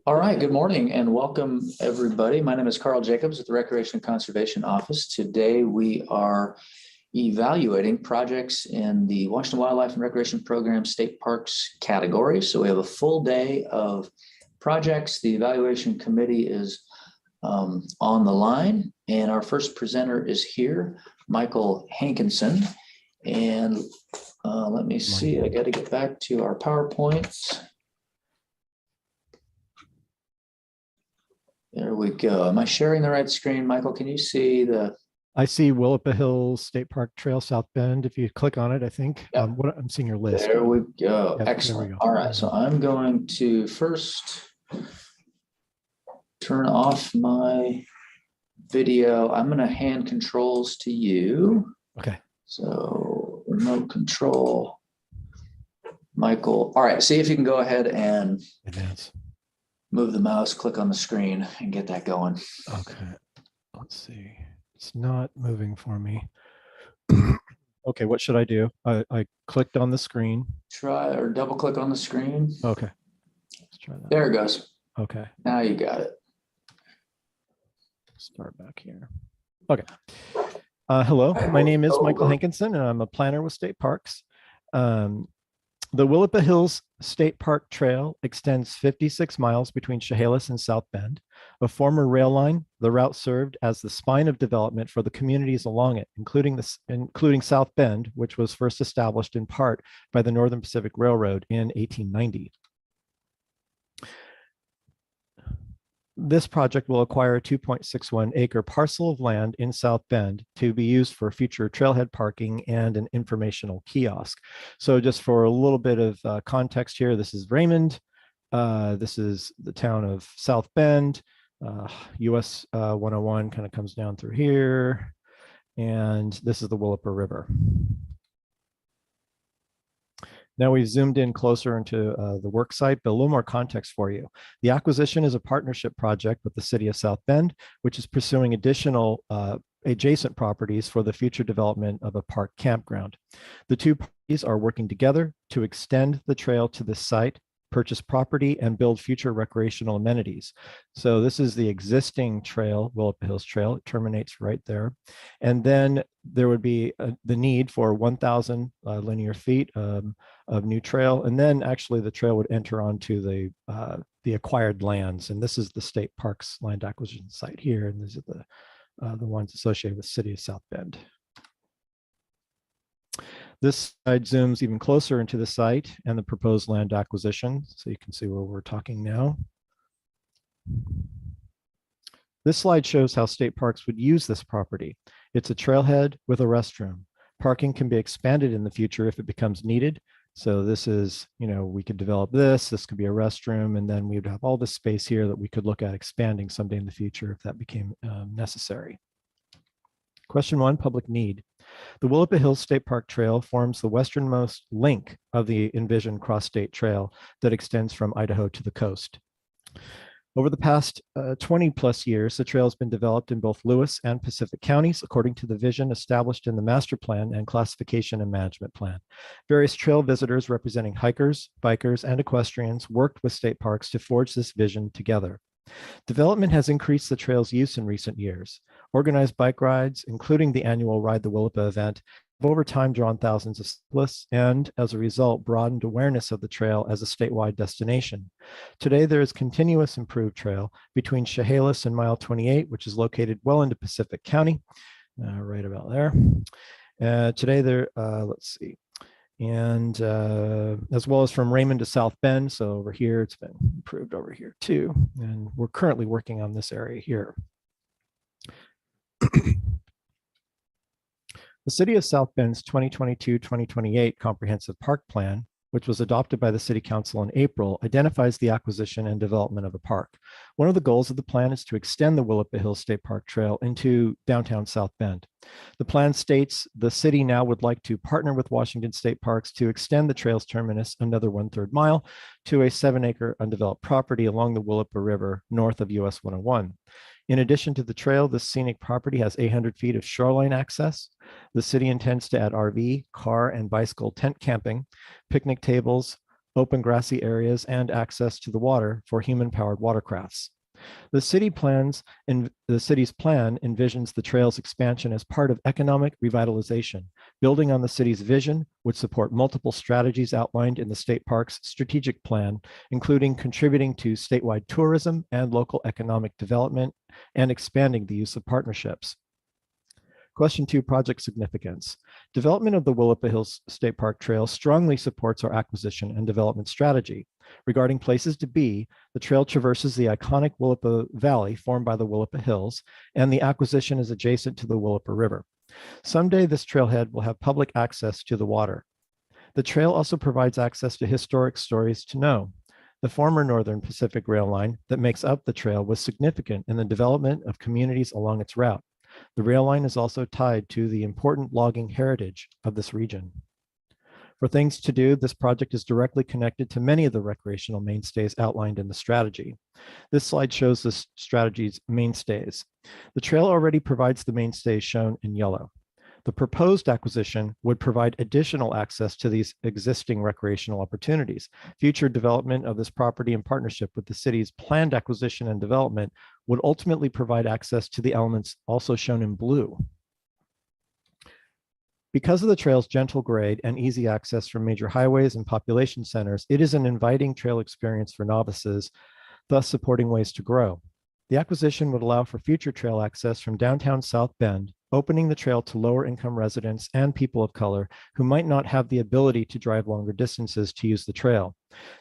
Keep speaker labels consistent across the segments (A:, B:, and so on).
A: All right, good morning and welcome everybody. My name is Carl Jacobs with the Recreation and Conservation Office. Today we are evaluating projects in the Washington Wildlife and Recreation Program State Parks category. So we have a full day of projects. The evaluation committee is on the line, and our first presenter is here, Michael Hankinson. And let me see, I got to get back to our PowerPoint. There we go. Am I sharing the right screen? Michael, can you see the?
B: I see Willapa Hills State Park Trail, South Bend. If you click on it, I think.
A: Yep.
B: I'm seeing your list.
A: There we go.
B: Yep,
A: excellent.
B: We go.
A: All right. So I'm going to first turn off my video. I'm going to hand controls to you.
B: Okay.
A: So remote control, Michael. All right. See if you can go ahead and
B: advance.
A: Move the mouse, click on the screen and get that going.
B: Okay. Let's see. It's not moving for me. Okay. What should I do? I clicked on the screen.
A: Try or double click on the screen.
B: Okay. Let's try that.
A: There it goes.
B: Okay.
A: Now you got it.
B: Start back here. Okay. Hello, my name is Michael Hankinson and I'm a planner with State Parks. The Willapa Hills State Park Trail extends 56 miles between Chehalis and South Bend. A former rail line, the route served as the spine of development for the communities along it, including South Bend, which was first established in part by the Northern Pacific Railroad in 1890. This project will acquire a 2.61 acre parcel of land in South Bend to be used for future trailhead parking and an informational kiosk. So just for a little bit of context here, this is Raymond. This is the town of South Bend. US 101 kind of comes down through here. And this is the Willapa River. Now we've zoomed in closer into the work site, but a little more context for you. The acquisition is a partnership project with the city of South Bend, which is pursuing additional adjacent properties for the future development of a park campground. The two parties are working together to extend the trail to this site, purchase property, and build future recreational amenities. So this is the existing trail, Willapa Hills Trail. It terminates right there. And then there would be the need for 1,000 linear feet of new trail. And then actually the trail would enter onto the acquired lands. And this is the state parks land acquisition site here. And these are the ones associated with the city of South Bend. This slide zooms even closer into the site and the proposed land acquisition. So you can see where we're talking now. This slide shows how state parks would use this property. It's a trailhead with a restroom. Parking can be expanded in the future if it becomes needed. So this is, we could develop this could be a restroom, and then we would have all this space here that we could look at expanding someday in the future if that became necessary. Question 1, public need. The Willapa Hills State Park Trail forms the westernmost link of the envisioned cross-state trail that extends from Idaho to the coast. Over the past 20 plus years, the trail has been developed in both Lewis and Pacific counties according to the vision established in the master plan and classification and management plan. Various trail visitors representing hikers, bikers, and equestrians worked with state parks to forge this vision together. Development has increased the trail's use in recent years. Organized bike rides, including the annual Ride the Willapa event, have over time drawn thousands of cyclists and, as a result, broadened awareness of the trail as a statewide destination. Today, there is continuous improved trail between Chehalis and Mile 28, which is located well into Pacific County, right about there. Today, let's see. And as well as from Raymond to South Bend. So over here, it's been improved over here too. And we're currently working on this area here. The City of South Bend's 2022-2028 Comprehensive Park Plan, which was adopted by the City Council in April, identifies the acquisition and development of a park. One of the goals of the plan is to extend the Willapa Hills State Park Trail into downtown South Bend. The plan states the city now would like to partner with Washington State Parks to extend the trail's terminus another 1/3 mile to a 7-acre undeveloped property along the Willapa River north of US 101. In addition to the trail, this scenic property has 800 feet of shoreline access. The city intends to add RV, car, and bicycle tent camping, picnic tables, open grassy areas, and access to the water for human-powered watercrafts. The city's plan envisions the trail's expansion as part of economic revitalization, building on the city's vision, which support multiple strategies outlined in the state park's strategic plan, including contributing to statewide tourism and local economic development and expanding the use of partnerships. Question 2, project significance. Development of the Willapa Hills State Park Trail strongly supports our acquisition and development strategy. Regarding places to be, the trail traverses the iconic Willapa Valley formed by the Willapa Hills, and the acquisition is adjacent to the Willapa River. Someday, this trailhead will have public access to the water. The trail also provides access to historic stories to know. The former Northern Pacific Rail line that makes up the trail was significant in the development of communities along its route. The rail line is also tied to the important logging heritage of this region. For things to do, this project is directly connected to many of the recreational mainstays outlined in the strategy. This slide shows the strategy's mainstays. The trail already provides the mainstays shown in yellow. The proposed acquisition would provide additional access to these existing recreational opportunities. Future development of this property in partnership with the city's planned acquisition and development would ultimately provide access to the elements also shown in blue. Because of the trail's gentle grade and easy access from major highways and population centers, it is an inviting trail experience for novices, thus supporting ways to grow. The acquisition would allow for future trail access from downtown South Bend, opening the trail to lower income residents and people of color who might not have the ability to drive longer distances to use the trail.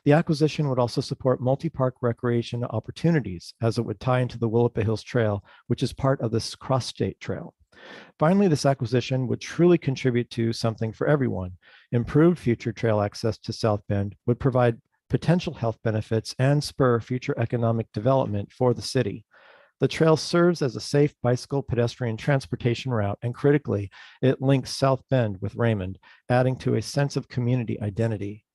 B: The acquisition would also support multi-park recreation opportunities, as it would tie into the Willapa Hills Trail, which is part of this cross-state trail. Finally, this acquisition would truly contribute to something for everyone. Improved future trail access to South Bend would provide potential health benefits and spur future economic development for the city. The trail serves as a safe bicycle pedestrian transportation route, and critically, it links South Bend with Raymond, adding to a sense of community identity.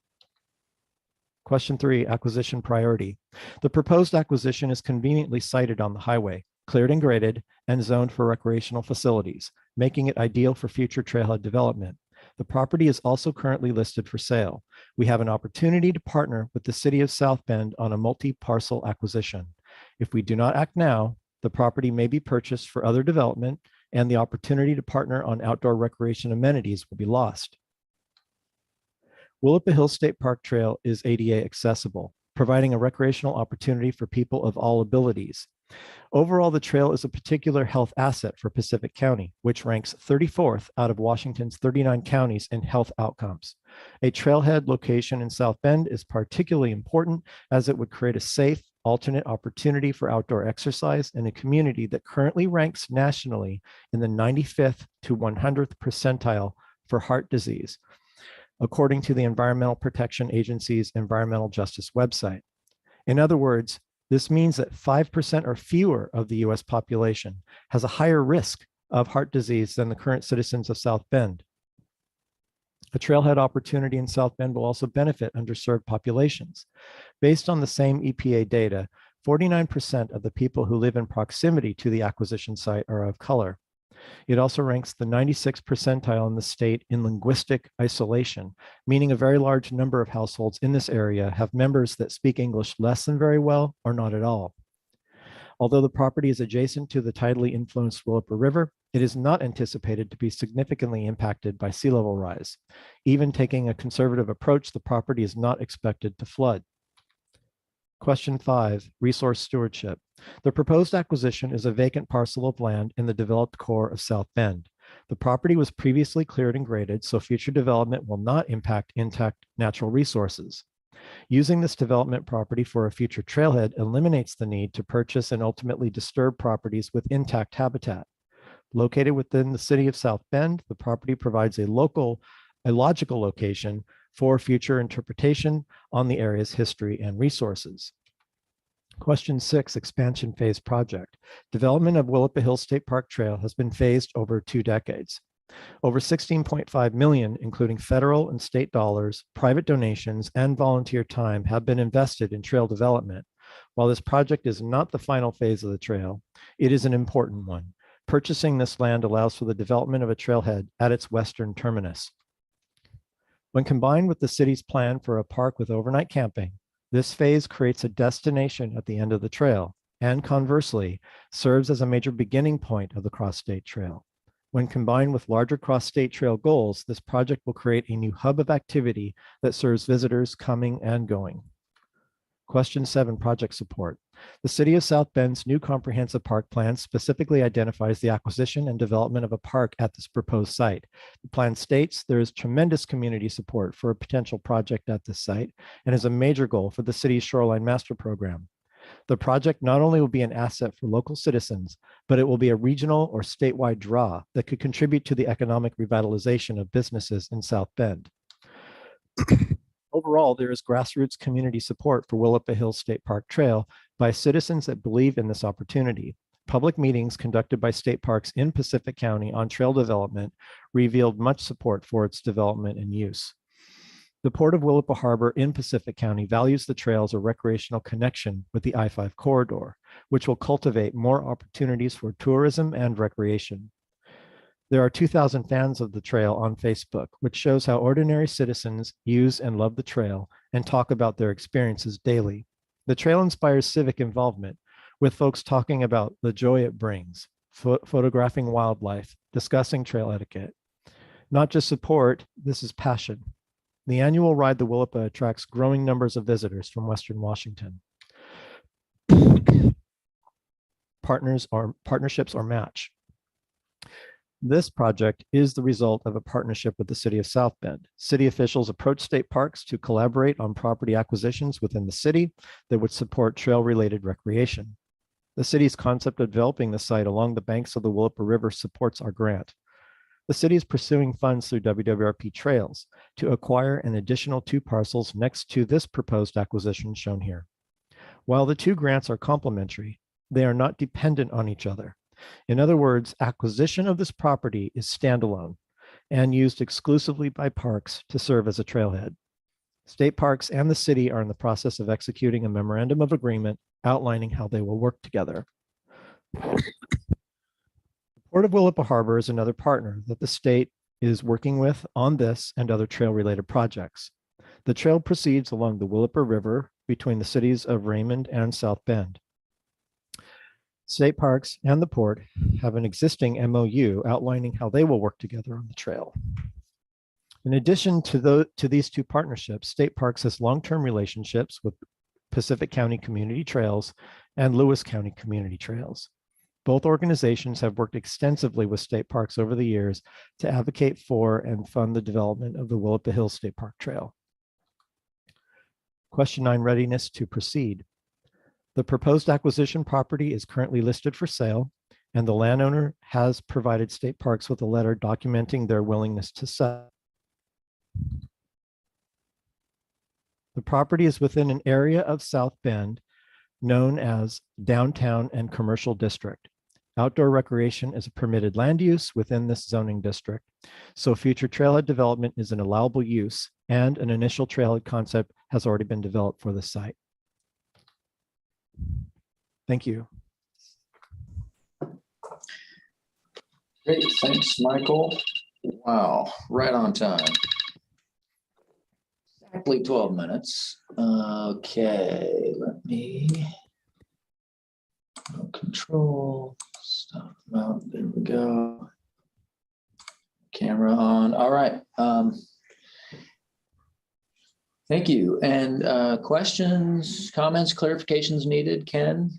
B: Question 3, acquisition priority. The proposed acquisition is conveniently sited on the highway, cleared and graded, and zoned for recreational facilities, making it ideal for future trailhead development. The property is also currently listed for sale. We have an opportunity to partner with the city of South Bend on a multi-parcel acquisition. If we do not act now, the property may be purchased for other development, and the opportunity to partner on outdoor recreation amenities will be lost. Willapa Hills State Park Trail is ADA accessible, providing a recreational opportunity for people of all abilities. Overall, the trail is a particular health asset for Pacific County, which ranks 34th out of Washington's 39 counties in health outcomes. A trailhead location in South Bend is particularly important, as it would create a safe, alternate opportunity for outdoor exercise in a community that currently ranks nationally in the 95th to 100th percentile for heart disease, according to the Environmental Protection Agency's Environmental Justice website. In other words, this means that 5% or fewer of the US population has a higher risk of heart disease than the current citizens of South Bend. A trailhead opportunity in South Bend will also benefit underserved populations. Based on the same EPA data, 49% of the people who live in proximity to the acquisition site are of color. It also ranks the 96th percentile in the state in linguistic isolation, meaning a very large number of households in this area have members that speak English less than very well or not at all. Although the property is adjacent to the tidally influenced Willapa River, it is not anticipated to be significantly impacted by sea level rise. Even taking a conservative approach, the property is not expected to flood. Question 5, resource stewardship. The proposed acquisition is a vacant parcel of land in the developed core of South Bend. The property was previously cleared and graded, so future development will not impact intact natural resources. Using this development property for a future trailhead eliminates the need to purchase and ultimately disturb properties with intact habitat. Located within the city of South Bend, the property provides a logical location for future interpretation on the area's history and resources. Question 6, expansion phase project. Development of Willapa Hills State Park Trail has been phased over 2 decades. Over $16.5 million, including federal and state dollars, private donations, and volunteer time have been invested in trail development. While this project is not the final phase of the trail, it is an important one. Purchasing this land allows for the development of a trailhead at its western terminus. When combined with the city's plan for a park with overnight camping, this phase creates a destination at the end of the trail and conversely serves as a major beginning point of the cross-state trail. When combined with larger cross-state trail goals, this project will create a new hub of activity that serves visitors coming and going. Question 7, project support. The City of South Bend's new comprehensive park plan specifically identifies the acquisition and development of a park at this proposed site. The plan states there is tremendous community support for a potential project at this site and is a major goal for the city's Shoreline Master Program. The project not only will be an asset for local citizens, but it will be a regional or statewide draw that could contribute to the economic revitalization of businesses in South Bend. Overall, there is grassroots community support for Willapa Hills State Park Trail by citizens that believe in this opportunity. Public meetings conducted by state parks in Pacific County on trail development revealed much support for its development and use. The Port of Willapa Harbor in Pacific County values the trail as a recreational connection with the I-5 corridor, which will cultivate more opportunities for tourism and recreation. There are 2,000 fans of the trail on Facebook, which shows how ordinary citizens use and love the trail and talk about their experiences daily. The trail inspires civic involvement, with folks talking about the joy it brings, photographing wildlife, discussing trail etiquette. Not just support, this is passion. The annual Ride the Willapa attracts growing numbers of visitors from Western Washington. Partnerships or match. This project is the result of a partnership with the City of South Bend. City officials approached state parks to collaborate on property acquisitions within the city that would support trail-related recreation. The city's concept of developing the site along the banks of the Willapa River supports our grant. The city is pursuing funds through WWRP Trails to acquire an additional 2 parcels next to this proposed acquisition shown here. While the 2 grants are complementary, they are not dependent on each other. In other words, acquisition of this property is standalone and used exclusively by parks to serve as a trailhead. State parks and the city are in the process of executing a memorandum of agreement outlining how they will work together. Port of Willapa Harbor is another partner that the state is working with on this and other trail-related projects. The trail proceeds along the Willapa River between the cities of Raymond and South Bend. State parks and the port have an existing MOU outlining how they will work together on the trail. In addition to these 2 partnerships, state parks has long-term relationships with Pacific County Community Trails and Lewis County Community Trails. Both organizations have worked extensively with state parks over the years to advocate for and fund the development of the Willapa Hills State Park Trail. Question 9, readiness to proceed. The proposed acquisition property is currently listed for sale, and the landowner has provided state parks with a letter documenting their willingness to sell. The property is within an area of South Bend known as Downtown and Commercial District. Outdoor recreation is a permitted land use within this zoning district, so future trailhead development is an allowable use, and an initial trailhead concept has already been developed for the site. Thank you.
A: Great, thanks, Michael. Wow, right on time. Exactly 12 minutes. Okay, let me control stop mount. There we go. Camera on. All right. Thank you. And questions, comments, clarifications needed? Ken,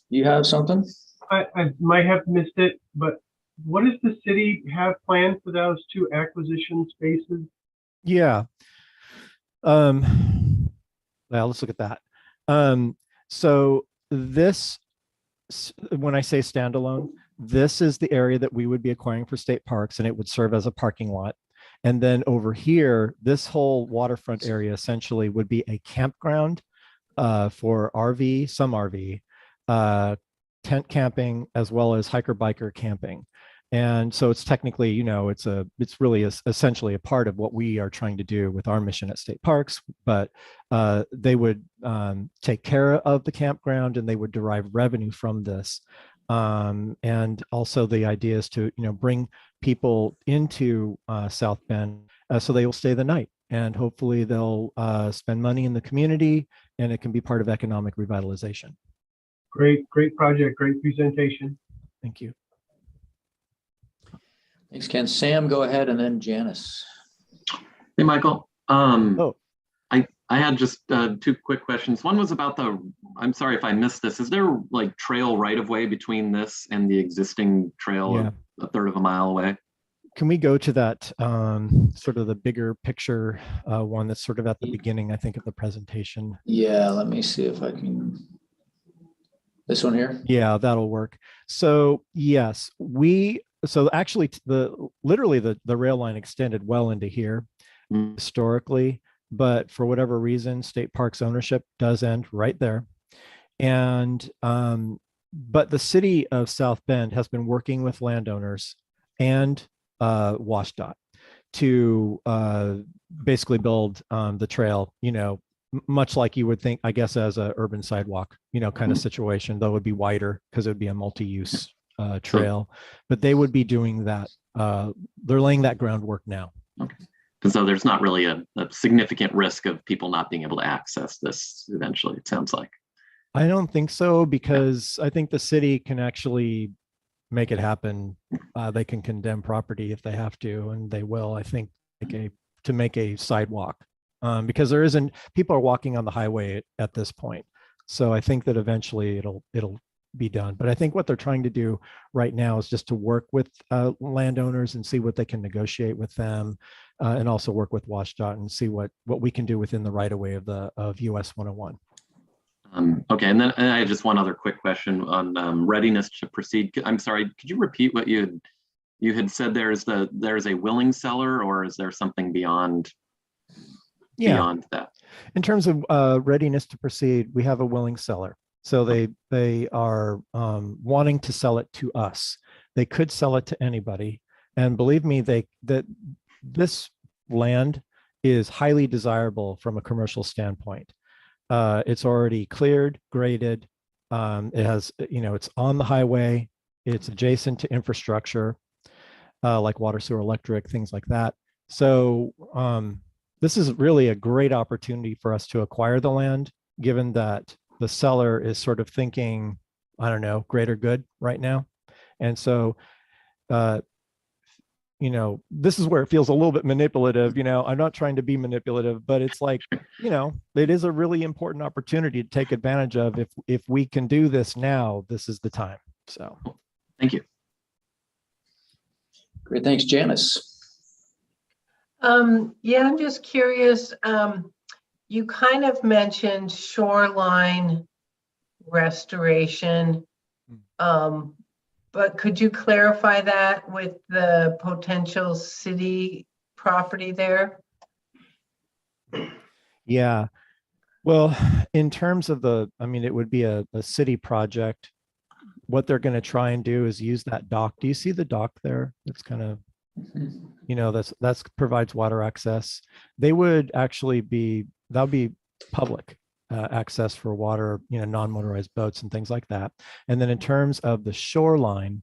A: you have something?
C: I might have missed it, but what does the city have planned for those 2 acquisition spaces?
B: Yeah. Well, let's look at that. So this, when I say standalone, this is the area that we would be acquiring for state parks, and it would serve as a parking lot. And then over here, this whole waterfront area essentially would be a campground for RV, some RV, tent camping, as well as hiker biker camping. And so it's technically, you know, it's really essentially a part of what we are trying to do with our mission at state parks, but they would take care of the campground and they would derive revenue from this. And also the idea is to, you know, bring people into South Bend So they will stay the night, and hopefully they'll spend money in the community, and it can be part of economic revitalization.
C: Great project, great presentation.
B: Thank you.
A: Thanks, Ken. Sam, go ahead, and then Janice.
D: Hey, Michael.
B: Oh.
D: I had just two quick questions. One was about I'm sorry if I missed this. Is there like trail right of way between this and the existing trail
B: Yeah.
D: a third of a mile away?
B: Can we go to that sort of the bigger picture one that's sort of at the beginning, I think, of the presentation?
A: Yeah, let me see if I can. This one here?
B: Yeah, that'll work. So yes, so actually literally the rail line extended well into here historically, but for whatever reason, state parks ownership does end right there. And but the city of South Bend has been working with landowners and WashDOT to basically build the trail, much like you would think, I guess, as a urban sidewalk, kind of situation, though it would be wider because it would be a multi-use trail, but they would be doing that. They're laying that groundwork now.
D: Okay. And so there's not really a significant risk of people not being able to access this eventually, it sounds like.
B: I don't think so, because I think the city can actually make it happen. They can condemn property if they have to, and they will, I think, to make a sidewalk, because people are walking on the highway at this point. So I think that eventually it'll be done. But I think what they're trying to do right now is just to work with landowners and see what they can negotiate with them, and also work with WashDOT and see what we can do within the right of way of US 101.
D: Okay, and then I had just one other quick question on readiness to proceed. I'm sorry, could you repeat what you had said? There's a willing seller, or is there something beyond that? In
B: terms of readiness to proceed, we have a willing seller. So they are wanting to sell it to us. They could sell it to anybody, and believe me, that this land is highly desirable from a commercial standpoint. It's already cleared, graded. It has, it's on the highway. It's adjacent to infrastructure, like water, sewer, electric, things like that. So this is really a great opportunity for us to acquire the land, given that the seller is sort of thinking, I don't know, greater good right now. And so, this is where it feels a little bit manipulative. I'm not trying to be manipulative, but it's like, it is a really important opportunity to take advantage of. If we can do this now, this is the time. So
D: thank you.
A: Great, thanks. Janice.
E: Yeah, I'm just curious. You kind of mentioned shoreline restoration. But could you clarify that with the potential city property there?
B: Yeah. Well, in terms of it would be a city project. What they're going to try and do is use that dock. Do you see the dock there? It's kind of, that's provides water access. They would actually that would be public access for water, non-motorized boats and things like that. And then in terms of the shoreline,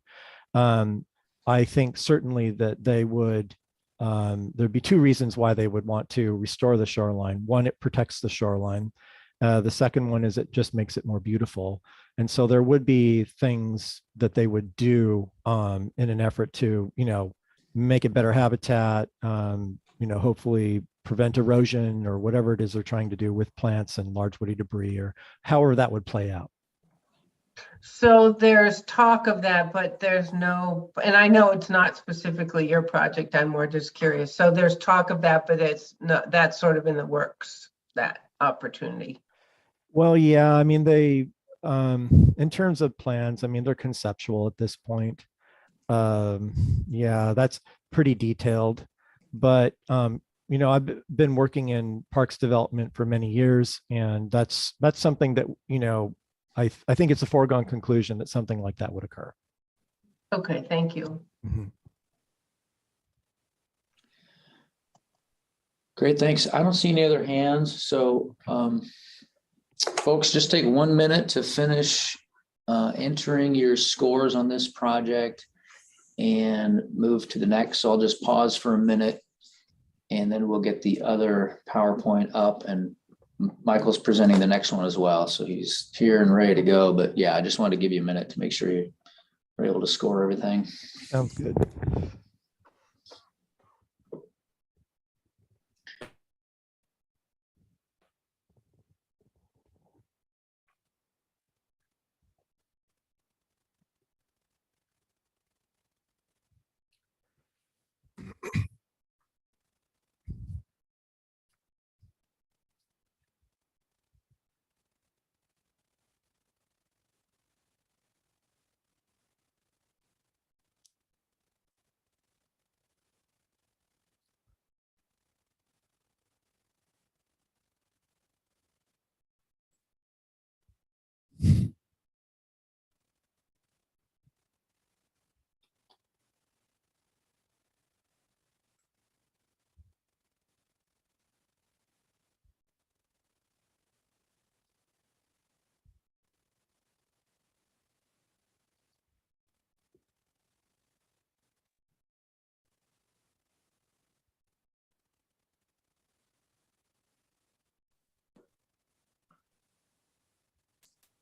B: I think certainly that they would, there'd be two reasons why they would want to restore the shoreline. One, it protects the shoreline. The second one is it just makes it more beautiful. And so there would be things that they would do in an effort to, make it better habitat, hopefully prevent erosion or whatever it is they're trying to do with plants and large woody debris, or however that would play out.
E: So there's talk of that, but there's no, and I know it's not specifically your project, I'm more just curious. So there's talk of that, but it's not, that's sort of in the works, that opportunity.
B: Well, yeah, they, in terms of plans, they're conceptual at this point. Yeah, that's pretty detailed, but, I've been working in parks development for many years, and that's something that, I think it's a foregone conclusion that something like that would occur.
E: Okay, thank you.
B: Mm-hmm.
A: Great, thanks. I don't see any other hands. So folks, just take 1 minute to finish entering your scores on this project and move to the next. So I'll just pause for a minute And then we'll get the other PowerPoint up, and Michael's presenting the next one as well. So he's here and ready to go. But yeah, I just wanted to give you a minute to make sure you were able to score everything.
B: Sounds good.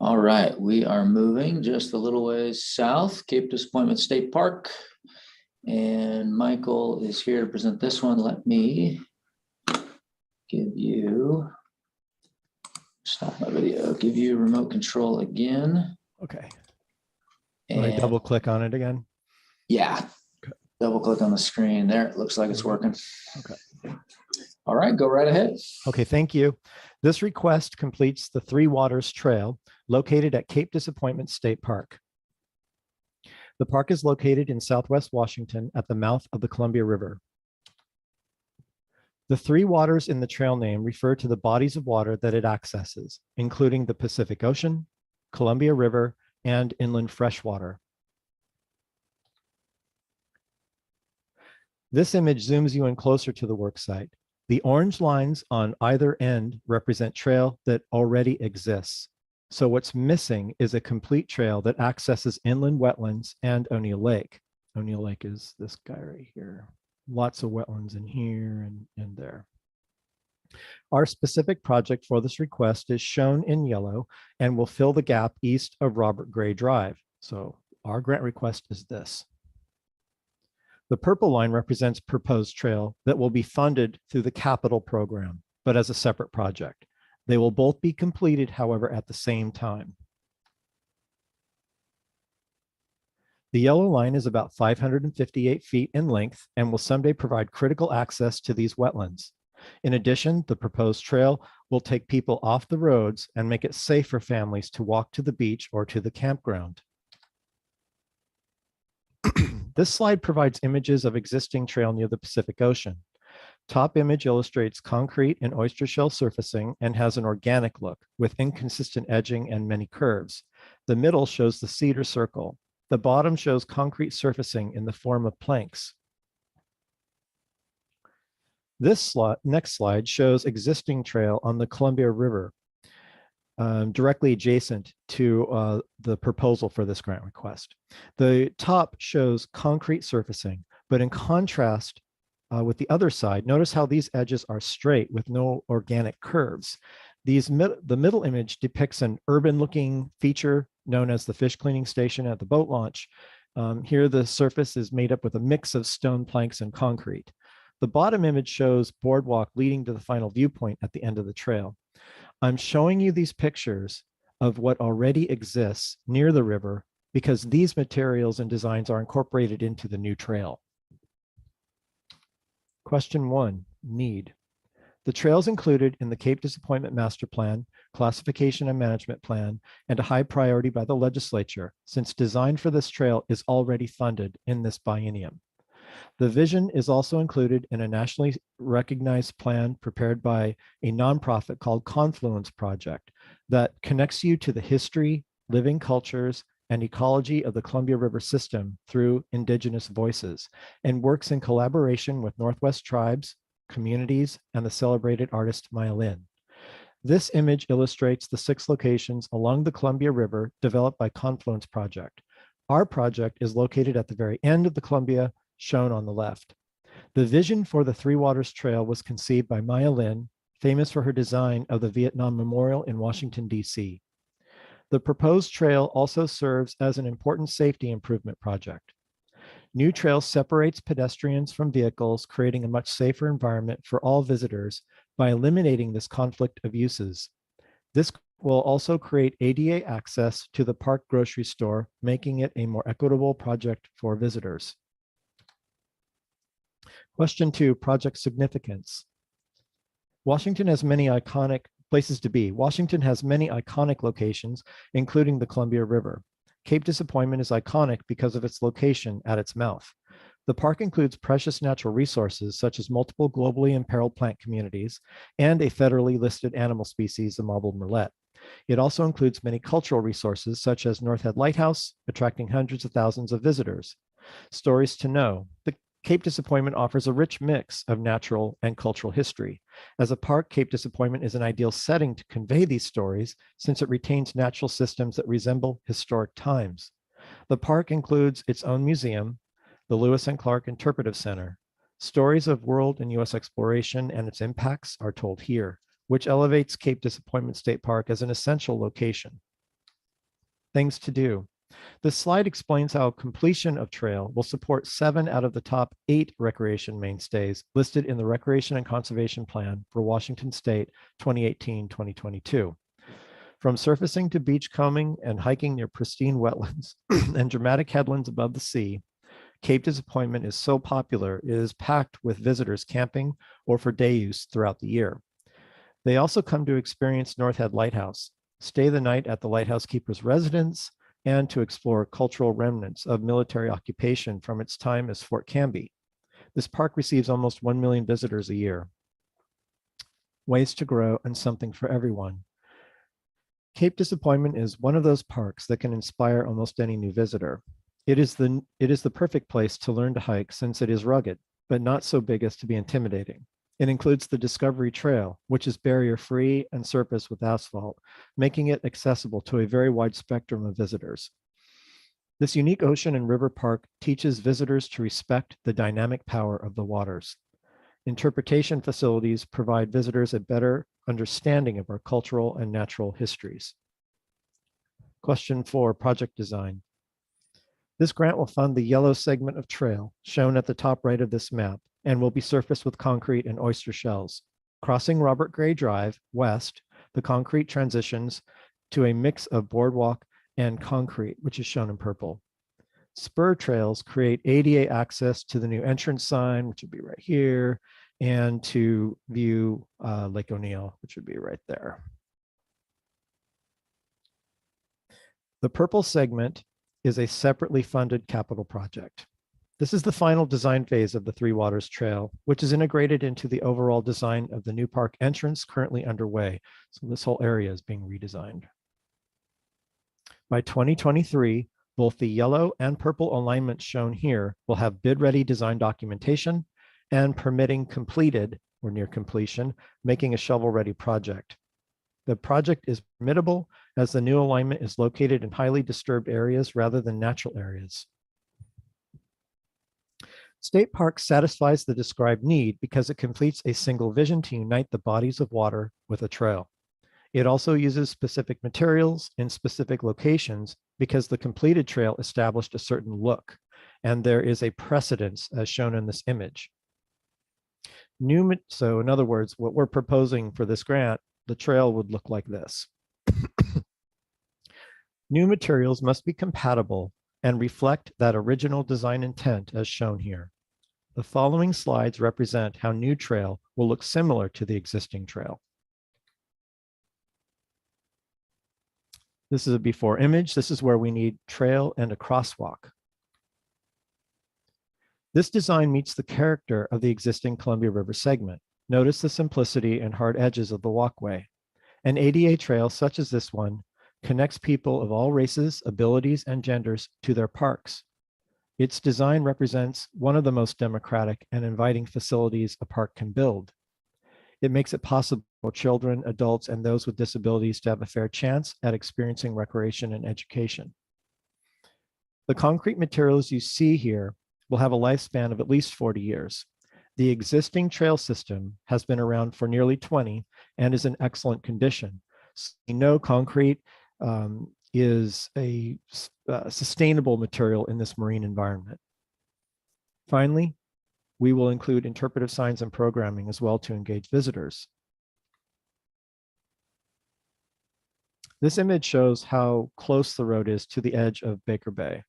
A: All right, we are moving just a little ways south, Cape Disappointment State Park. And Michael is here to present this one. Let me give you, stop my video, give you remote control again.
B: Okay.
A: And
B: I double click on it again.
A: yeah, double click on the screen there. It looks like it's working.
B: Okay.
A: All right, go right ahead.
B: Okay, thank you. This request completes the Three Waters Trail located at Cape Disappointment State Park. The park is located in Southwest Washington at the mouth of the Columbia River. The three waters in the trail name refer to the bodies of water that it accesses, including the Pacific Ocean, Columbia River, and inland freshwater. This image zooms you in closer to the work site. The orange lines on either end represent trail that already exists. So what's missing is a complete trail that accesses inland wetlands and O'Neill Lake. O'Neill Lake is this guy right here. Lots of wetlands in here and there. Our specific project for this request is shown in yellow and will fill the gap east of Robert Gray Drive. So our grant request is this. The purple line represents proposed trail that will be funded through the capital program, but as a separate project. They will both be completed, however, at the same time. The yellow line is about 558 feet in length and will someday provide critical access to these wetlands. In addition, the proposed trail will take people off the roads and make it safe for families to walk to the beach or to the campground. This slide provides images of existing trail near the Pacific Ocean. Top image illustrates concrete and oyster shell surfacing and has an organic look with inconsistent edging and many curves. The middle shows the cedar circle. The bottom shows concrete surfacing in the form of planks. This next slide shows existing trail on the Columbia River, directly adjacent to the proposal for this grant request. The top shows concrete surfacing, but in contrast with the other side, notice how these edges are straight with no organic curves. The middle image depicts an urban looking feature known as the fish cleaning station at the boat launch. Here the surface is made up with a mix of stone planks and concrete. The bottom image shows boardwalk leading to the final viewpoint at the end of the trail. I'm showing you these pictures of what already exists near the river because these materials and designs are incorporated into the new trail. Question 1, need. The trails included in the Cape Disappointment Master Plan, Classification and Management Plan, and a high priority by the legislature, since design for this trail is already funded in this biennium. The vision is also included in a nationally recognized plan prepared by a nonprofit called Confluence Project that connects you to the history, living cultures, and ecology of the Columbia River system through Indigenous voices and works in collaboration with Northwest tribes, communities, and the celebrated artist Maya Lin. This image illustrates the 6 locations along the Columbia River developed by Confluence Project. Our project is located at the very end of the Columbia, shown on the left. The vision for the Three Waters Trail was conceived by Maya Lin, famous for her design of the Vietnam Memorial in Washington, D.C. The proposed trail also serves as an important safety improvement project. New trail separates pedestrians from vehicles, creating a much safer environment for all visitors by eliminating this conflict of uses. This will also create ADA access to the park grocery store, making it a more equitable project for visitors. Question 2, project significance. Washington has many iconic places to be. Washington has many iconic locations, including the Columbia River. Cape Disappointment is iconic because of its location at its mouth. The park includes precious natural resources such as multiple globally imperiled plant communities and a federally listed animal species, the marbled murrelet. It also includes many cultural resources such as North Head Lighthouse, attracting hundreds of thousands of visitors. Stories to know. The Cape Disappointment offers a rich mix of natural and cultural history. As a park, Cape Disappointment is an ideal setting to convey these stories since it retains natural systems that resemble historic times. The park includes its own museum, the Lewis and Clark Interpretive Center. Stories of world and U.S. exploration and its impacts are told here, which elevates Cape Disappointment State Park as an essential location. Things to do. This slide explains how completion of trail will support 7 out of the top 8 recreation mainstays listed in the Recreation and Conservation Plan for Washington State 2018-2022. From surfacing to beachcombing and hiking near pristine wetlands and dramatic headlands above the sea, Cape Disappointment is so popular it is packed with visitors camping or for day use throughout the year. They also come to experience North Head Lighthouse, stay the night at the lighthouse keeper's residence, and to explore cultural remnants of military occupation from its time as Fort Canby. This park receives almost 1 million visitors a year. Ways to grow and something for everyone. Cape Disappointment is one of those parks that can inspire almost any new visitor. It is the perfect place to learn to hike since it is rugged, but not so big as to be intimidating. It includes the Discovery Trail, which is barrier-free and surfaced with asphalt, making it accessible to a very wide spectrum of visitors. This unique ocean and river park teaches visitors to respect the dynamic power of the waters. Interpretation facilities provide visitors a better understanding of our cultural and natural histories. Question 4, project design. This grant will fund the yellow segment of trail shown at the top right of this map and will be surfaced with concrete and oyster shells. Crossing Robert Gray Drive west, the concrete transitions to a mix of boardwalk and concrete, which is shown in purple. Spur trails create ADA access to the new entrance sign, which would be right here, and to view Lake O'Neill, which would be right there. The purple segment is a separately funded capital project. This is the final design phase of the Three Waters Trail, which is integrated into the overall design of the new park entrance currently underway. So this whole area is being redesigned. By 2023, both the yellow and purple alignments shown here will have bid-ready design documentation and permitting completed or near completion, making a shovel-ready project. The project is permittable as the new alignment is located in highly disturbed areas rather than natural areas. State Park satisfies the described need because it completes a single vision to unite the bodies of water with a trail. It also uses specific materials in specific locations because the completed trail established a certain look, and there is a precedence as shown in this image. So in other words, what we're proposing for this grant, the trail would look like this. New materials must be compatible and reflect that original design intent as shown here. The following slides represent how new trail will look similar to the existing trail. This is a before image. This is where we need trail and a crosswalk. This design meets the character of the existing Columbia River segment. Notice the simplicity and hard edges of the walkway. An ADA trail such as this one connects people of all races, abilities, and genders to their parks. Its design represents one of the most democratic and inviting facilities a park can build. It makes it possible for children, adults, and those with disabilities to have a fair chance at experiencing recreation and education. The concrete materials you see here will have a lifespan of at least 40 years. The existing trail system has been around for nearly 20 and is in excellent condition. So we know concrete is a sustainable material in this marine environment. Finally, we will include interpretive signs and programming as well to engage visitors. This image shows how close the road is to the edge of Baker Bay.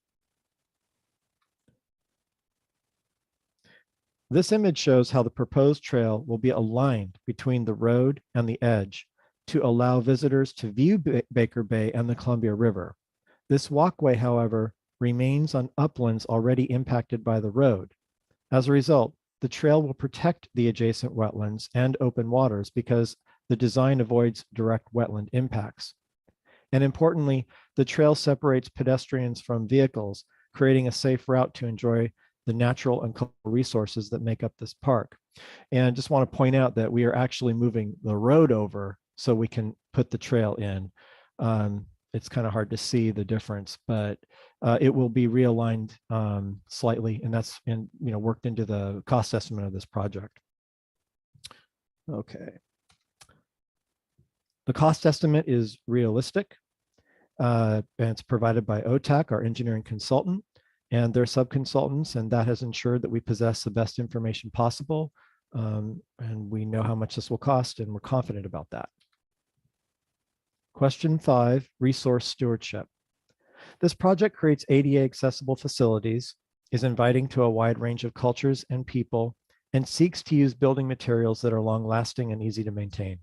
B: This image shows how the proposed trail will be aligned between the road and the edge to allow visitors to view Baker Bay and the Columbia River. This walkway, however, remains on uplands already impacted by the road. As a result, the trail will protect the adjacent wetlands and open waters because the design avoids direct wetland impacts. And importantly, the trail separates pedestrians from vehicles, creating a safe route to enjoy the natural and cultural resources that make up this park. And just want to point out that we are actually moving the road over so we can put the trail in. It's kind of hard to see the difference, but it will be realigned slightly, and that's worked into the cost estimate of this project. Okay. The cost estimate is realistic, and it's provided by OTAC, our engineering consultant, and their subconsultants, and that has ensured that we possess the best information possible, and we know how much this will cost, and we're confident about that. Question 5, resource stewardship. This project creates ADA accessible facilities, is inviting to a wide range of cultures and people, and seeks to use building materials that are long-lasting and easy to maintain.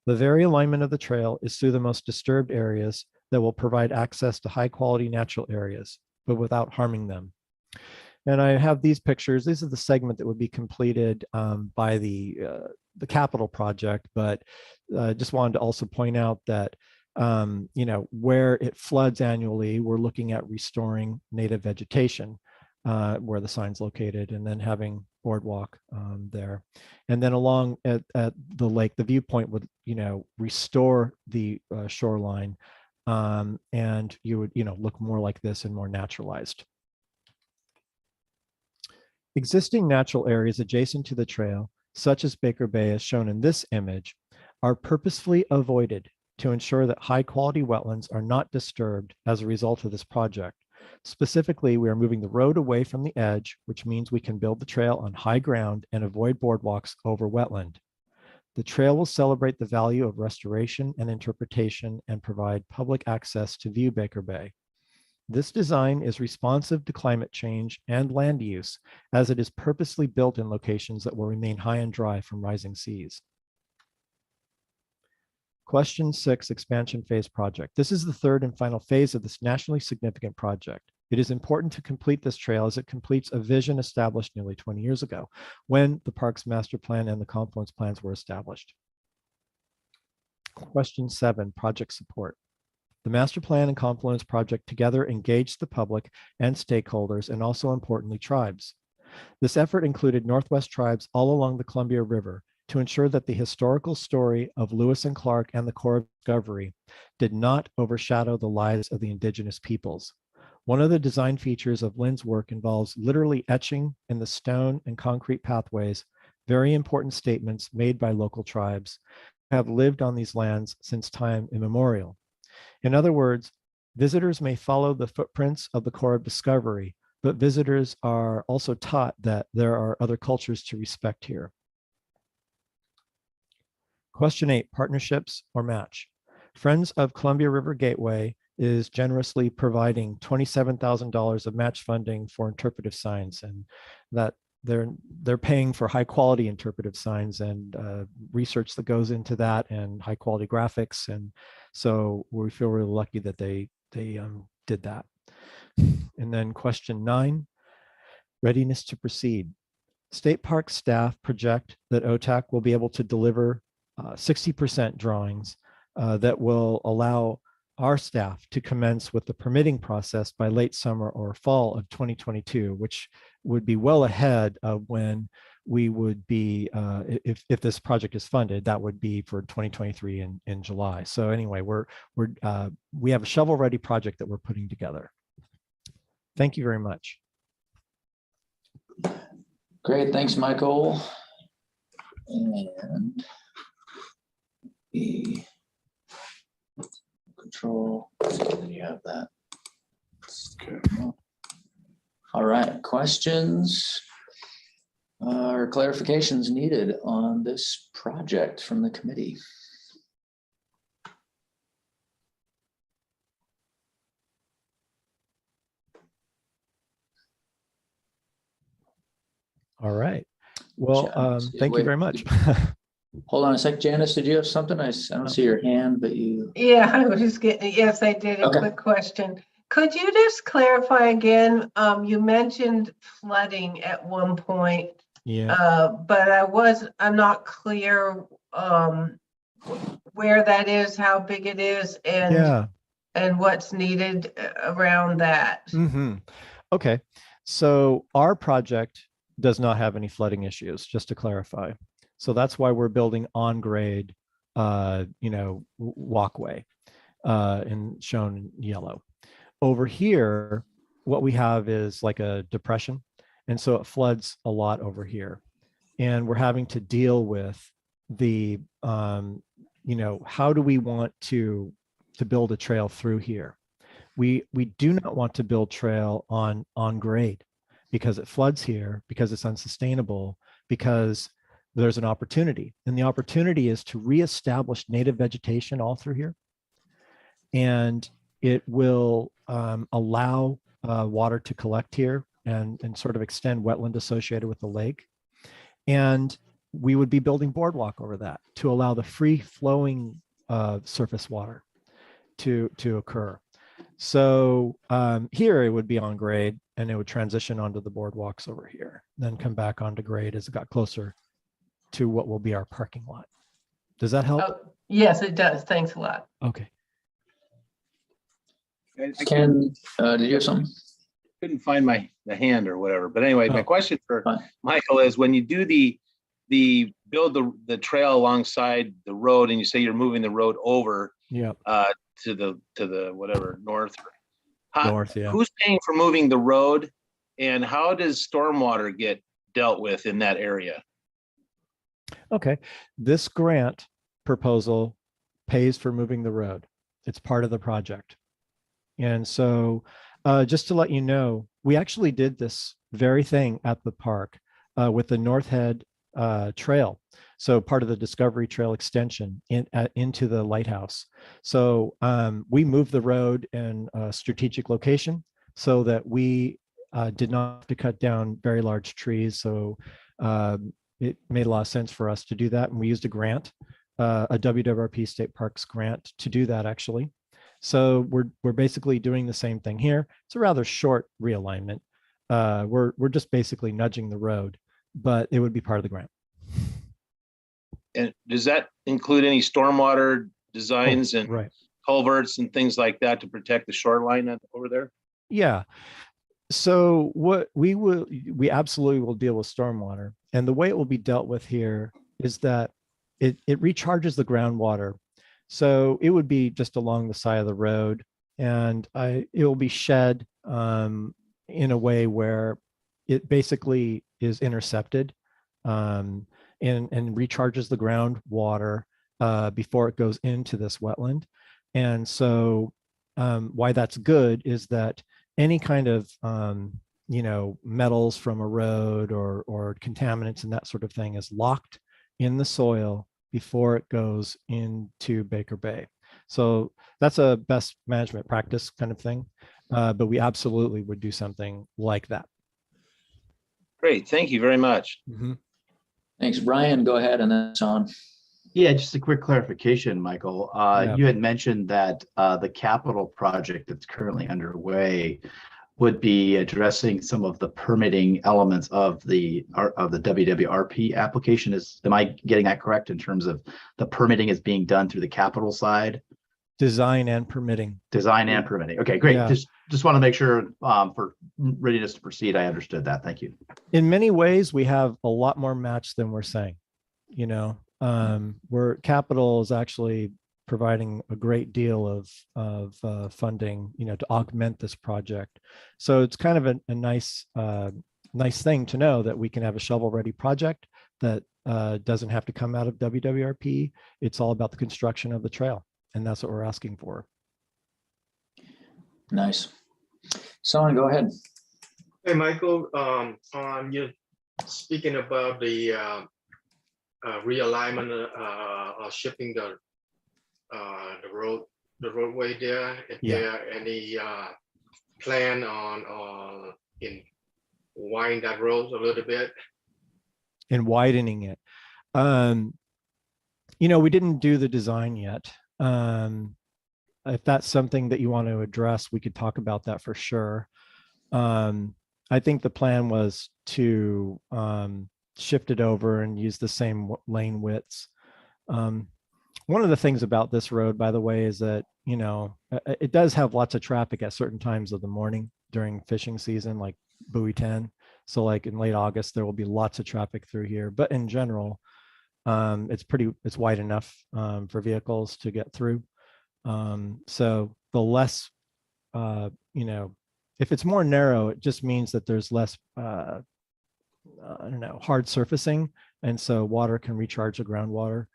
B: The very alignment of the trail is through the most disturbed areas that will provide access to high-quality natural areas, but without harming them. And I have these pictures. This is the segment that would be completed by the capital project, but just wanted to also point out that where it floods annually, we're looking at restoring native vegetation where the sign's located, and then having boardwalk there. And then along at the lake, the viewpoint would, restore the shoreline, and you would, look more like this and more naturalized. Existing natural areas adjacent to the trail, such as Baker Bay as shown in this image, are purposefully avoided to ensure that high quality wetlands are not disturbed as a result of this project. Specifically, we are moving the road away from the edge, which means we can build the trail on high ground and avoid boardwalks over wetland. The trail will celebrate the value of restoration and interpretation and provide public access to view Baker Bay. This design is responsive to climate change and land use, as it is purposely built in locations that will remain high and dry from rising seas. Question 6, expansion phase project. This is the third and final phase of this nationally significant project. It is important to complete this trail as it completes a vision established nearly 20 years ago, when the park's master plan and the confluence plans were established. Question 7, project support. The master plan and confluence project together engaged the public and stakeholders, and also importantly, tribes. This effort included Northwest tribes all along the Columbia River to ensure that the historical story of Lewis and Clark and the Corps of Discovery did not overshadow the lives of the indigenous peoples. One of the design features of Lynn's work involves literally etching in the stone and concrete pathways very important statements made by local tribes who have lived on these lands since time immemorial. In other words, visitors may follow the footprints of the Corps of Discovery, but visitors are also taught that there are other cultures to respect here. Question 8, partnerships or match. Friends of Columbia River Gateway is generously providing $27,000 of match funding for interpretive signs, and that they're paying for high quality interpretive signs and research that goes into that, and high quality graphics. And so we feel really lucky that they did that. And then question 9, readiness to proceed. State Park staff project that OTAC will be able to deliver 60% drawings that will allow our staff to commence with the permitting process by late summer or fall of 2022, which would be well ahead of when we would be, if this project is funded, that would be for 2023 in July. So anyway, we have a shovel-ready project that we're putting together. Thank you very much.
A: Great, thanks, Michael. And the control, then you have that.
F: Okay.
A: All right, questions or clarifications needed on this project from the committee?
B: All right. Well,
A: Janice,
B: thank you
A: wait,
B: very much.
A: Hold on a sec, Janice, did you have something? I don't see your hand, but you.
E: Yeah, I was just getting, yes, I did. A
A: Okay.
E: quick question. Could you just clarify again? You mentioned flooding at one point,
B: Yeah.
E: but I'm not clear where that is, how big it is,
B: Yeah.
E: and what's needed around that.
B: Mm-hmm. Okay. So our project does not have any flooding issues, just to clarify. So that's why we're building on grade, walkway, and shown in yellow. Over here, what we have is like a depression. And so it floods a lot over here. And we're having to deal with the, how do we want to build a trail through here? We do not want to build trail on grade because it floods here, because it's unsustainable, because there's an opportunity. And the opportunity is to reestablish native vegetation all through here. And it will allow water to collect here and sort of extend wetland associated with the lake. And we would be building boardwalk over that to allow the free flowing surface water to occur. So here it would be on grade and it would transition onto the boardwalks over here, then come back onto grade as it got closer to what will be our parking lot. Does that help?
E: Oh, yes, it does. Thanks a lot.
B: Okay.
A: Ken, did you have something?
F: Couldn't find the hand or whatever. But anyway, my
B: Oh.
F: question for
A: Fine.
F: Michael is when you do the build the trail alongside the road and you say you're moving the road over
B: Yeah.
F: to the whatever north.
B: North, yeah.
F: Who's paying for moving the road and how does stormwater get dealt with in that area?
B: Okay. This grant proposal pays for moving the road. It's part of the project. And so just to let you know, we actually did this very thing at the park with the North Head Trail. So part of the Discovery Trail extension into the lighthouse. So we moved the road in a strategic location so that we did not have to cut down very large trees. So it made a lot of sense for us to do that. And we used a grant, a WWRP State Parks grant to do that actually. So we're basically doing the same thing here. It's a rather short realignment. We're just basically nudging the road, but it would be part of the grant.
F: And does that include any stormwater designs and
B: Right.
F: culverts and things like that to protect the shoreline over there?
B: Yeah. So what we absolutely will deal with stormwater. And the way it will be dealt with here is that it recharges the groundwater. So it would be just along the side of the road and it will be shed in a way where it basically is intercepted and recharges the groundwater before it goes into this wetland. And so why that's good is that any kind of metals from a road or contaminants and that sort of thing is locked in the soil before it goes into Baker Bay. So that's a best management practice kind of thing, but we absolutely would do something like that.
F: Great, thank you very much.
B: Mm-hmm.
A: Thanks, Brian. Go ahead and then Sean.
G: Yeah, just a quick clarification, Michael.
B: Yeah.
G: You had mentioned that the capital project that's currently underway would be addressing some of the permitting elements of the WWRP application. Am I getting that correct in terms of the permitting is being done through the capital side?
B: Design and permitting.
G: Design and permitting. Okay, great.
B: Yeah.
G: Just want to make sure for readiness to proceed, I understood that. Thank you.
B: In many ways, we have a lot more match than we're saying. Where capital is actually providing a great deal of funding, to augment this project. So it's kind of a nice nice thing to know that we can have a shovel-ready project that doesn't have to come out of WWRP. It's all about the construction of the trail, and that's what we're asking for.
A: Nice. Son, go ahead.
H: Hey, Michael, you're speaking about the realignment or shifting the roadway there. Is there any plan on in widening that road a little bit?
B: And widening it. You know, we didn't do the design yet. If that's something that you want to address, we could talk about that for sure. I think the plan was to shift it over and use the same lane widths. One of the things about this road, by the way, is that, you know, it does have lots of traffic at certain times of the morning during fishing season, like buoy 10. So like in late August, there will be lots of traffic through here, but in general, it's wide enough for vehicles to get through. So the less, you know, if it's more narrow, it just means that there's less, I don't know, hard surfacing. And so water can recharge the groundwater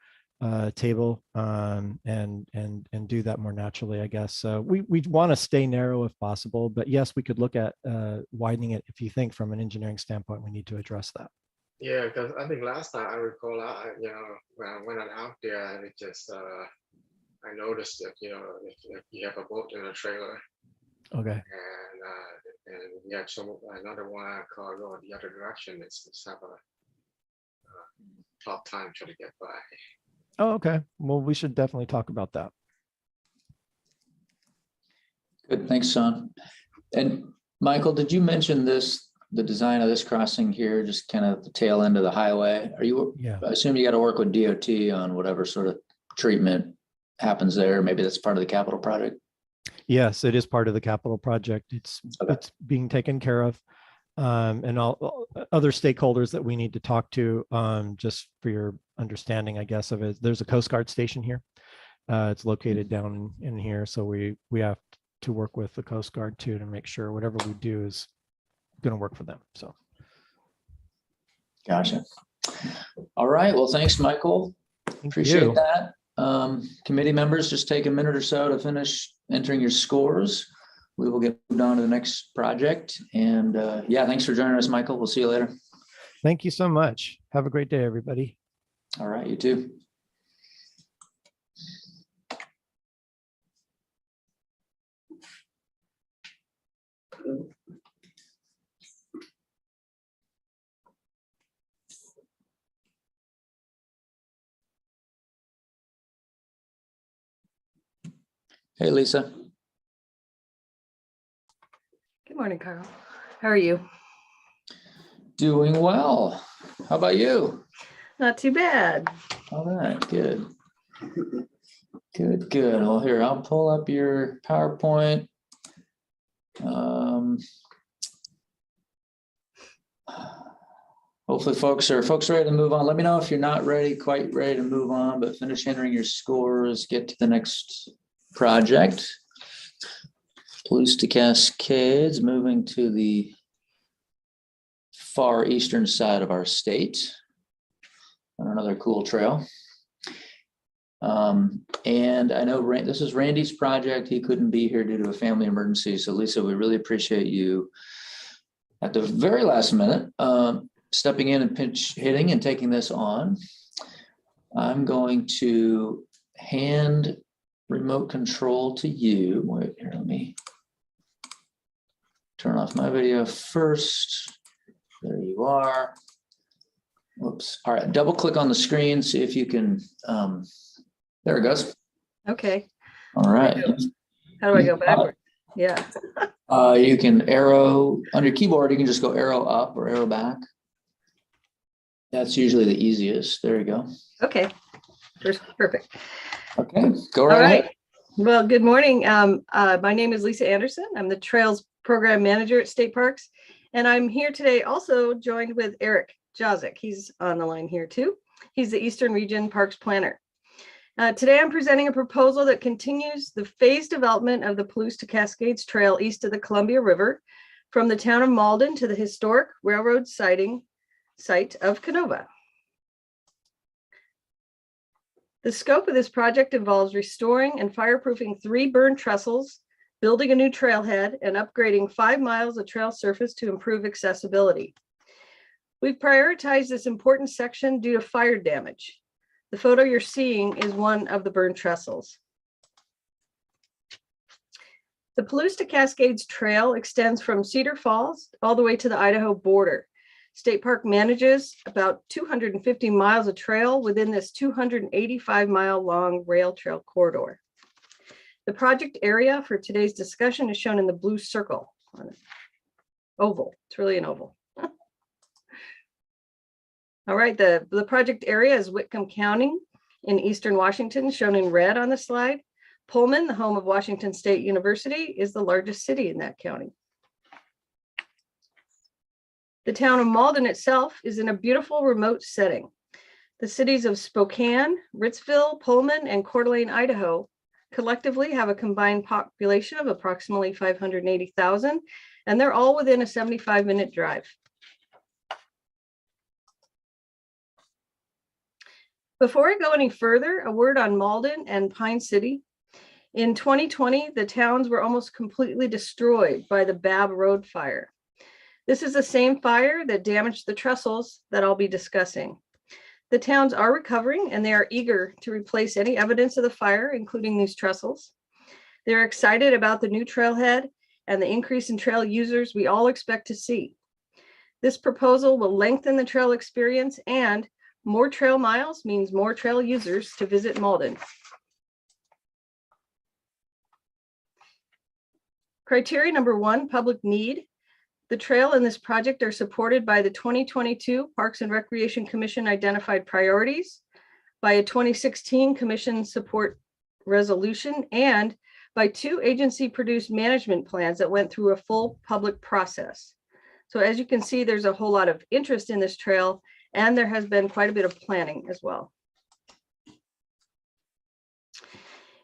B: table and do that more naturally, I guess. So we want to stay narrow if possible, but yes, we could look at widening it if you think from an engineering standpoint, we need to address that.
H: Yeah, because I think last time I recall, you know, when I went out there, it just, I noticed that, you know, if you have a boat and a trailer,
B: Okay.
H: and you have another one car going the other direction, it's have a tough time trying to get by.
B: Oh, okay. Well, we should definitely talk about that.
A: Good, thanks, Son. And Michael, did you mention the design of this crossing here, just kind of the tail end of the highway? Are you,
B: Yeah.
A: I assume you got to work with DOT on whatever sort of treatment happens there. Maybe that's part of the capital project.
B: Yes, it is part of the capital project. It's being taken care of. And all other stakeholders that we need to talk to, just for your understanding, I guess, of it. There's a Coast Guard station here. It's located down in here. So we have to work with the Coast Guard too, to make sure whatever we do is going to work for them. So.
A: Gotcha. All right. Well, thanks, Michael. Appreciate that. Committee members, just take a minute or so to finish entering your scores. We will get moved on to the next project. And yeah, thanks for joining us, Michael. We'll see you later.
B: Thank you so much. Have a great day, everybody.
A: All right, you too. Hey, Lisa.
I: Good morning, Carl. How are you?
A: Doing well. How about you?
I: Not too bad.
A: All right, good. Good, good. Well, here, I'll pull up your PowerPoint. Hopefully folks are ready to move on. Let me know if you're not quite ready to move on, but finish entering your scores, get to the next project. Blues to Cascades, moving to the far eastern side of our state on another cool trail. And I know this is Randy's project. He couldn't be here due to a family emergency. So Lisa, we really appreciate you at the very last minute stepping in and pinch hitting and taking this on. I'm going to hand remote control to you. Wait here, let me turn off my video first. There you are. Whoops. All right, double click on the screen, see if you can, there it goes.
I: Okay.
A: All right.
I: How do I go backward? Yeah.
A: You can arrow, on your keyboard, you can just go arrow up or arrow back. That's usually the easiest. There you go.
I: Okay. Perfect.
A: Okay, go right ahead.
I: Well, good morning. My name is Lisa Anderson. I'm the Trails Program Manager at State Parks. And I'm here today also joined with Eric Jozik. He's on the line here too. He's the Eastern Region Parks Planner. Today I'm presenting a proposal that continues the phased development of the Palouse to Cascades Trail east of the Columbia River from the town of Malden to the historic railroad site of Canova. The scope of this project involves restoring and fireproofing 3 burn trestles, building a new trailhead, and upgrading 5 miles of trail surface to improve accessibility. We've prioritized this important section due to fire damage. The photo you're seeing is one of the burn trestles. The Palouse to Cascades Trail extends from Cedar Falls all the way to the Idaho border. State Park manages about 250 miles of trail within this 285-mile long rail trail corridor. The project area for today's discussion is shown in the blue circle on it. Oval. It's really an oval. All right, the project area is Whitcomb County in eastern Washington, shown in red on the slide. Pullman, the home of Washington State University, is the largest city in that county. The town of Malden itself is in a beautiful remote setting. The cities of Spokane, Ritzville, Pullman, and Coeur d'Alene, Idaho collectively have a combined population of approximately 580,000, and they're all within a 75-minute drive. Before I go any further, a word on Malden and Pine City. In 2020, the towns were almost completely destroyed by the Babb Road fire. This is the same fire that damaged the trestles that I'll be discussing. The towns are recovering and they are eager to replace any evidence of the fire, including these trestles. They're excited about the new trailhead and the increase in trail users we all expect to see. This proposal will lengthen the trail experience, and more trail miles means more trail users to visit Malden. Criteria number 1, public need. The trail and this project are supported by the 2022 Parks and Recreation Commission identified priorities, by a 2016 Commission support resolution, and by 2 agency-produced management plans that went through a full public process. So as you can see, there's a whole lot of interest in this trail, and there has been quite a bit of planning as well.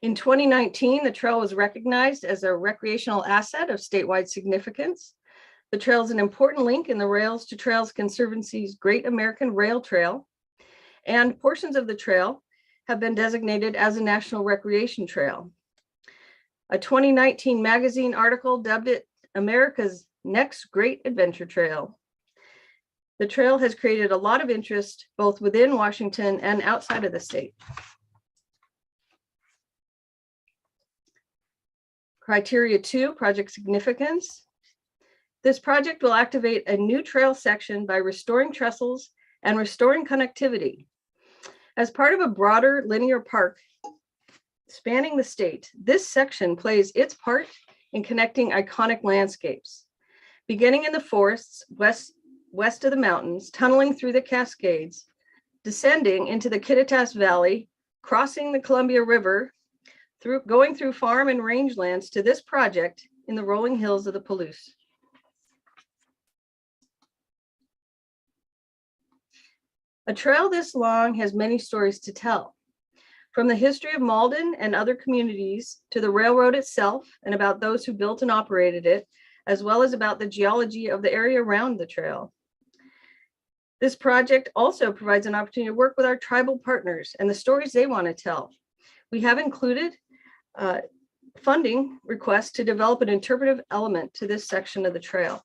I: In 2019, the trail was recognized as a recreational asset of statewide significance. The trail is an important link in the Rails to Trails Conservancy's Great American Rail Trail, and portions of the trail have been designated as a National Recreation Trail. A 2019 magazine article dubbed it America's Next Great Adventure Trail. The trail has created a lot of interest both within Washington and outside of the state. Criteria 2, project significance. This project will activate a new trail section by restoring trestles and restoring connectivity. As part of a broader linear park spanning the state, this section plays its part in connecting iconic landscapes. Beginning in the forests west of the mountains, tunneling through the Cascades, descending into the Kittitas Valley, crossing the Columbia River, going through farm and rangelands to this project in the rolling hills of the Palouse. A trail this long has many stories to tell, from the history of Malden and other communities to the railroad itself and about those who built and operated it, as well as about the geology of the area around the trail. This project also provides an opportunity to work with our tribal partners and the stories they want to tell. We have included funding requests to develop an interpretive element to this section of the trail.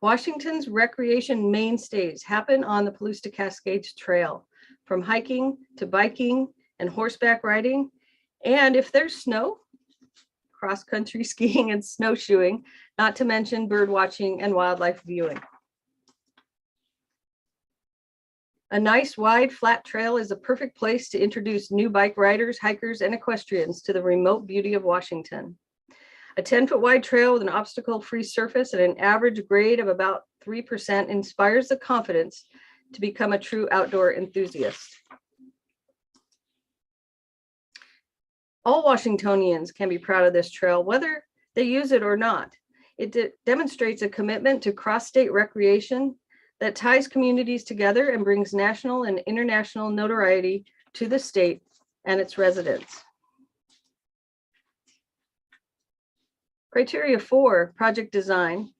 I: Washington's recreation mainstays happen on the Palouse to Cascades Trail, from hiking to biking and horseback riding. And if there's snow, cross-country skiing and snowshoeing, not to mention bird watching and wildlife viewing. A nice, wide, flat trail is a perfect place to introduce new bike riders, hikers, and equestrians to the remote beauty of Washington. A 10-foot wide trail with an obstacle-free surface and an average grade of about 3% inspires the confidence to become a true outdoor enthusiast. All Washingtonians can be proud of this trail, whether they use it or not. It demonstrates a commitment to cross-state recreation that ties communities together and brings national and international notoriety to the state and its residents. Criteria 4, project design.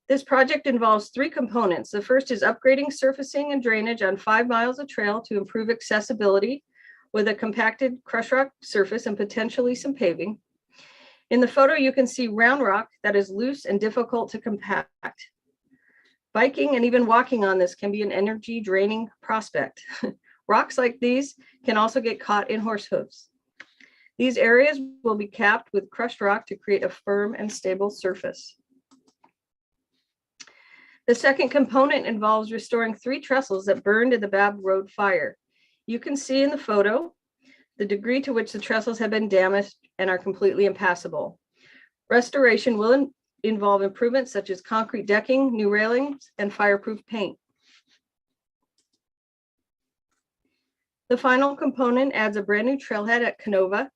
I: This project involves 3 components. The first is upgrading surfacing and drainage on 5 miles of trail to improve accessibility with a compacted crush rock surface and potentially some paving. In the photo, you can see round rock that is loose and difficult to compact. Biking and even walking on this can be an energy draining prospect. Rocks like these can also get caught in horse hooves. These areas will be capped with crushed rock to create a firm and stable surface. The second component involves restoring 3 trestles that burned in the Babb Road fire. You can see in the photo the degree to which the trestles have been damaged and are completely impassable. Restoration will involve improvements such as concrete decking, new railings, and fireproof paint. The final component adds a brand new trailhead at Canova.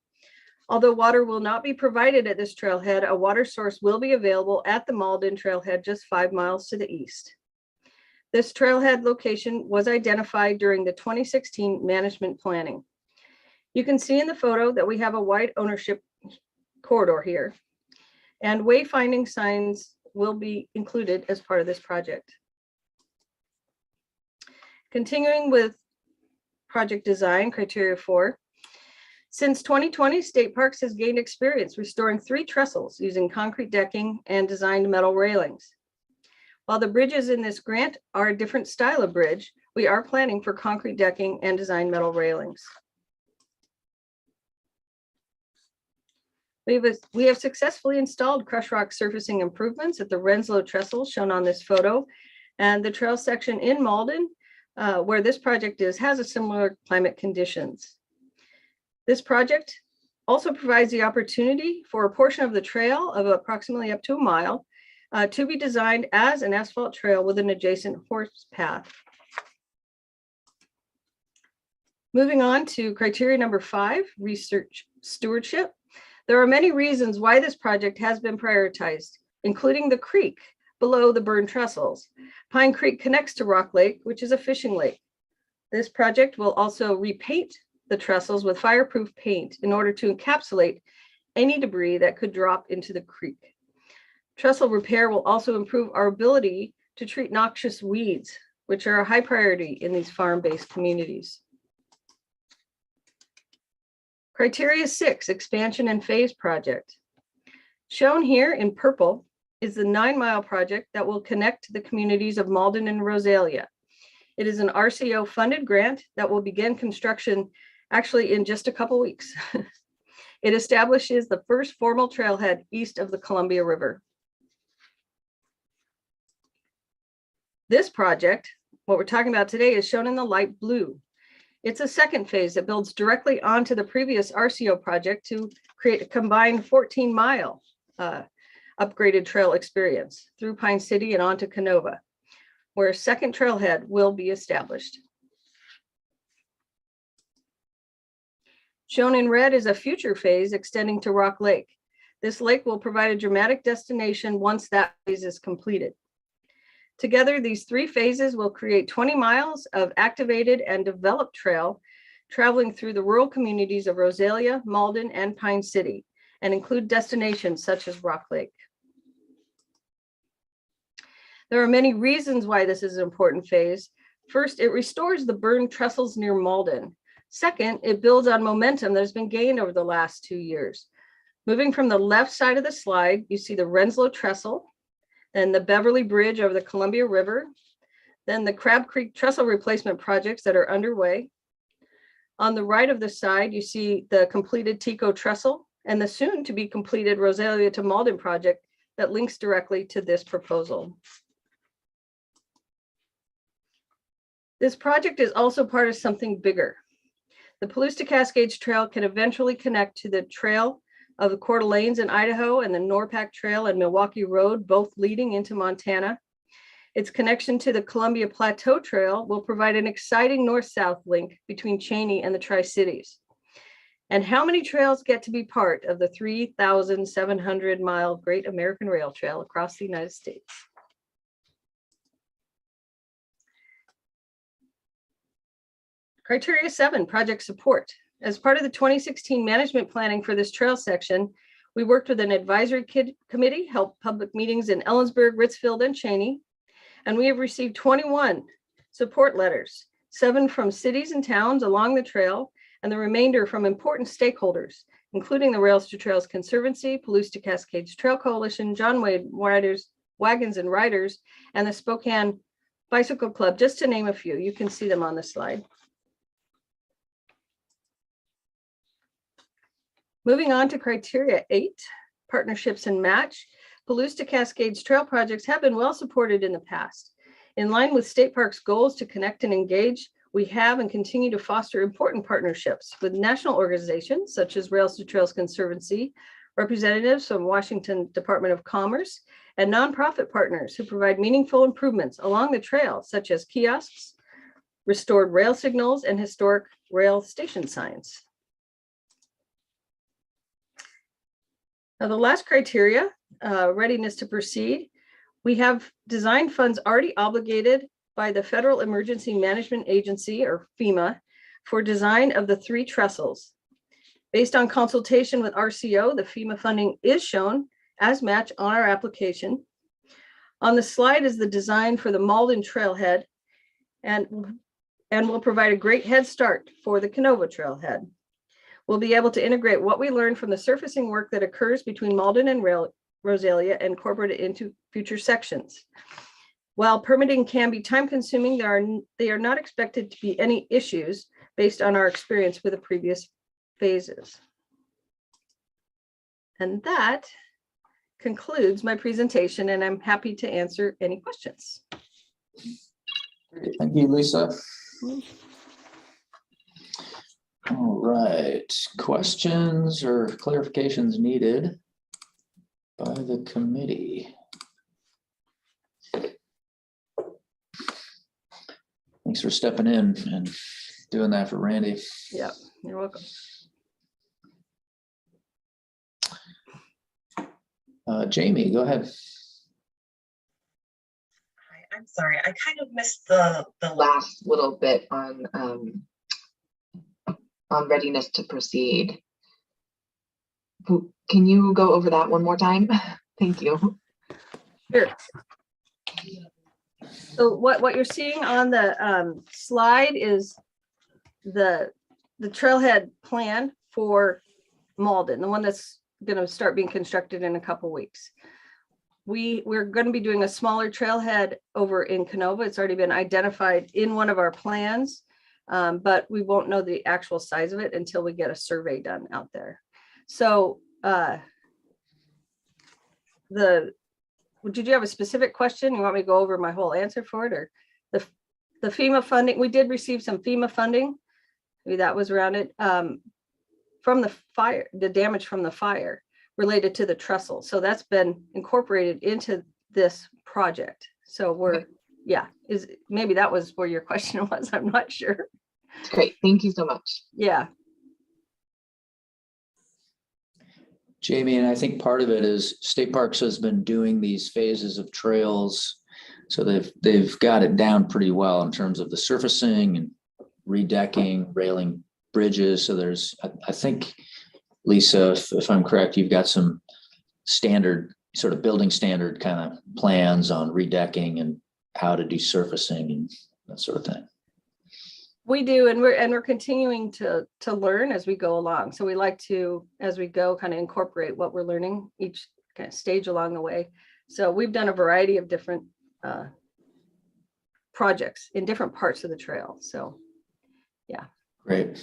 I: Although water will not be provided at this trailhead, a water source will be available at the Malden trailhead just 5 miles to the east. This trailhead location was identified during the 2016 management planning. You can see in the photo that we have a wide ownership corridor here, and wayfinding signs will be included as part of this project. Continuing with project design, criteria 4. Since 2020, State Parks has gained experience restoring 3 trestles using concrete decking and designed metal railings. While the bridges in this grant are a different style of bridge, we are planning for concrete decking and designed metal railings. We have successfully installed crush rock surfacing improvements at the Renslow trestle shown on this photo, and the trail section in Malden, where this project is, has a similar climate conditions. This project also provides the opportunity for a portion of the trail of approximately up to a mile to be designed as an asphalt trail with an adjacent horse path. Moving on to criteria number 5, research stewardship. There are many reasons why this project has been prioritized, including the creek below the burned trestles. Pine Creek connects to Rock Lake, which is a fishing lake. This project will also repaint the trestles with fireproof paint in order to encapsulate any debris that could drop into the creek. Trestle repair will also improve our ability to treat noxious weeds, which are a high priority in these farm-based communities. Criteria 6, expansion and phase project. Shown here in purple is the 9-mile project that will connect the communities of Malden and Rosalia. It is an RCO funded grant that will begin construction actually in just a couple weeks. It establishes the first formal trailhead east of the Columbia River. This project, what we're talking about today, is shown in the light blue. It's a second phase that builds directly onto the previous RCO project to create a combined 14-mile upgraded trail experience through Pine City and onto Canova, where a second trailhead will be established. Shown in red is a future phase extending to Rock Lake. This lake will provide a dramatic destination once that phase is completed. Together, these 3 phases will create 20 miles of activated and developed trail traveling through the rural communities of Rosalia, Malden, and Pine City, and include destinations such as Rock Lake. There are many reasons why this is an important phase. First, it restores the burned trestles near Malden. Second, it builds on momentum that has been gained over the last 2 years. Moving from the left side of the slide, you see the Renslow trestle, then the Beverly Bridge over the Columbia River, then the Crab Creek trestle replacement projects that are underway. On the right of the side, you see the completed Tico trestle and the soon to be completed Rosalia to Malden project that links directly to this proposal. This project is also part of something bigger. The Palouse to Cascades Trail can eventually connect to the trail of the Coeur d'Alenes in Idaho and the Norpac Trail and Milwaukee Road, both leading into Montana. Its connection to the Columbia Plateau Trail will provide an exciting north-south link between Cheney and the Tri-Cities. And how many trails get to be part of the 3,700-mile Great American Rail Trail across the United States? Criteria 7, project support. As part of the 2016 management planning for this trail section, We worked with an advisory committee, held public meetings in Ellensburg, Ritzfield, and Cheney, and we have received 21 support letters, 7 from cities and towns along the trail, and the remainder from important stakeholders, including the Rails to Trails Conservancy, Palouse to Cascades Trail Coalition, John Wade Wagons and Riders, and the Spokane Bicycle Club, just to name a few. You can see them on the slide. Moving on to criteria 8, partnerships and match. Palouse to Cascades trail projects have been well supported in the past. In line with State Parks' goals to connect and engage, we have and continue to foster important partnerships with national organizations such as Rails to Trails Conservancy, representatives from Washington Department of Commerce, and nonprofit partners who provide meaningful improvements along the trail, such as kiosks, restored rail signals, and historic rail station signs. Now, the last criteria, readiness to proceed. We have design funds already obligated by the Federal Emergency Management Agency, or FEMA, for design of the 3 trestles. Based on consultation with RCO, the FEMA funding is shown as match on our application. On the slide is the design for the Malden trailhead, and will provide a great head start for the Canova trailhead. We'll be able to integrate what we learned from the surfacing work that occurs between Malden and Rosalia and incorporate it into future sections. While permitting can be time consuming, they are not expected to be any issues based on our experience with the previous phases. And that concludes my presentation, and I'm happy to answer any questions.
A: Thank you, Lisa. All right, questions or clarifications needed by the committee? Thanks for stepping in and doing that for Randy.
I: Yeah, you're welcome.
A: Jamie, go ahead.
J: Hi, I'm sorry, I kind of missed the last little bit on readiness to proceed. Can you go over that one more time? Thank you.
I: Sure. So what you're seeing on the slide is the trailhead plan for Malden, the one that's going to start being constructed in a couple weeks. We're going to be doing a smaller trailhead over in Canova. It's already been identified in one of our plans, but we won't know the actual size of it until we get a survey done out there. So did you have a specific question? You want me to go over my whole answer for it, or the FEMA funding? We did receive some FEMA funding. Maybe that was around it, from the fire, the damage from the fire related to the trestle. So that's been incorporated into this project. So maybe that was where your question was. I'm not sure.
J: Great, thank you so much.
I: Yeah.
A: Jamie, and I think part of it is State Parks has been doing these phases of trails. So they've got it down pretty well in terms of the surfacing and redecking, railing bridges. So there's, I think, Lisa, if I'm correct, you've got some standard sort of building standard kind of plans on redecking and how to do surfacing and that sort of thing.
I: We do, and we're continuing to learn as we go along. So we like to, as we go, kind of incorporate what we're learning each kind of stage along the way. So we've done a variety of different projects in different parts of the trail. So yeah. Great.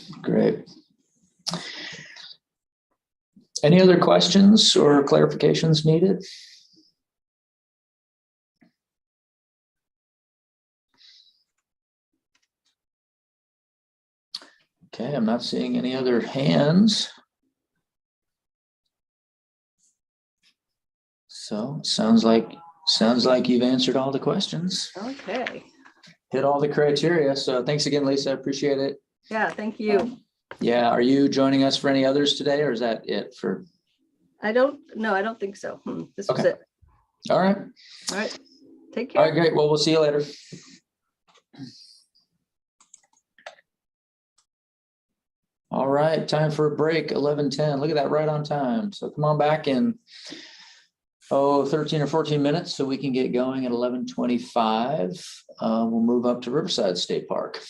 A: Any other questions or clarifications needed? Okay, I'm not seeing any other hands. So sounds like you've answered all the questions.
I: Okay.
A: Hit all the criteria. So thanks again, Lisa. I appreciate it.
I: Yeah, thank you.
A: Yeah, are you joining us for any others today, or is that it for?
I: I don't think so. This was it.
A: All right.
I: All right. Take care.
A: All right, great. Well, we'll see you later. All right, time for a break, 11:10. Look at that, right on time. So come on back in, 13 or 14 minutes so we can get going at 11:25. We'll move up to Riverside State Park.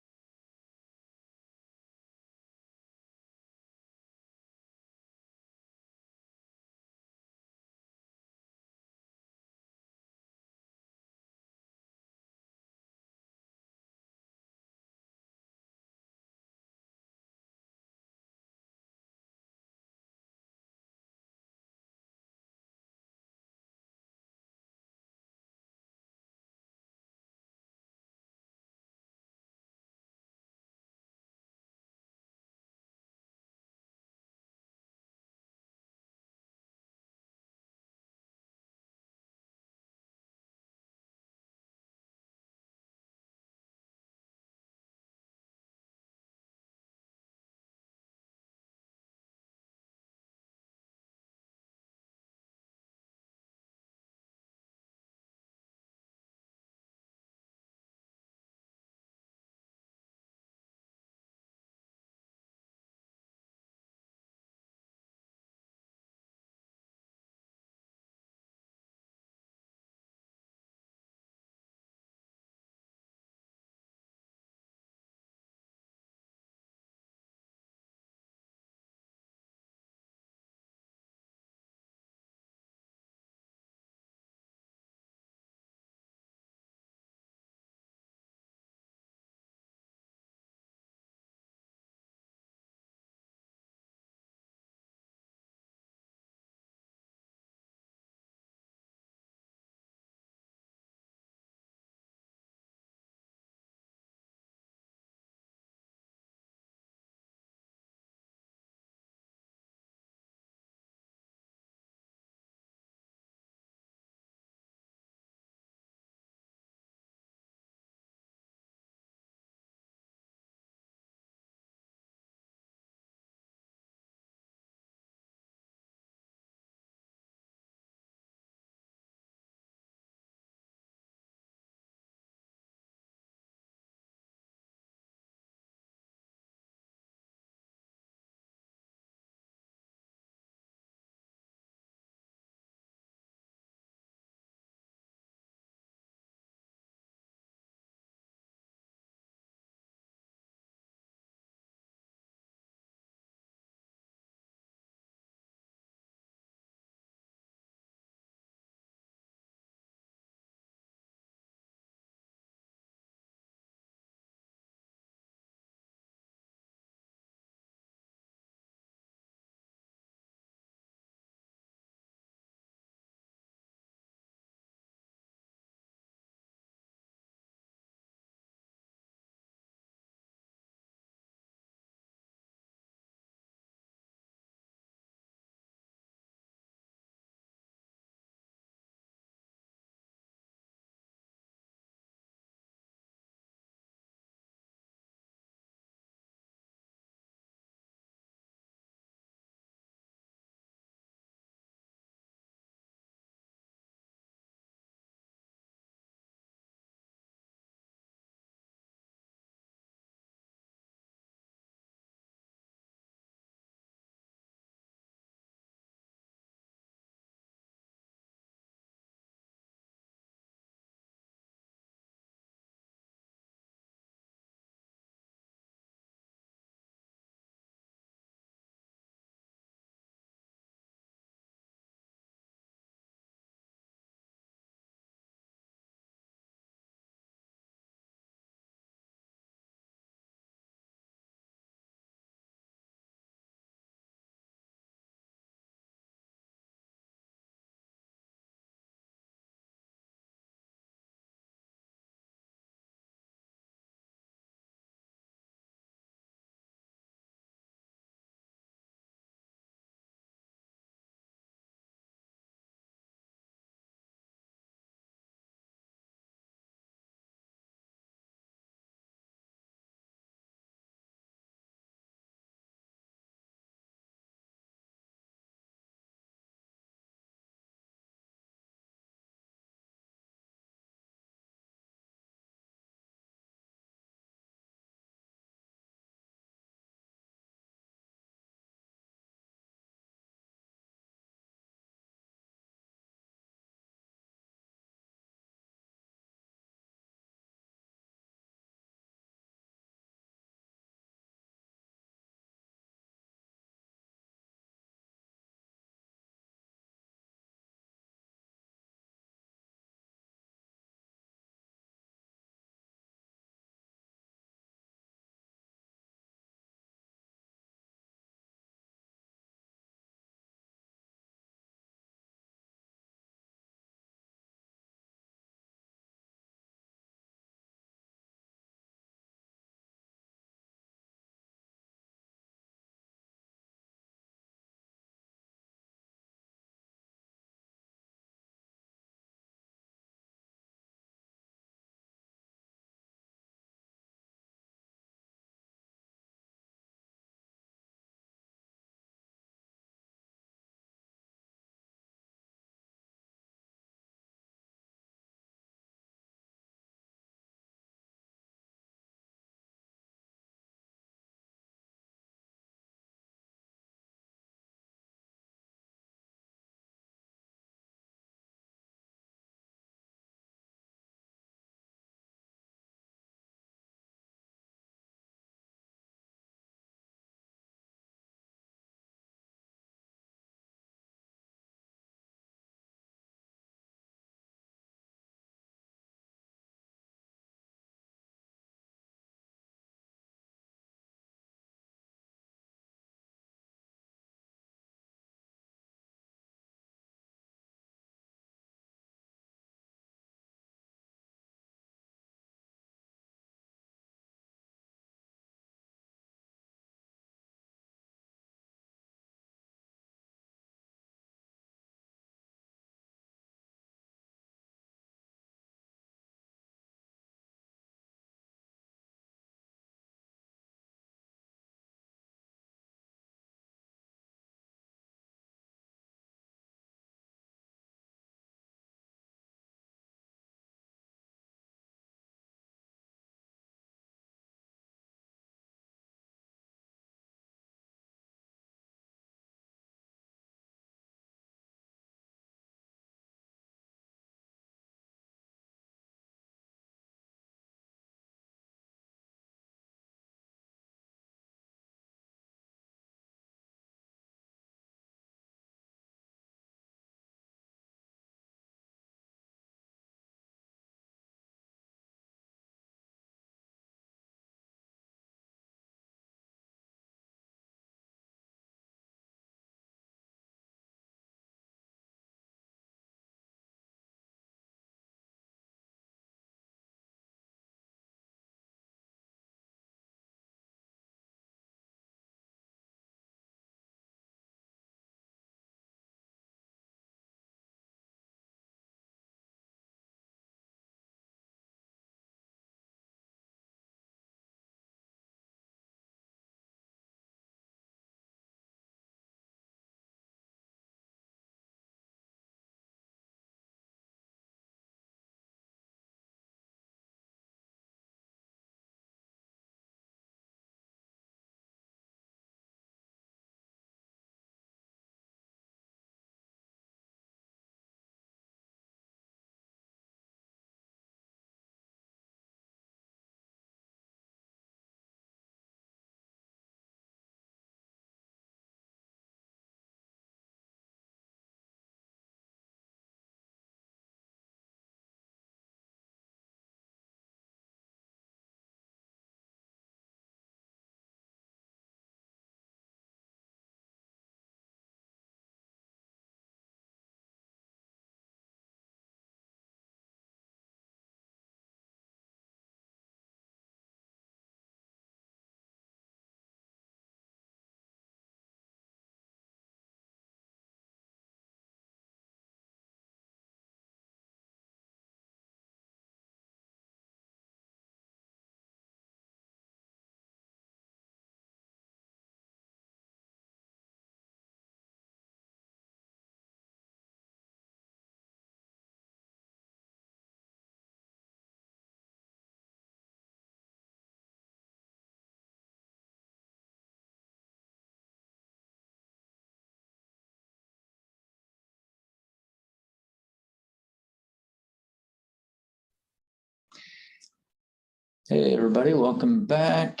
A: Hey, everybody, welcome back.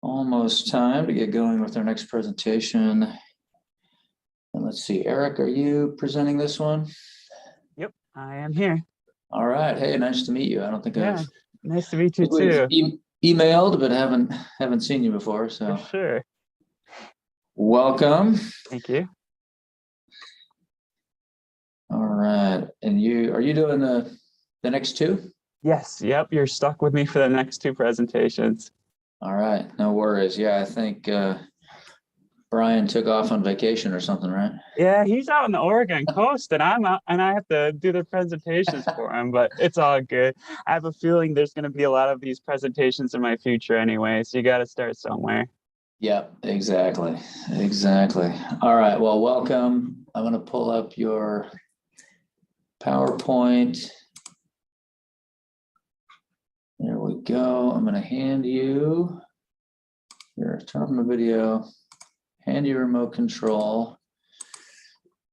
A: Almost time to get going with our next presentation. And let's see, Eric, are you presenting this one?
K: Yep, I am here.
A: All right. Hey, nice to meet you. I don't think
K: Yeah,
A: I've
K: nice to meet you
A: we've
K: too.
A: emailed, but haven't seen you before. So
K: For sure.
A: welcome.
K: Thank you.
A: All right. And are you doing the next two?
K: Yes, yep, you're stuck with me for the next two presentations.
A: All right, no worries. Yeah, I think Brian took off on vacation or something, right?
K: Yeah, he's out on the Oregon coast and I'm out and I have to do the presentations for him, but it's all good. I have a feeling there's going to be a lot of these presentations in my future anyway, so you got to start somewhere.
A: Yep, exactly. Exactly. All right, well, welcome. I'm going to pull up your PowerPoint. There we go. I'm going to hand you here, turn off my video, hand you remote control.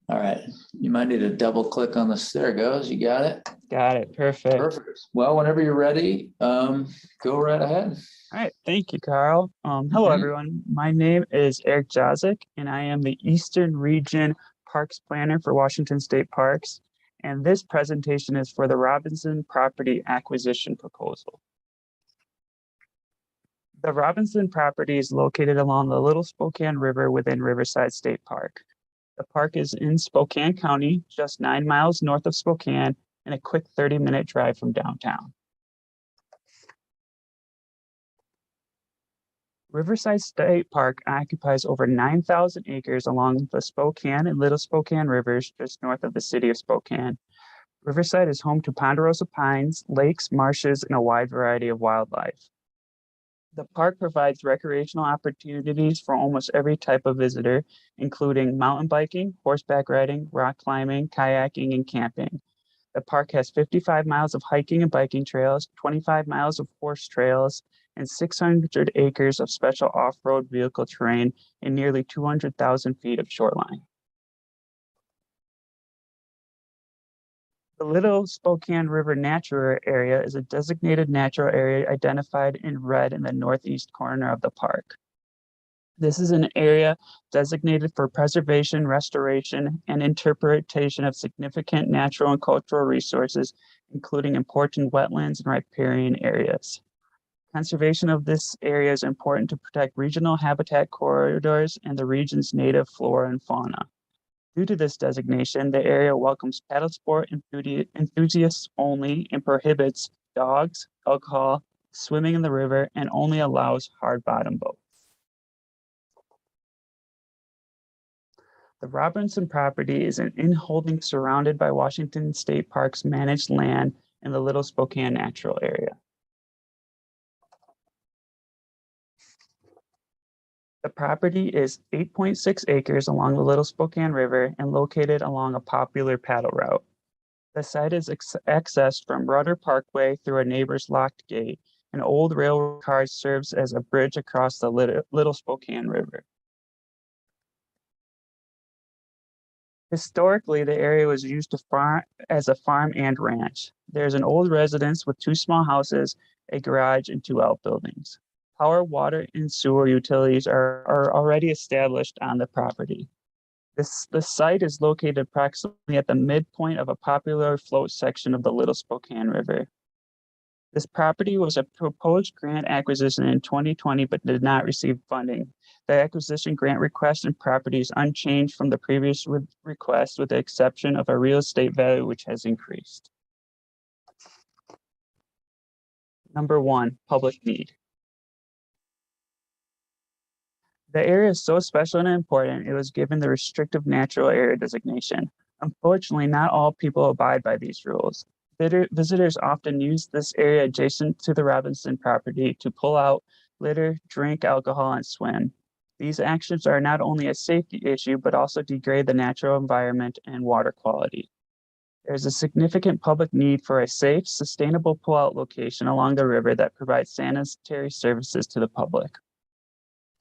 A: All right, you might need to double click on this. There it goes. You got it?
K: Got it. Perfect.
A: Perfect. Well, whenever you're ready, go right ahead.
K: All right, thank you, Carl. Hello, everyone. My name is Eric Jozic, and I am the Eastern Region Parks Planner for Washington State Parks. And this presentation is for the Robinson Property Acquisition Proposal. The Robinson property is located along the Little Spokane River within Riverside State Park. The park is in Spokane County, just 9 miles north of Spokane, and a quick 30-minute drive from downtown. Riverside State Park occupies over 9,000 acres along the Spokane and Little Spokane rivers just north of the city of Spokane. Riverside is home to ponderosa pines, lakes, marshes, and a wide variety of wildlife. The park provides recreational opportunities for almost every type of visitor, including mountain biking, horseback riding, rock climbing, kayaking, and camping. The park has 55 miles of hiking and biking trails, 25 miles of horse trails, and 600 acres of special off-road vehicle terrain and nearly 200,000 feet of shoreline. The Little Spokane River Natural Area is a designated natural area identified in red in the northeast corner of the park. This is an area designated for preservation, restoration, and interpretation of significant natural and cultural resources, including important wetlands and riparian areas. Conservation of this area is important to protect regional habitat corridors and the region's native flora and fauna. Due to this designation, the area welcomes paddle sport enthusiasts only and prohibits dogs, alcohol, swimming in the river, and only allows hard bottom boats. The Robinson property is an in-holding surrounded by Washington State Parks managed land in the Little Spokane Natural Area. The property is 8.6 acres along the Little Spokane River and located along a popular paddle route. The site is accessed from Rudder Parkway through a neighbor's locked gate. An old railroad car serves as a bridge across the Little Spokane River. Historically, the area was used as a farm and ranch. There's an old residence with 2 small houses, a garage, and 2 outbuildings. Power, water, and sewer utilities are already established on the property. The site is located approximately at the midpoint of a popular float section of the Little Spokane River. This property was a proposed grant acquisition in 2020, but did not receive funding. The acquisition grant request and property is unchanged from the previous request, with the exception of a real estate value, which has increased. Number 1, public need. The area is so special and important, it was given the restrictive natural area designation. Unfortunately, not all people abide by these rules. Visitors often use this area adjacent to the Robinson property to pull out, litter, drink alcohol, and swim. These actions are not only a safety issue, but also degrade the natural environment and water quality. There's a significant public need for a safe, sustainable pull-out location along the river that provides sanitary services to the public.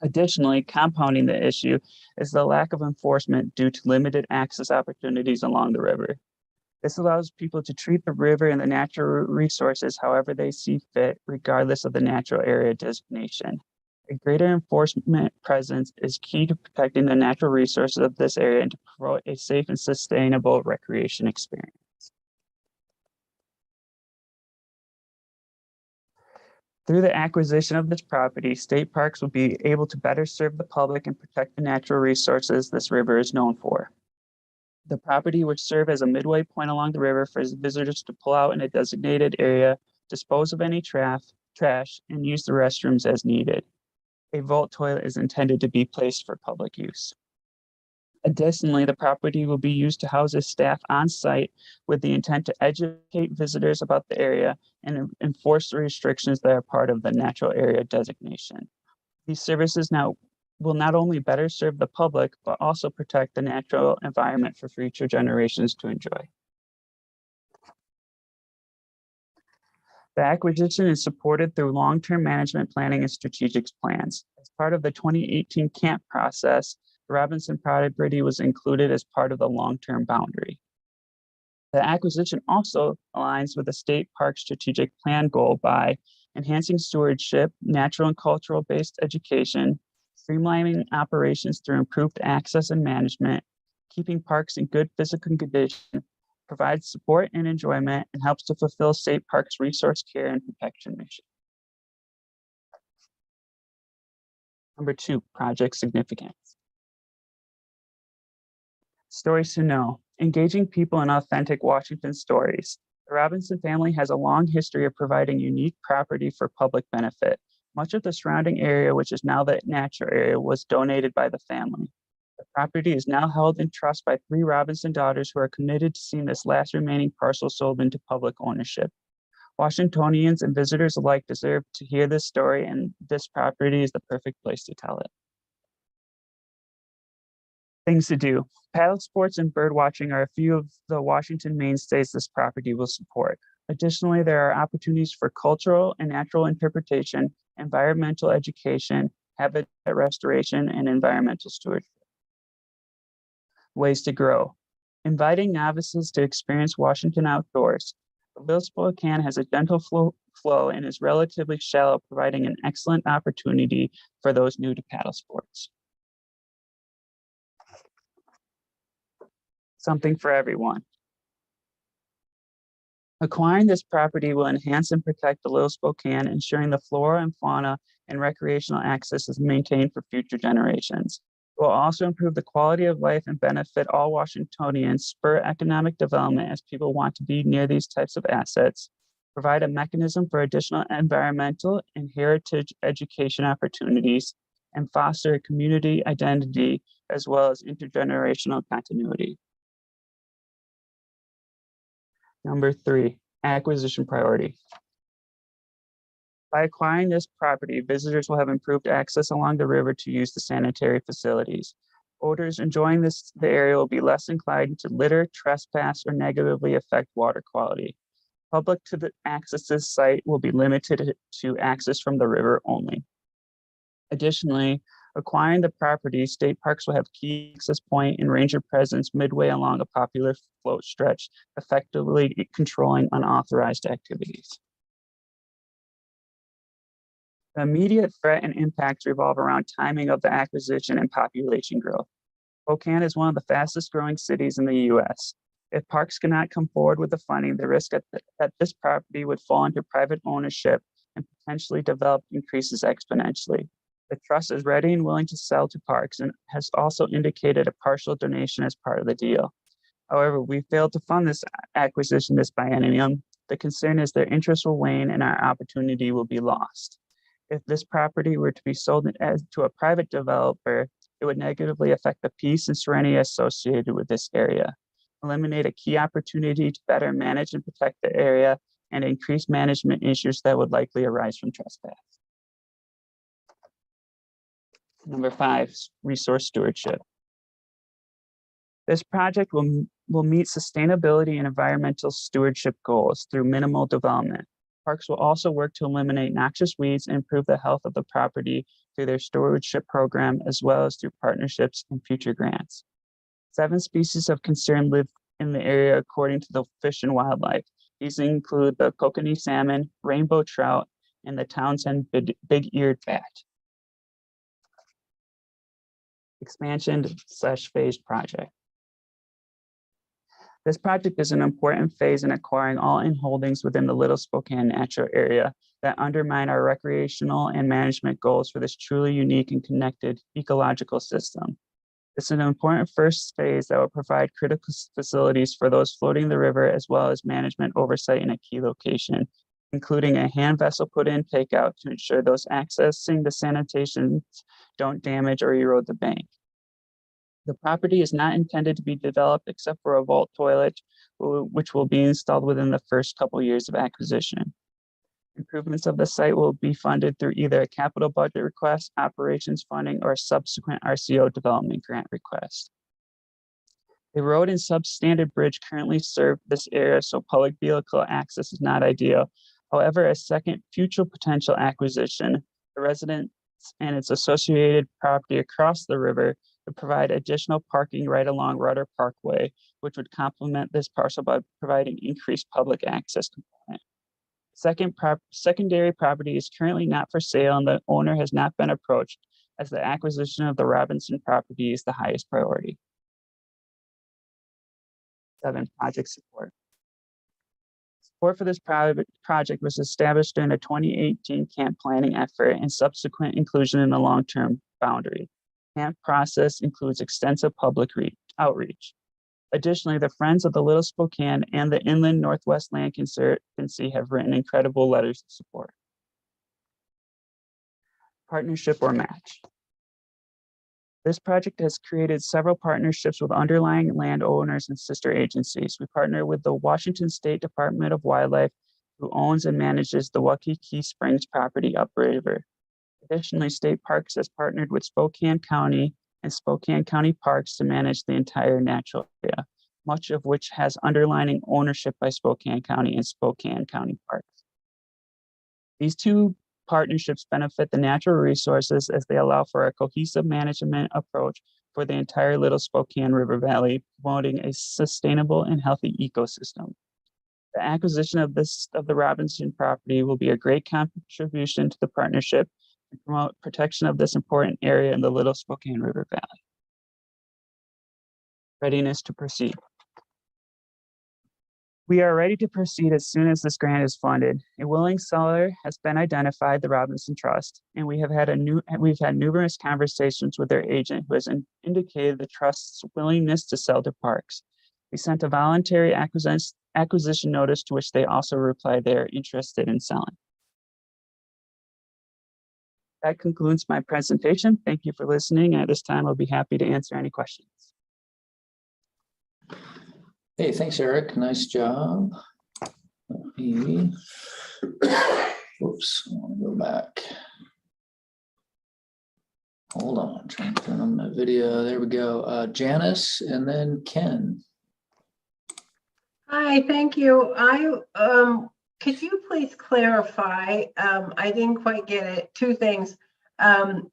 K: Additionally, compounding the issue is the lack of enforcement due to limited access opportunities along the river. This allows people to treat the river and the natural resources however they see fit, regardless of the natural area designation. A greater enforcement presence is key to protecting the natural resources of this area and to promote a safe and sustainable recreation experience. Through the acquisition of this property, state parks will be able to better serve the public and protect the natural resources this river is known for. The property would serve as a midway point along the river for visitors to pull out in a designated area, dispose of any trash, and use the restrooms as needed. A vault toilet is intended to be placed for public use. Additionally, the property will be used to house its staff on site with the intent to educate visitors about the area and enforce the restrictions that are part of the natural area designation. These services now will not only better serve the public, but also protect the natural environment for future generations to enjoy. The acquisition is supported through long-term management planning and strategic plans. As part of the 2018 CAMP process, the Robinson property was included as part of the long-term boundary. The acquisition also aligns with the state park strategic plan goal by enhancing stewardship, natural and cultural-based education, streamlining operations through improved access and management, keeping parks in good physical condition, provides support and enjoyment, and helps to fulfill state parks resource care and protection mission. Number 2, project significance. Stories to know. Engaging people in authentic Washington stories. The Robinson family has a long history of providing unique property for public benefit. Much of the surrounding area, which is now the natural area, was donated by the family. The property is now held in trust by 3 Robinson daughters who are committed to seeing this last remaining parcel sold into public ownership. Washingtonians and visitors alike deserve to hear this story, and this property is the perfect place to tell it. Things to do. Paddle sports and bird watching are a few of the Washington mainstays this property will support. Additionally, there are opportunities for cultural and natural interpretation, environmental education, habitat restoration, and environmental stewardship. Ways to grow. Inviting novices to experience Washington outdoors. The Little Spokane has a gentle flow and is relatively shallow, providing an excellent opportunity for those new to paddle sports. Something for everyone. Acquiring this property will enhance and protect the Little Spokane, ensuring the flora and fauna and recreational access is maintained for future generations. It will also improve the quality of life and benefit all Washingtonians, spur economic development as people want to be near these types of assets, provide a mechanism for additional environmental and heritage education opportunities, and foster a community identity as well as intergenerational continuity. Number 3, acquisition priority. By acquiring this property, visitors will have improved access along the river to use the sanitary facilities. Odors enjoying the area will be less inclined to litter, trespass, or negatively affect water quality. Public to access this site will be limited to access from the river only. Additionally, acquiring the property, state parks will have key access point and ranger presence midway along a popular float stretch, effectively controlling unauthorized activities. The immediate threat and impacts revolve around timing of the acquisition and population growth. Spokane is one of the fastest growing cities in the U.S. If parks cannot come forward with the funding, the risk that this property would fall into private ownership and potentially develop increases exponentially. The trust is ready and willing to sell to parks and has also indicated a partial donation as part of the deal. However, we failed to fund this acquisition this biennium. The concern is their interest will wane and our opportunity will be lost. If this property were to be sold to a private developer, it would negatively affect the peace and serenity associated with this area, eliminate a key opportunity to better manage and protect the area, and increase management issues that would likely arise from trespass. Number 5, resource stewardship. This project will meet sustainability and environmental stewardship goals through minimal development. Parks will also work to eliminate noxious weeds and improve the health of the property through their stewardship program, as well as through partnerships and future grants. 7 species of concern live in the area according to the Fish and Wildlife. These include the kokanee salmon, rainbow trout, and the Townsend big-eared bat. Expansion/phased project. This project is an important phase in acquiring all in holdings within the Little Spokane natural area that undermine our recreational and management goals for this truly unique and connected ecological system. It's an important first phase that will provide critical facilities for those floating the river, as well as management oversight in a key location, including a hand vessel put in takeout to ensure those accessing the sanitation don't damage or erode the bank. The property is not intended to be developed except for a vault toilet, which will be installed within the first couple years of acquisition. Improvements of the site will be funded through either a capital budget request, operations funding, or a subsequent RCO development grant request. The road and substandard bridge currently serve this area, so public vehicle access is not ideal. However, a second future potential acquisition, the residents and its associated property across the river would provide additional parking right along Rudder Parkway, which would complement this parcel by providing increased public access component. Secondary property is currently not for sale and the owner has not been approached, as the acquisition of the Robinson property is the highest priority. 7, project support. Support for this project was established during the 2018 camp planning effort and subsequent inclusion in the long-term boundary. Camp process includes extensive public outreach. Additionally, the Friends of the Little Spokane and the Inland Northwest Land Conservancy have written incredible letters of support. Partnership or match. This project has created several partnerships with underlying landowners and sister agencies. We partner with the Washington State Department of Wildlife, who owns and manages the Waikiki Springs property upriver. Additionally, State Parks has partnered with Spokane County and Spokane County Parks to manage the entire natural area, much of which has underlying ownership by Spokane County and Spokane County Parks. These two partnerships benefit the natural resources as they allow for a cohesive management approach for the entire Little Spokane River Valley, promoting a sustainable and healthy ecosystem. The acquisition of the Robinson property will be a great contribution to the partnership and promote protection of this important area in the Little Spokane River Valley. Readiness to proceed. We are ready to proceed as soon as this grant is funded. A willing seller has been identified, the Robinson Trust, and we've had numerous conversations with their agent who has indicated the trust's willingness to sell to Parks. We sent a voluntary acquisition notice to which they also replied they are interested in selling. That concludes my presentation. Thank you for listening. At this time, I'll be happy to answer any questions.
A: Hey, thanks, Eric. Nice job. Oops, I want to go back. Hold on, I'm trying to turn on my video. There we go. Janice and then Ken.
E: Hi, thank you. Could you please clarify? I didn't quite get it. 2 things. There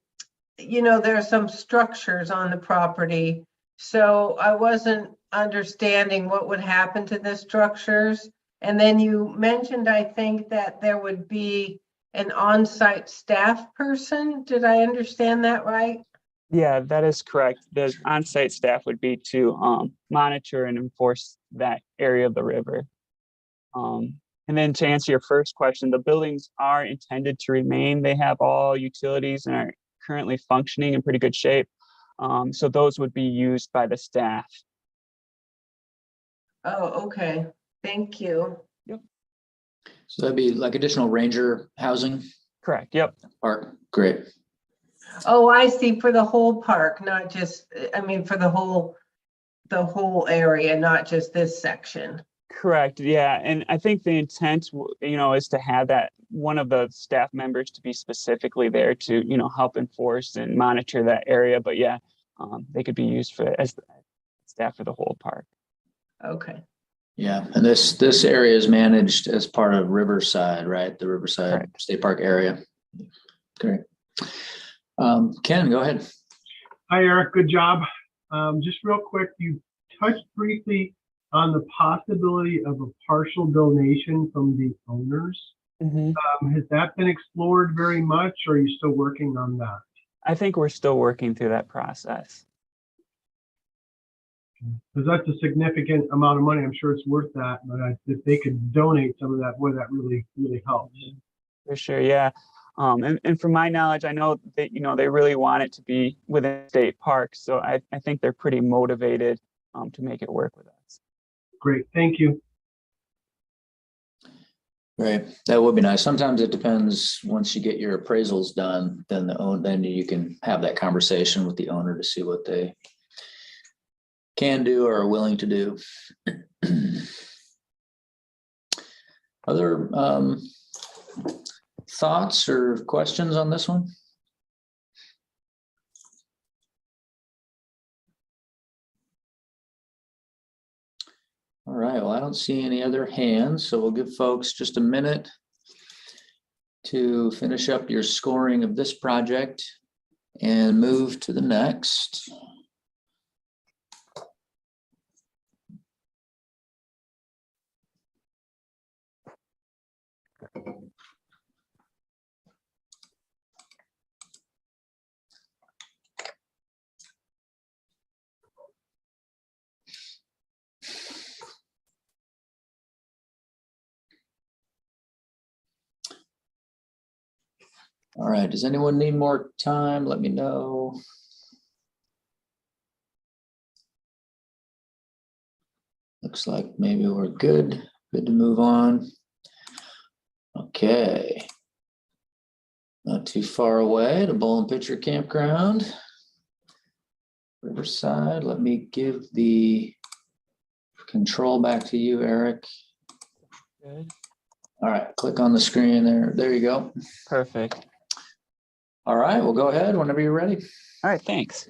E: are some structures on the property, so I wasn't understanding what would happen to the structures. And then you mentioned, I think, that there would be an on-site staff person. Did I understand that right?
K: Yeah, that is correct. The on-site staff would be to monitor and enforce that area of the river. And then to answer your first question, the buildings are intended to remain. They have all utilities and are currently functioning in pretty good shape. So those would be used by the staff.
E: Oh, okay. Thank you.
K: Yep.
A: So that'd be like additional ranger housing?
K: Correct. Yep.
A: Park. Great.
E: Oh, I see. For the whole park, not just, for the whole area, not just this section.
K: Correct. Yeah. And I think the intent, is to have that one of the staff members to be specifically there to, help enforce and monitor that area. But yeah, they could be used as staff for the whole park.
E: Okay.
A: Yeah, and this area is managed as part of Riverside, right? The Riverside
K: Correct.
A: State Park area. Great. Ken, go ahead.
C: Hi, Eric. Good job. Just real quick, you touched briefly on the possibility of a partial donation from the owners. Has that been explored very much, or are you still working on that?
K: I think we're still working through that process.
C: Because that's a significant amount of money. I'm sure it's worth that, but if they could donate some of that, boy, that really, really helps.
K: For sure, yeah. And from my knowledge, I know that, you know, they really want it to be within state parks. So I think they're pretty motivated to make it work with us.
C: Great, thank you.
A: Right, that would be nice. Sometimes it depends, once you get your appraisals done, then you can have that conversation with the owner to see what they can do or are willing to do. Other thoughts or questions on this one? All right, well, I don't see any other hands, so we'll give folks just a minute to finish up your scoring of this project and move to the next. All right, does anyone need more time? Let me know. Looks like maybe we're good. Good to move on. Okay. Not too far away, the Bowl and Pitcher Campground. Riverside, let me give the control back to you, Eric.
K: Good.
A: All right, click on the screen there. There you go.
K: Perfect.
A: All right, well, go ahead whenever you're ready.
K: All right, thanks.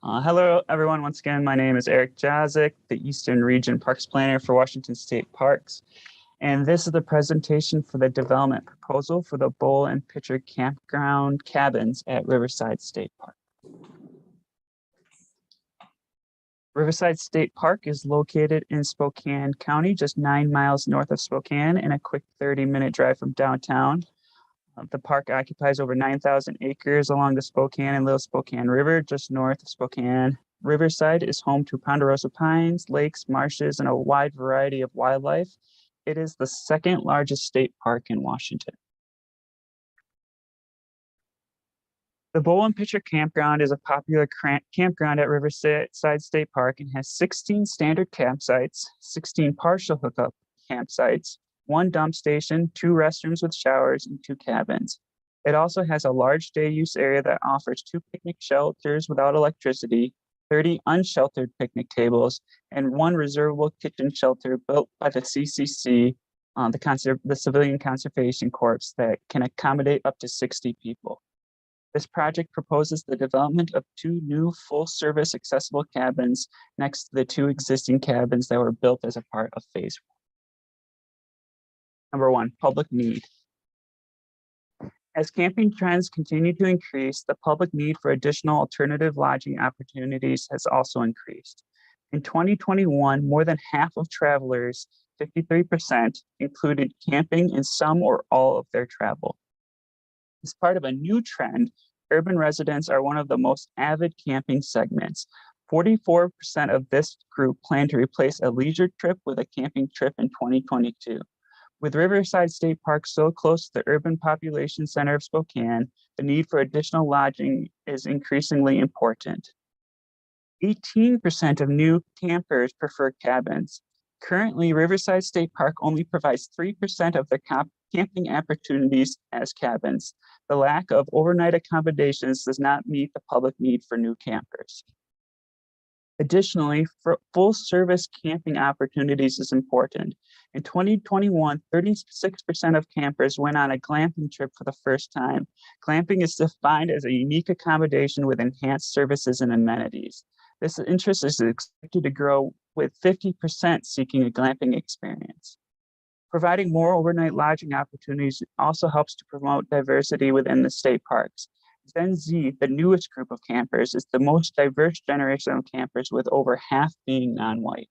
K: Hello, everyone. Once again, my name is Eric Jazik, the Eastern Region Parks Planner for Washington State Parks. And this is the presentation for the development proposal for the Bowl and Pitcher Campground cabins at Riverside State Park. Riverside State Park is located in Spokane County, just 9 miles north of Spokane and a quick 30-minute drive from downtown. The park occupies over 9,000 acres along the Spokane and Little Spokane River, just north of Spokane. Riverside is home to ponderosa pines, lakes, marshes, and a wide variety of wildlife. It is the second largest state park in Washington. The Bowl and Pitcher Campground is a popular campground at Riverside State Park and has 16 standard campsites, 16 partial hookup campsites, 1 dump station, 2 restrooms with showers, and 2 cabins. It also has a large day use area that offers 2 picnic shelters without electricity, 30 unsheltered picnic tables, and 1 reservable kitchen shelter built by the CCC, the Civilian Conservation Corps, that can accommodate up to 60 people. This project proposes the development of 2 new full-service accessible cabins next to the 2 existing cabins that were built as a part of Phase 1. Number 1, public need. As camping trends continue to increase, the public need for additional alternative lodging opportunities has also increased. In 2021, more than half of travelers, 53%, included camping in some or all of their travel. As part of a new trend, urban residents are one of the most avid camping segments. 44% of this group plan to replace a leisure trip with a camping trip in 2022. With Riverside State Park so close to the urban population center of Spokane, the need for additional lodging is increasingly important. 18% of new campers prefer cabins. Currently, Riverside State Park only provides 3% of the camping opportunities as cabins. The lack of overnight accommodations does not meet the public need for new campers. Additionally, for full-service camping opportunities is important. In 2021, 36% of campers went on a glamping trip for the first time. Glamping is defined as a unique accommodation with enhanced services and amenities. This interest is expected to grow, with 50% seeking a glamping experience. Providing more overnight lodging opportunities also helps to promote diversity within the state parks. Gen Z, the newest group of campers, is the most diverse generation of campers, with over half being non-white.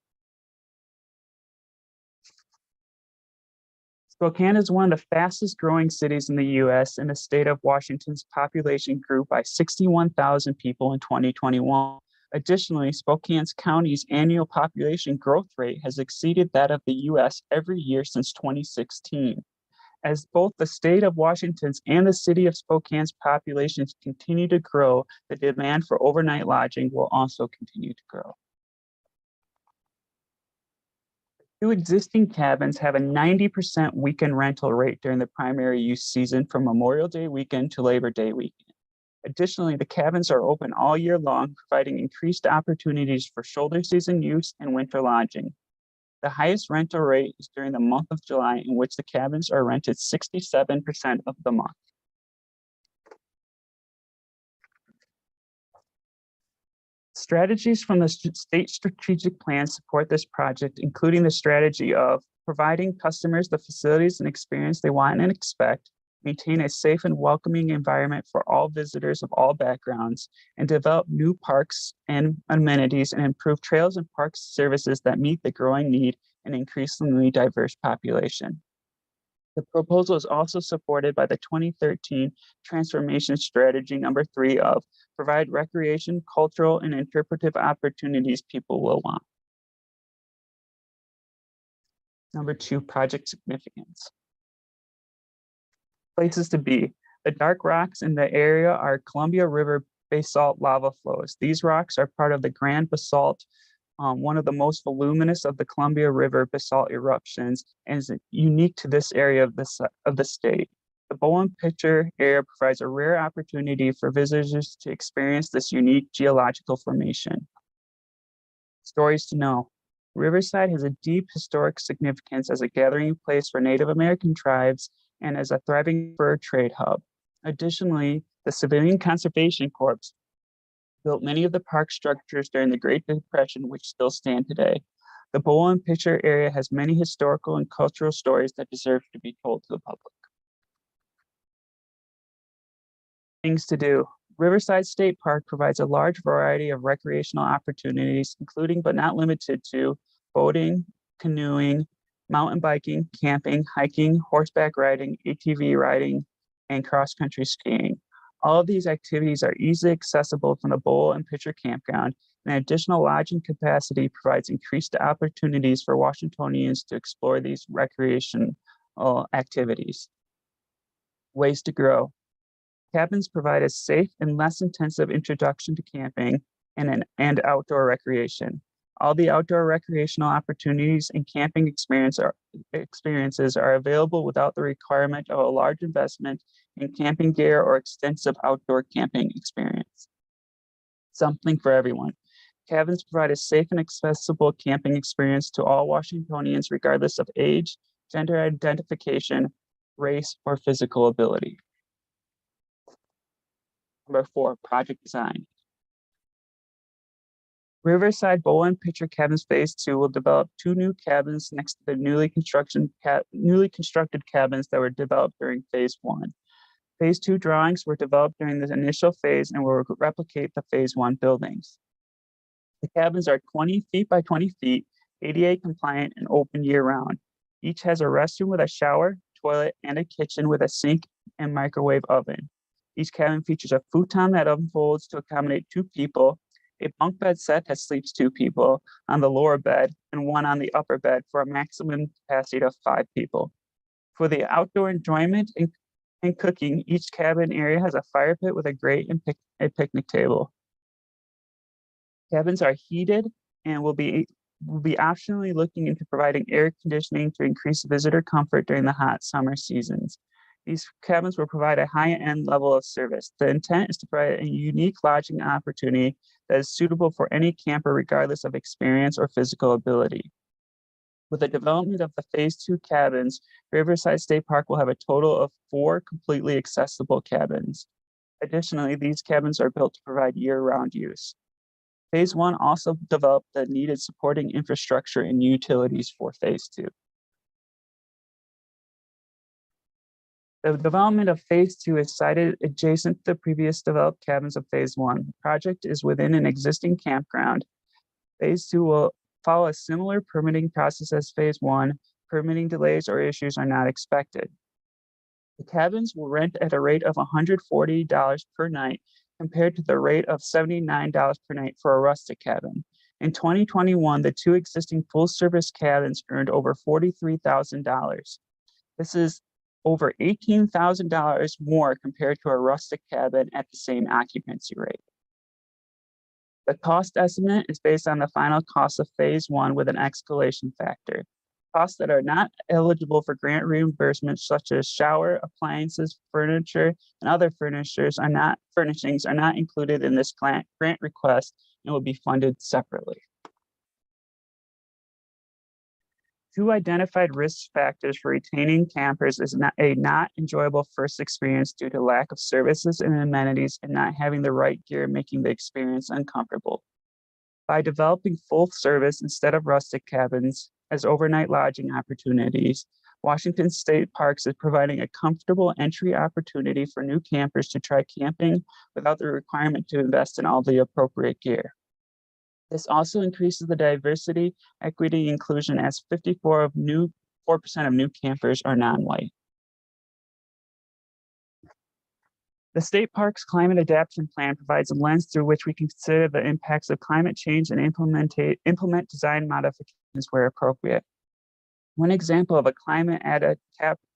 K: Spokane is one of the fastest growing cities in the US, and the state of Washington's population grew by 61,000 people in 2021. Additionally, Spokane County's annual population growth rate has exceeded that of the US every year since 2016. As both the state of Washington's and the city of Spokane's populations continue to grow, the demand for overnight lodging will also continue to grow. Two existing cabins have a 90% weekend rental rate during the primary use season from Memorial Day weekend to Labor Day weekend. Additionally, the cabins are open all year long, providing increased opportunities for shoulder season use and winter lodging. The highest rental rate is during the month of July, in which the cabins are rented 67% of the month. Strategies from the state strategic plan support this project, including the strategy of providing customers the facilities and experience they want and expect, maintain a safe and welcoming environment for all visitors of all backgrounds, and develop new parks and amenities and improve trails and parks services that meet the growing need and increasingly diverse population. The proposal is also supported by the 2013 Transformation Strategy number 3 of provide recreation, cultural, and interpretive opportunities people will want. Number 2, project significance. Places to be. The dark rocks in the area are Columbia River basalt lava flows. These rocks are part of the Grand Basalt, one of the most voluminous of the Columbia River basalt eruptions, and is unique to this area of the state. The Bowen Picture area provides a rare opportunity for visitors to experience this unique geological formation. Stories to know. Riverside has a deep historic significance as a gathering place for Native American tribes and as a thriving fur trade hub. Additionally, the Civilian Conservation Corps built many of the park structures during the Great Depression, which still stand today. The Bowen Picture area has many historical and cultural stories that deserve to be told to the public. Things to do. Riverside State Park provides a large variety of recreational opportunities, including but not limited to boating, canoeing, mountain biking, camping, hiking, horseback riding, ATV riding, and cross-country skiing. All of these activities are easily accessible from the Bowl and Pitcher Campground, and additional lodging capacity provides increased opportunities for Washingtonians to explore these recreational activities. Ways to grow. Cabins provide a safe and less intensive introduction to camping and outdoor recreation. All the outdoor recreational opportunities and camping experiences are available without the requirement of a large investment in camping gear or extensive outdoor camping experience. Something for everyone. Cabins provide a safe and accessible camping experience to all Washingtonians, regardless of age, gender identification, race, or physical ability. Number 4, project design. Riverside Bowen Picture Cabins Phase 2 will develop 2 new cabins next to the newly constructed cabins that were developed during Phase 1. Phase 2 drawings were developed during the initial phase and will replicate the Phase 1 buildings. The cabins are 20 feet by 20 feet, ADA compliant, and open year-round. Each has a restroom with a shower, toilet, and a kitchen with a sink and microwave oven. Each cabin features a futon that unfolds to accommodate 2 people, a bunk bed set that sleeps 2 people on the lower bed, and 1 on the upper bed for a maximum capacity of 5 people. For the outdoor enjoyment and cooking, each cabin area has a fire pit with a grate and a picnic table. Cabins are heated and will be optionally looking into providing air conditioning to increase visitor comfort during the hot summer seasons. These cabins will provide a high-end level of service. The intent is to provide a unique lodging opportunity that is suitable for any camper regardless of experience or physical ability. With the development of the Phase 2 cabins, Riverside State Park will have a total of 4 completely accessible cabins. Additionally, these cabins are built to provide year-round use. Phase 1 also developed the needed supporting infrastructure and utilities for Phase 2. The development of Phase 2 is sited adjacent to the previous developed cabins of Phase 1. The project is within an existing campground. Phase 2 will follow a similar permitting process as Phase 1, Permitting delays or issues are not expected. The cabins will rent at a rate of $140 per night compared to the rate of $79 per night for a rustic cabin. In 2021, the two existing full-service cabins earned over $43,000. This is over $18,000 more compared to a rustic cabin at the same occupancy rate. The cost estimate is based on the final cost of phase one with an escalation factor. Costs that are not eligible for grant reimbursement, such as shower, appliances, furniture, and other furnishings are not included in this grant request and will be funded separately. Two identified risk factors for retaining campers is not enjoyable first experience due to lack of services and amenities and not having the right gear, making the experience uncomfortable. By developing full service instead of rustic cabins as overnight lodging opportunities, Washington State Parks is providing a comfortable entry opportunity for new campers to try camping without the requirement to invest in all the appropriate gear. This also increases the diversity, equity, inclusion as 4% of new campers are non-white. The state park's climate adaptation plan provides a lens through which we can consider the impacts of climate change and implement design modifications where appropriate. One example of a climate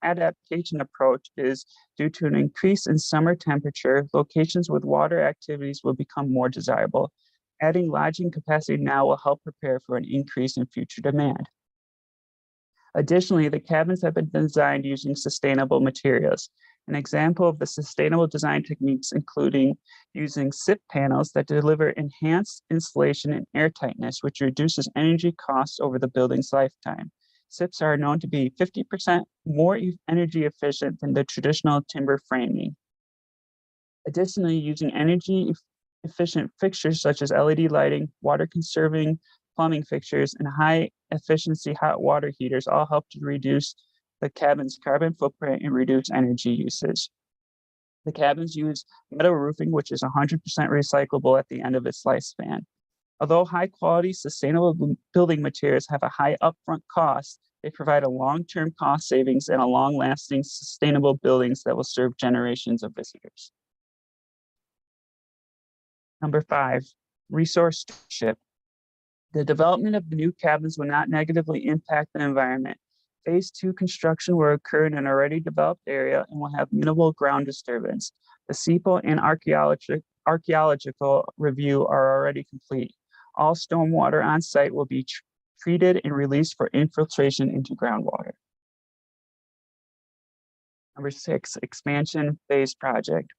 K: adaptation approach is due to an increase in summer temperature, locations with water activities will become more desirable. Adding lodging capacity now will help prepare for an increase in future demand. Additionally, the cabins have been designed using sustainable materials. An example of the sustainable design techniques including using SIP panels that deliver enhanced insulation and airtightness, which reduces energy costs over the building's lifetime. SIPs are known to be 50% more energy efficient than the traditional timber framing. Additionally, using energy efficient fixtures such as LED lighting, water conserving plumbing fixtures, and high efficiency hot water heaters all help to reduce the cabin's carbon footprint and reduce energy usage. The cabins use metal roofing, which is 100% recyclable at the end of its lifespan. Although high quality, sustainable building materials have a high upfront cost, they provide a long-term cost savings and a long-lasting sustainable buildings that will serve generations of visitors. Number 5, resource stewardship. The development of the new cabins will not negatively impact the environment. Phase 2 construction will occur in an already developed area and will have minimal ground disturbance. The SEPA and archaeological review are already complete. All stormwater on site will be treated and released for infiltration into groundwater. Number 6, expansion phase project.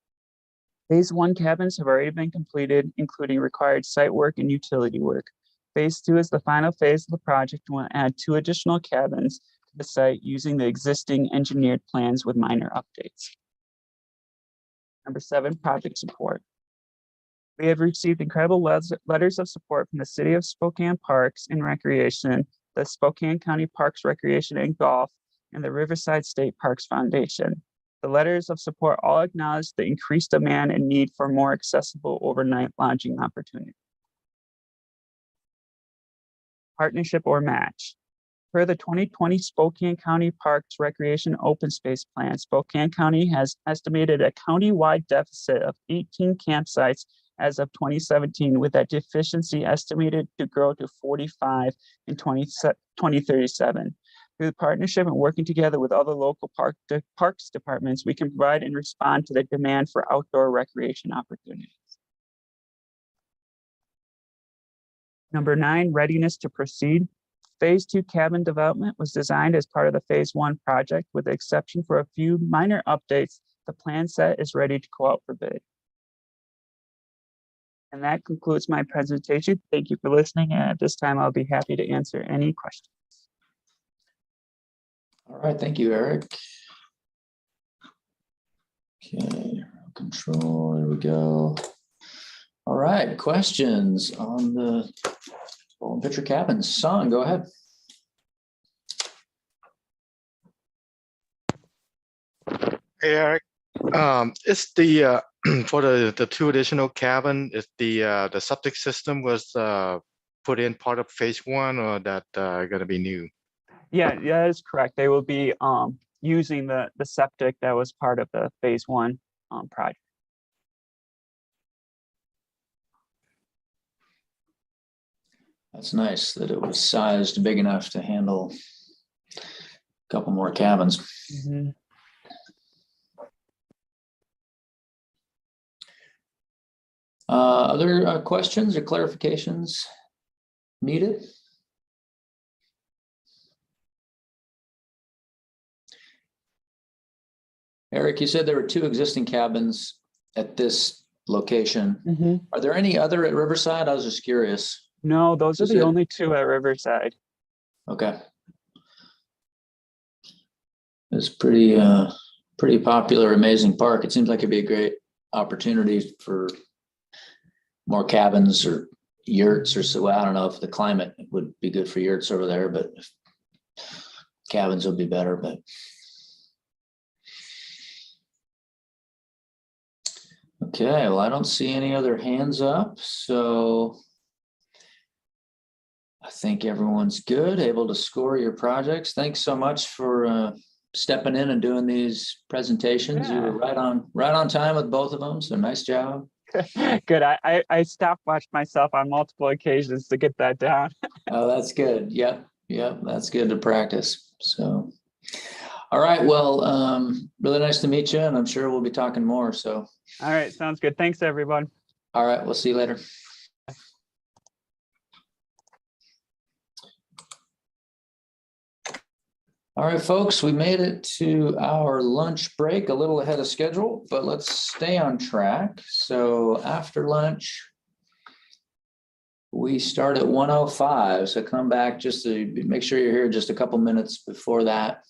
K: Phase 1 cabins have already been completed, including required site work and utility work. Phase 2 is the final phase of the project and will add 2 additional cabins to the site using the existing engineered plans with minor updates. Number 7, project support. We have received incredible letters of support from the City of Spokane Parks and Recreation, the Spokane County Parks, Recreation, and Golf, and the Riverside State Parks Foundation. The letters of support all acknowledge the increased demand and need for more accessible overnight lodging opportunities. Partnership or match. Per the 2020 Spokane County Parks Recreation Open Space Plan, Spokane County has estimated a county-wide deficit of 18 campsites as of 2017, with that deficiency estimated to grow to 45 in 2037. Through the partnership and working together with other local parks departments, we can provide and respond to the demand for outdoor recreation opportunities. Number 9, readiness to proceed. Phase 2 cabin development was designed as part of the Phase 1 project. With the exception for a few minor updates, the plan set is ready to go out for bid. And that concludes my presentation. Thank you for listening. And at this time, I'll be happy to answer any questions.
A: All right, thank you, Eric. Okay, control, there we go. All right, questions on the Golden Picture cabins. Son, go ahead.
H: Hey, Eric. Is the for the 2 additional cabin, is the septic system was put in part of phase 1, or that gonna be new?
K: Yeah, that is correct. They will be using the septic that was part of the phase 1 project.
A: That's nice that it was sized big enough to handle a couple more cabins.
K: Mhm.
A: Other questions or clarifications needed? Eric, you said there were 2 existing cabins at this location. Are there any other at Riverside? I was just curious.
K: No, those are
A: Is
K: the
A: it-
K: only 2 at Riverside.
A: Okay. It's pretty popular, amazing park. It seems like it'd be a great opportunity for more cabins or yurts or so. I don't know if the climate would be good for yurts over there, but cabins would be better. But okay, well, I don't see any other hands up, so I think everyone's good, able to score your projects. Thanks so much for stepping in and doing these presentations. You were right on time with both of them, so nice job.
K: Good. I stopwatched myself on multiple occasions to get that down.
A: Oh, that's good. Yep, that's good to practice. So, all right, well, really nice to meet you, and I'm sure we'll be talking more. So,
K: All right, sounds good. Thanks, everyone.
A: all right, we'll see you later. All right, folks, we made it to our lunch break a little ahead of schedule, but let's stay on track. So after lunch, we start at 1:05. So come back just to make sure you're here just a couple minutes before that,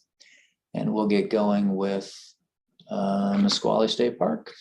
A: and we'll get going with Nisqually State Park.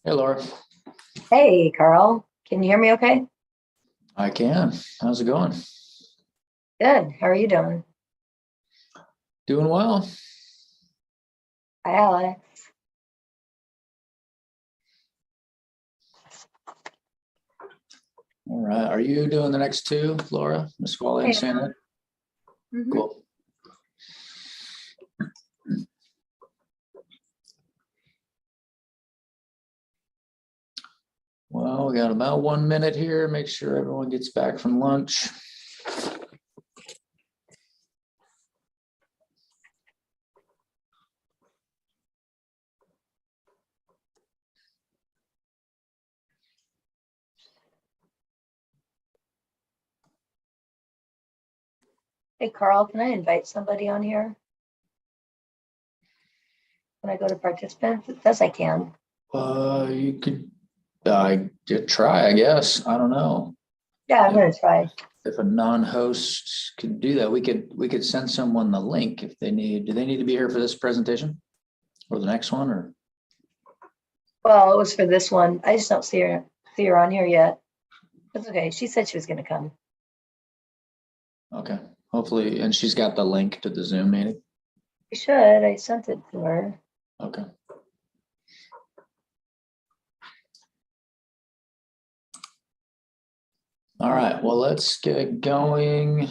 A: Hey, Laura.
L: Hey, Carl. Can you hear me okay?
A: I can. How's it going?
L: Good. How are you doing?
A: Doing well.
L: Hi, Alex.
A: All right. Are you doing the next two, Laura? Nisqually and Santa?
L: Mhm.
A: Cool. Well, we got about 1 minute here. Make sure everyone gets back from lunch.
L: Hey, Carl, can I invite somebody on here? When I go to participants? It says I can.
A: You could try, I guess. I don't know.
L: Yeah, I'm gonna try.
A: If a non-host could do that, we could send someone the link if they need. Do they need to be here for this presentation or the next one, or?
L: Well, it was for this one. I just don't see her on here yet. That's okay. She said she was gonna come.
A: Okay, hopefully, and she's got the link to the Zoom meeting.
L: She should. I sent it to her.
A: Okay. All right, well, let's get going.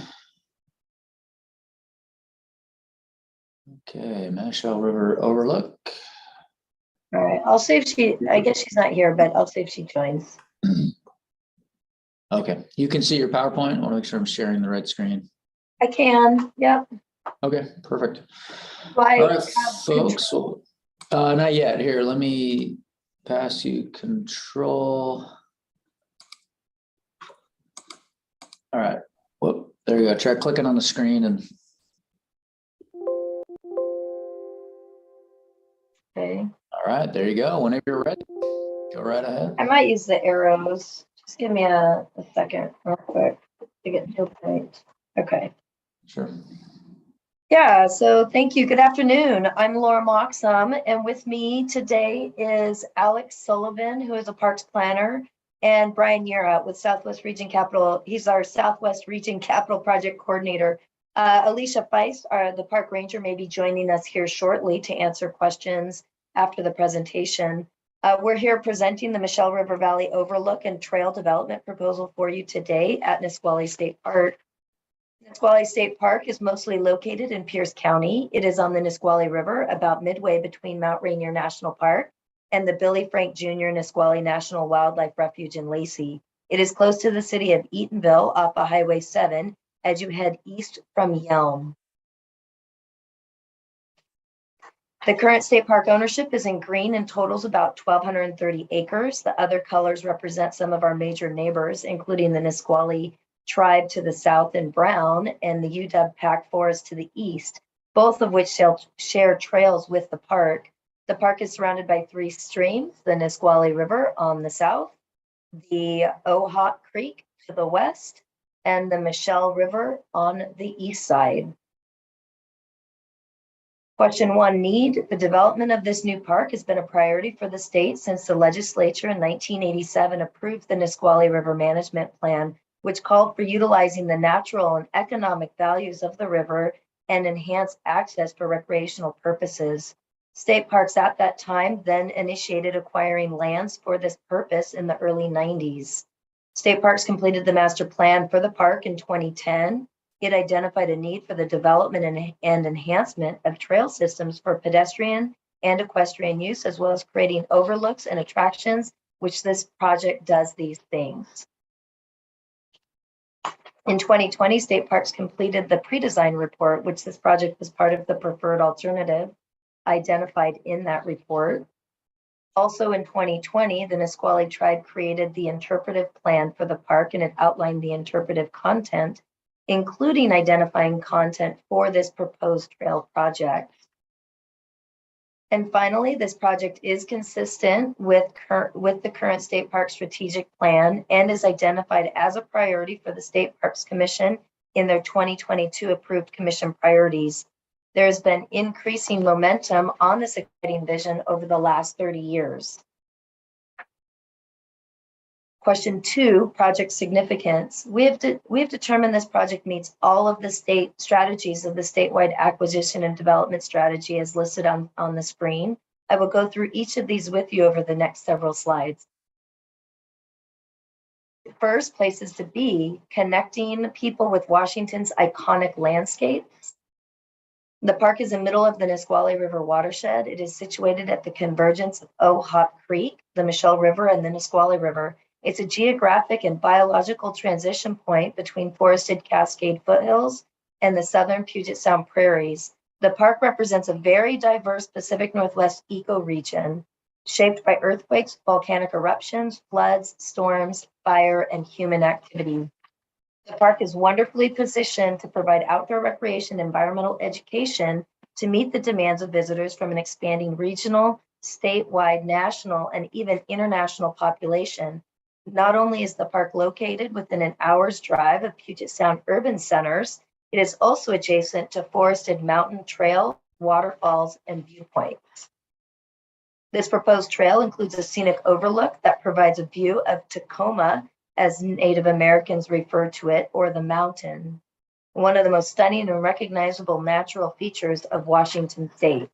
A: Okay, Mashell River Overlook.
L: All right. I'll see if I guess she's not here, but I'll see if she joins.
A: Okay, you can see your PowerPoint. I want to make sure I'm sharing the right screen.
L: I can. Yep.
A: Okay, perfect.
L: Do I
A: All right,
L: have
A: folks. Not yet. Here, let me pass you control. All right. Whoop, there you go. Try clicking on the screen and.
L: Okay.
A: All right, there you go. Whenever you're ready, go right ahead.
L: I might use the arrows. Just give me a second real quick to get to a point. Okay.
A: Sure.
L: Yeah, so thank you. Good afternoon. I'm Laura Moxham, and with me today is Alex Sullivan, who is a parks planner, and Brian Yura with Southwest Region Capital. He's our Southwest Region Capital Project Coordinator. Alicia Feist, the park ranger, may be joining us here shortly to answer questions after the presentation. We're here presenting the Mashell River Valley Overlook and Trail Development Proposal for you today at Nisqually State Park. Nisqually State Park is mostly located in Pierce County. It is on the Nisqually River, about midway between Mount Rainier National Park and the Billy Frank Jr. Nisqually National Wildlife Refuge in Lacey. It is close to the city of Eatonville off of Highway 7 as you head east from Yelm. The current state park ownership is in green and totals about 1,230 acres. The other colors represent some of our major neighbors, including the Nisqually tribe to the south in brown and the UW Pack Forest to the east, both of which share trails with the park. The park is surrounded by 3 streams, the Nisqually River on the south, the Ohawk Creek to the west, and the Mashell River on the east side. Question 1, need. The development of this new park has been a priority for the state since the legislature in 1987 approved the Nisqually River Management Plan, which called for utilizing the natural and economic values of the river and enhanced access for recreational purposes. State parks at that time then initiated acquiring lands for this purpose in the early 90s. State parks completed the master plan for the park in 2010. It identified a need for the development and enhancement of trail systems for pedestrian and equestrian use, as well as creating overlooks and attractions, which this project does these things. In 2020, State Parks completed the pre-design report, which this project was part of the preferred alternative identified in that report. Also in 2020, the Nisqually tribe created the interpretive plan for the park, and it outlined the interpretive content, including identifying content for this proposed trail project. And finally, this project is consistent with the current State Park Strategic Plan and is identified as a priority for the State Parks Commission in their 2022 approved commission priorities. There has been increasing momentum on this exciting vision over the last 30 years. Question 2, project significance. We have determined this project meets all of the state strategies of the statewide acquisition and development strategy as listed on the screen. I will go through each of these with you over the next several slides. First, places to be, connecting people with Washington's iconic landscapes. The park is in the middle of the Nisqually River watershed. It is situated at the convergence of Ohop Creek, the Michelle River, and the Nisqually River. It's a geographic and biological transition point between forested Cascade foothills and the southern Puget Sound prairies. The park represents a very diverse Pacific Northwest ecoregion shaped by earthquakes, volcanic eruptions, floods, storms, fire, and human activity. The park is wonderfully positioned to provide outdoor recreation and environmental education to meet the demands of visitors from an expanding regional, statewide, national, and even international population. Not only is the park located within an hour's drive of Puget Sound urban centers, it is also adjacent to forested mountain trail, waterfalls, and viewpoints. This proposed trail includes a scenic overlook that provides a view of Tacoma, as Native Americans refer to it, or the mountain, one of the most stunning and recognizable natural features of Washington state.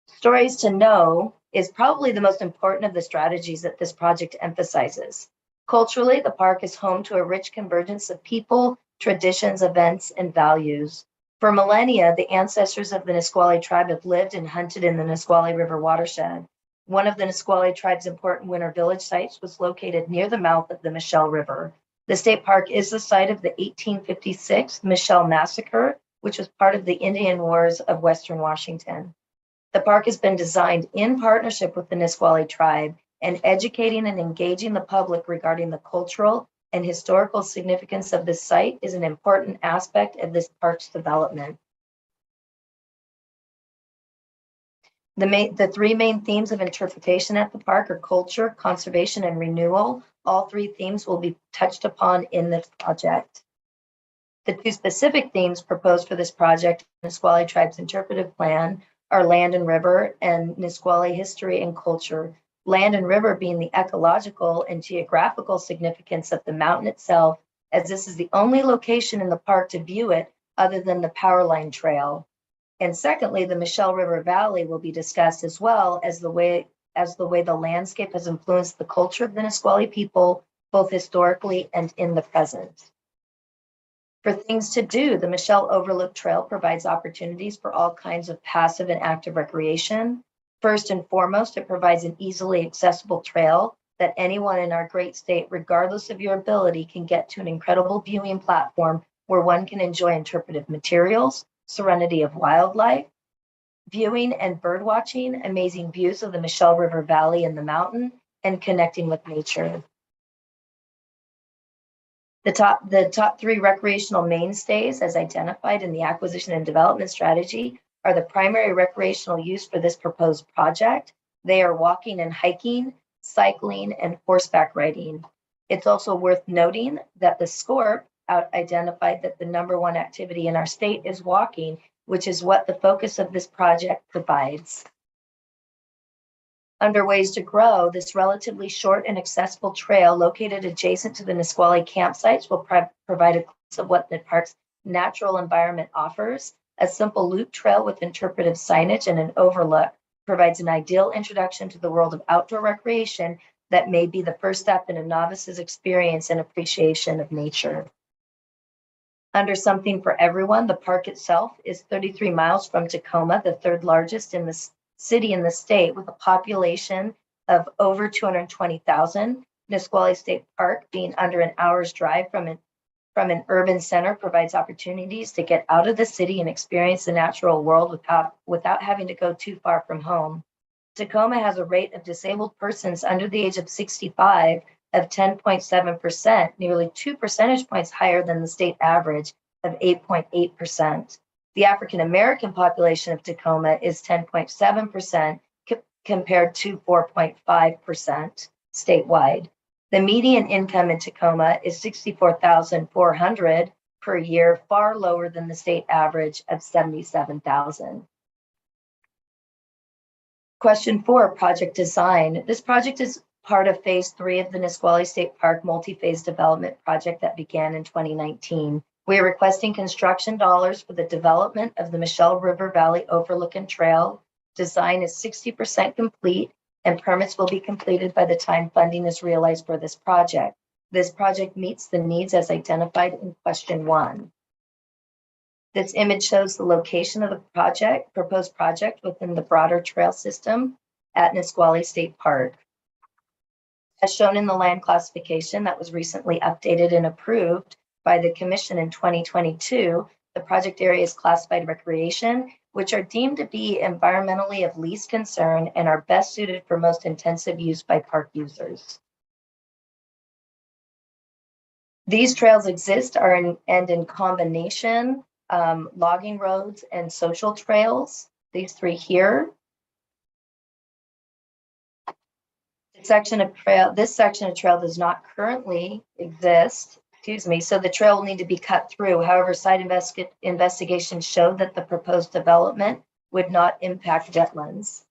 L: Stories to know is probably the most important of the strategies that this project emphasizes. Culturally, the park is home to a rich convergence of people, traditions, events, and values. For millennia, the ancestors of the Nisqually tribe have lived and hunted in the Nisqually River watershed. One of the Nisqually tribe's important winter village sites was located near the mouth of the Michelle River. The state park is the site of the 1856 Michelle Massacre, which was part of the Indian Wars of Western Washington. The park has been designed in partnership with the Nisqually tribe, and educating and engaging the public regarding the cultural and historical significance of this site is an important aspect of this park's development. The three main themes of interpretation at the park are culture, conservation, and renewal. All three themes will be touched upon in this project. The two specific themes proposed for this project, Nisqually Tribe's interpretive plan, are land and river, and Nisqually history and culture. Land and river being the ecological and geographical significance of the mountain itself, as this is the only location in the park to view it other than the Powerline Trail. And secondly, the Michelle River Valley will be discussed, as well as the way the landscape has influenced the culture of the Nisqually people, both historically and in the present. For things to do, the Michelle Overlook Trail provides opportunities for all kinds of passive and active recreation. First and foremost, it provides an easily accessible trail that anyone in our great state, regardless of your ability, can get to an incredible viewing platform where one can enjoy interpretive materials, serenity of wildlife, viewing and bird watching, amazing views of the Michelle River Valley and the mountain, and connecting with nature. The top three recreational mainstays, as identified in the acquisition and development strategy, are the primary recreational use for this proposed project. They are walking and hiking, cycling, and horseback riding. It's also worth noting that the SCORP identified that the #1 activity in our state is walking, which is what the focus of this project provides. Under ways to grow, this relatively short and accessible trail located adjacent to the Nisqually campsites will provide a glimpse of what the park's natural environment offers. A simple loop trail with interpretive signage and an overlook provides an ideal introduction to the world of outdoor recreation that may be the first step in a novice's experience and appreciation of nature. Under Something for Everyone, the park itself is 33 miles from Tacoma, the third largest in the city in the state, with a population of over 220,000. Nisqually State Park, being under an hour's drive from an urban center, provides opportunities to get out of the city and experience the natural world without having to go too far from home. Tacoma has a rate of disabled persons under the age of 65 of 10.7%, nearly 2 percentage points higher than the state average of 8.8%. The African American population of Tacoma is 10.7% compared to 4.5% statewide. The median income in Tacoma is $64,400 per year, far lower than the state average of $77,000. Question 4, project design. This project is part of phase 3 of the Nisqually State Park multi-phase development project that began in 2019. We are requesting construction dollars for the development of the Michelle River Valley Overlook and Trail. Design is 60% complete and permits will be completed by the time funding is realized for this project. This project meets the needs as identified in question 1. This image shows the location of the proposed project within the broader trail system at Nisqually State Park. As shown in the land classification that was recently updated and approved by the Commission in 2022, the project area is classified recreation, which are deemed to be environmentally of least concern and are best suited for most intensive use by park users. These trails exist and in combination, logging roads and social trails, these 3 here. This section of trail does not currently exist, so the trail will need to be cut through. However, site investigations showed that the proposed development would not impact wetlands.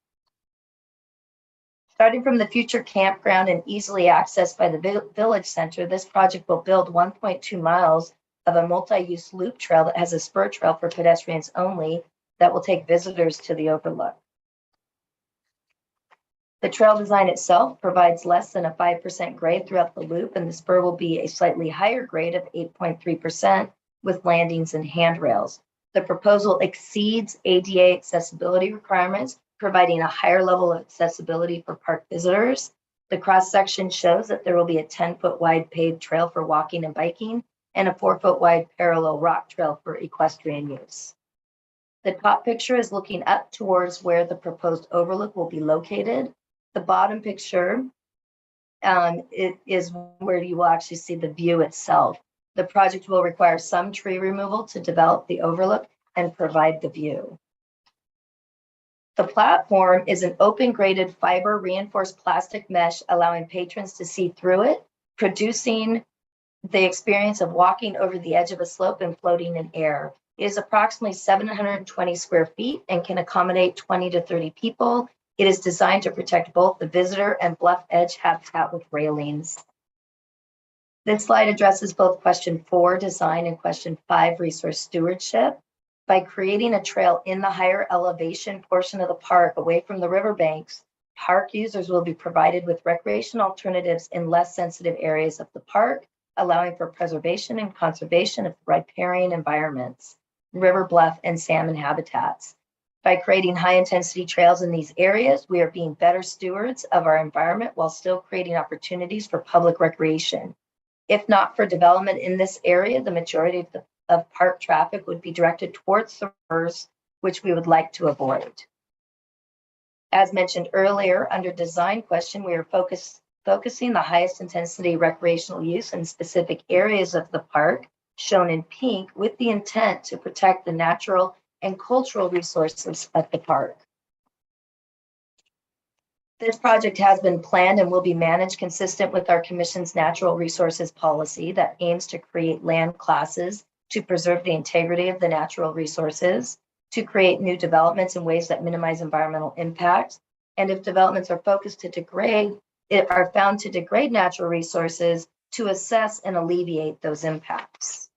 L: Starting from the future campground and easily accessed by the village center, this project will build 1.2 miles of a multi-use loop trail that has a spur trail for pedestrians only that will take visitors to the overlook. The trail design itself provides less than a 5% grade throughout the loop, and the spur will be a slightly higher grade of 8.3% with landings and handrails. The proposal exceeds ADA accessibility requirements, providing a higher level of accessibility for park visitors. The cross-section shows that there will be a 10-foot wide paved trail for walking and biking and a 4-foot wide parallel rock trail for equestrian use. The top picture is looking up towards where the proposed overlook will be located. The bottom picture it is where you will actually see the view itself. The project will require some tree removal to develop the overlook and provide the view. The platform is an open graded fiber reinforced plastic mesh, allowing patrons to see through it, producing the experience of walking over the edge of a slope and floating in air. It is approximately 720 square feet and can accommodate 20 to 30 people. It is designed to protect both the visitor and bluff edge habitat with railings. This slide addresses both question 4, design, and question 5, resource stewardship. By creating a trail in the higher elevation portion of the park away from the riverbanks, park users will be provided with recreation alternatives in less sensitive areas of the park, allowing for preservation and conservation of riparian environments, river bluff and salmon habitats. By creating high-intensity trails in these areas, we are being better stewards of our environment while still creating opportunities for public recreation. If not for development in this area, the majority of park traffic would be directed towards the rivers, which we would like to avoid. As mentioned earlier, under design question, we are focusing the highest intensity recreational use in specific areas of the park, shown in pink, with the intent to protect the natural and cultural resources of the park. This project has been planned and will be managed consistent with our Commission's natural resources policy that aims to create land classes to preserve the integrity of the natural resources, to create new developments in ways that minimize environmental impacts, and if developments are found to degrade natural resources, to assess and alleviate those impacts.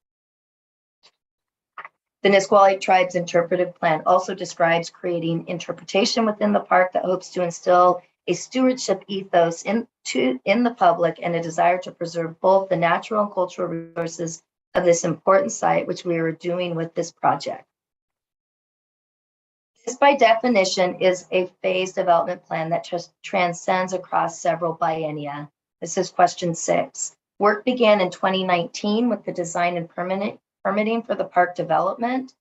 L: The Nisqually Tribe's interpretive plan also describes creating interpretation within the park that hopes to instill a stewardship ethos in the public and a desire to preserve both the natural and cultural resources of this important site, which we are doing with this project. This, by definition, is a phased development plan that transcends across several biennia. This is question 6. Work began in 2019 with the design and permitting for the park development.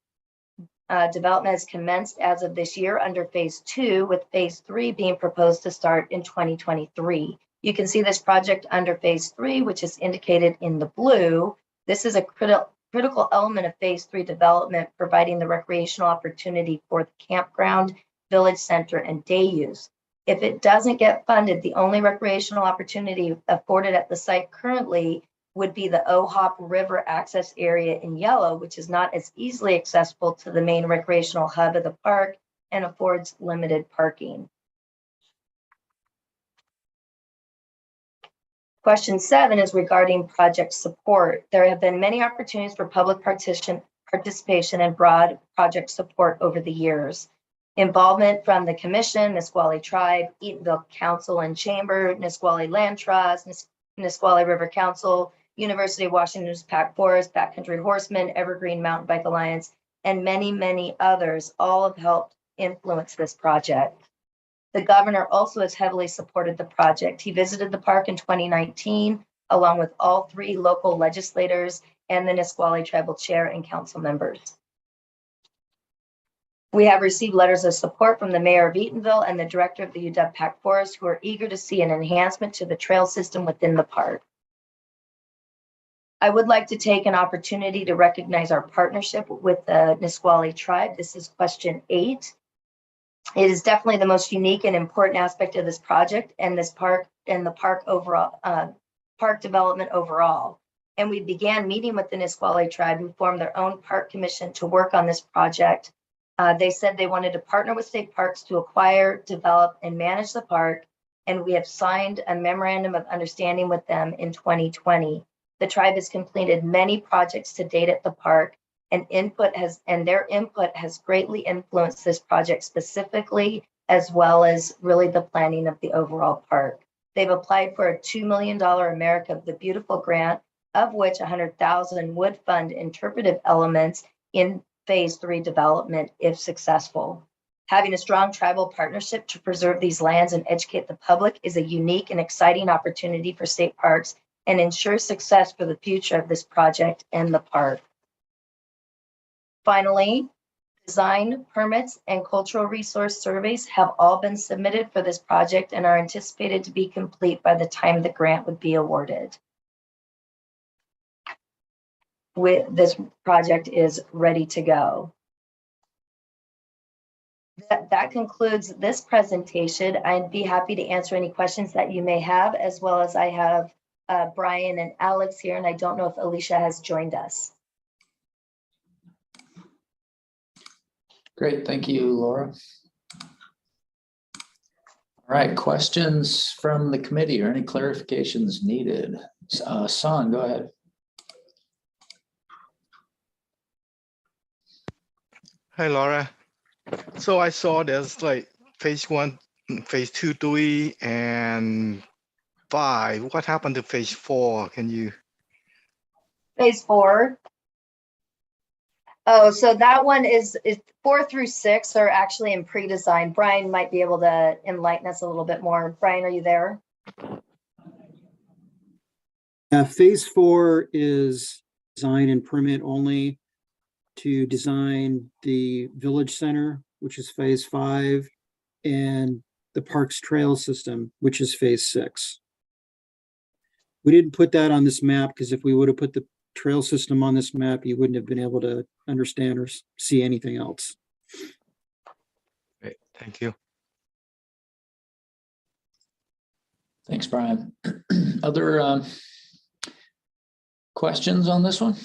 L: Development has commenced as of this year under phase 2, with phase 3 being proposed to start in 2023. You can see this project under phase 3, which is indicated in the blue. This is a critical element of phase 3 development, providing the recreational opportunity for the campground, village center, and day use. If it doesn't get funded, the only recreational opportunity afforded at the site currently would be the Ohop River access area in yellow, which is not as easily accessible to the main recreational hub of the park and affords limited parking. Question 7 is regarding project support. There have been many opportunities for public participation and broad project support over the years. Involvement from the Commission, Nisqually Tribe, Eatonville Council and Chamber, Nisqually Land Trust, Nisqually River Council, University of Washington's Pack Forest, Backcountry Horsemen, Evergreen Mountain Bike Alliance, and many, many others all have helped influence this project. The governor also has heavily supported the project. He visited the park in 2019, along with all 3 local legislators and the Nisqually Tribal Chair and council members. We have received letters of support from the mayor of Eatonville and the director of the UW Pack Forest, who are eager to see an enhancement to the trail system within the park. I would like to take an opportunity to recognize our partnership with the Nisqually Tribe. This is question 8. It is definitely the most unique and important aspect of this project and this park and the park overall, park development overall. And we began meeting with the Nisqually Tribe, who formed their own park commission to work on this project. They said they wanted to partner with state parks to acquire, develop, and manage the park. And we have signed a memorandum of understanding with them in 2020. The tribe has completed many projects to date at the park, and their input has greatly influenced this project specifically, as well as really the planning of the overall park. They've applied for a $2 million America the Beautiful grant, of which $100,000 would fund interpretive elements in phase 3 development if successful. Having a strong tribal partnership to preserve these lands and educate the public is a unique and exciting opportunity for state parks and ensures success for the future of this project and the park. Finally, design, permits, and cultural resource surveys have all been submitted for this project and are anticipated to be complete by the time the grant would be awarded. This project is ready to go. That concludes this presentation. I'd be happy to answer any questions that you may have, as well as I have Brian and Alex here, and I don't know if Alicia has joined us.
A: Great, thank you, Laura. All right, questions from the committee or any clarifications needed? San, go ahead.
M: Hi, Laura. So I saw there's like phase 1, phase 2, 3, and 5. What happened to phase 4? Can you?
L: Phase 4. Oh, so that one is 4 through 6 are actually in pre-design. Brian might be able to enlighten us a little bit more. Brian, are you there?
N: Phase 4 is design and permit only to design the village center, which is phase 5, and the park's trail system, which is phase 6. We didn't put that on this map because if we would have put the trail system on this map, you wouldn't have been able to understand or see anything else.
M: Great, thank you.
A: Thanks, Brian. Other questions on this one?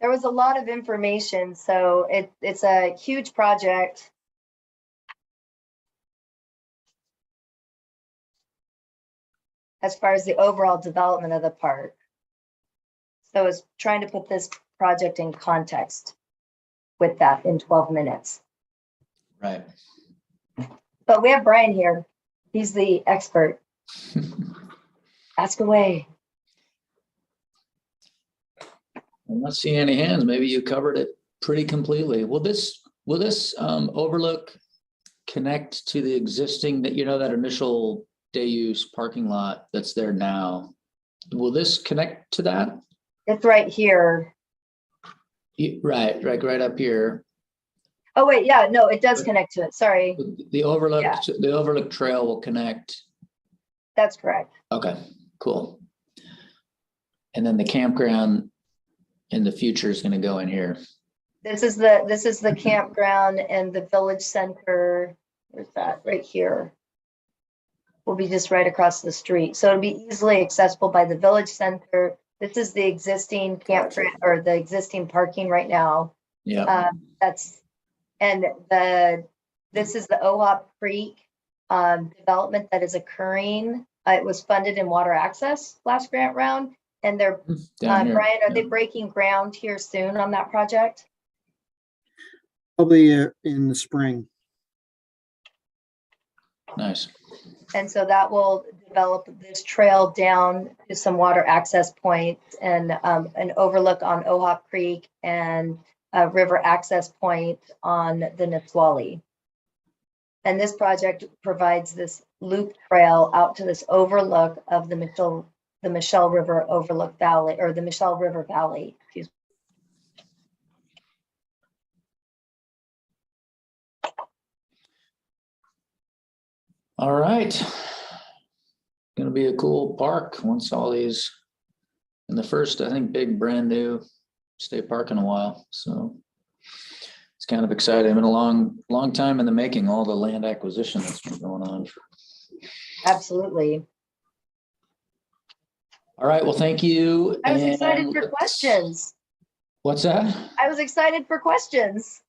L: There was a lot of information, so it's a huge project. As far as the overall development of the park. So I was trying to put this project in context with that in 12 minutes.
A: Right.
L: But we have Brian here. He's the expert. Ask away.
A: I'm not seeing any hands. Maybe you covered it pretty completely. Will this overlook connect to the existing, that that initial day use parking lot that's there now? Will this connect to that?
L: It's right here.
A: Right up here.
L: Oh wait, yeah, no, it does connect to it. Sorry.
A: The overlook trail will connect.
L: That's correct.
A: Okay, cool. And then the campground in the future is going to go in here.
L: This is the campground and the village center. Where's that? Right here. Will be just right across the street. So it'll be easily accessible by the village center. This is the existing campground or the existing parking right now.
A: Yeah.
L: This is the Ohop Creek development that is occurring. It was funded in water access last grant round, and they're
A: Down here.
L: Brian, are
A: Yeah.
L: they breaking ground here soon on that project?
N: Probably in the spring.
A: Nice.
L: And so that will develop this trail down to some water access points and an overlook on Ohop Creek and a river access point on the Nisqually. And this project provides this loop trail out to this overlook of the Michelle River Overlook Valley, or the Michelle River Valley. Excuse me.
A: All right. Going to be a cool park once all these, and the first, I think, big brand new state park in a while. So it's kind of exciting. Been a long time in the making, all the land acquisition that's been going on.
L: Absolutely.
A: All right. Well, thank you.
L: I was excited for questions.
A: What's that?
L: I was excited for questions.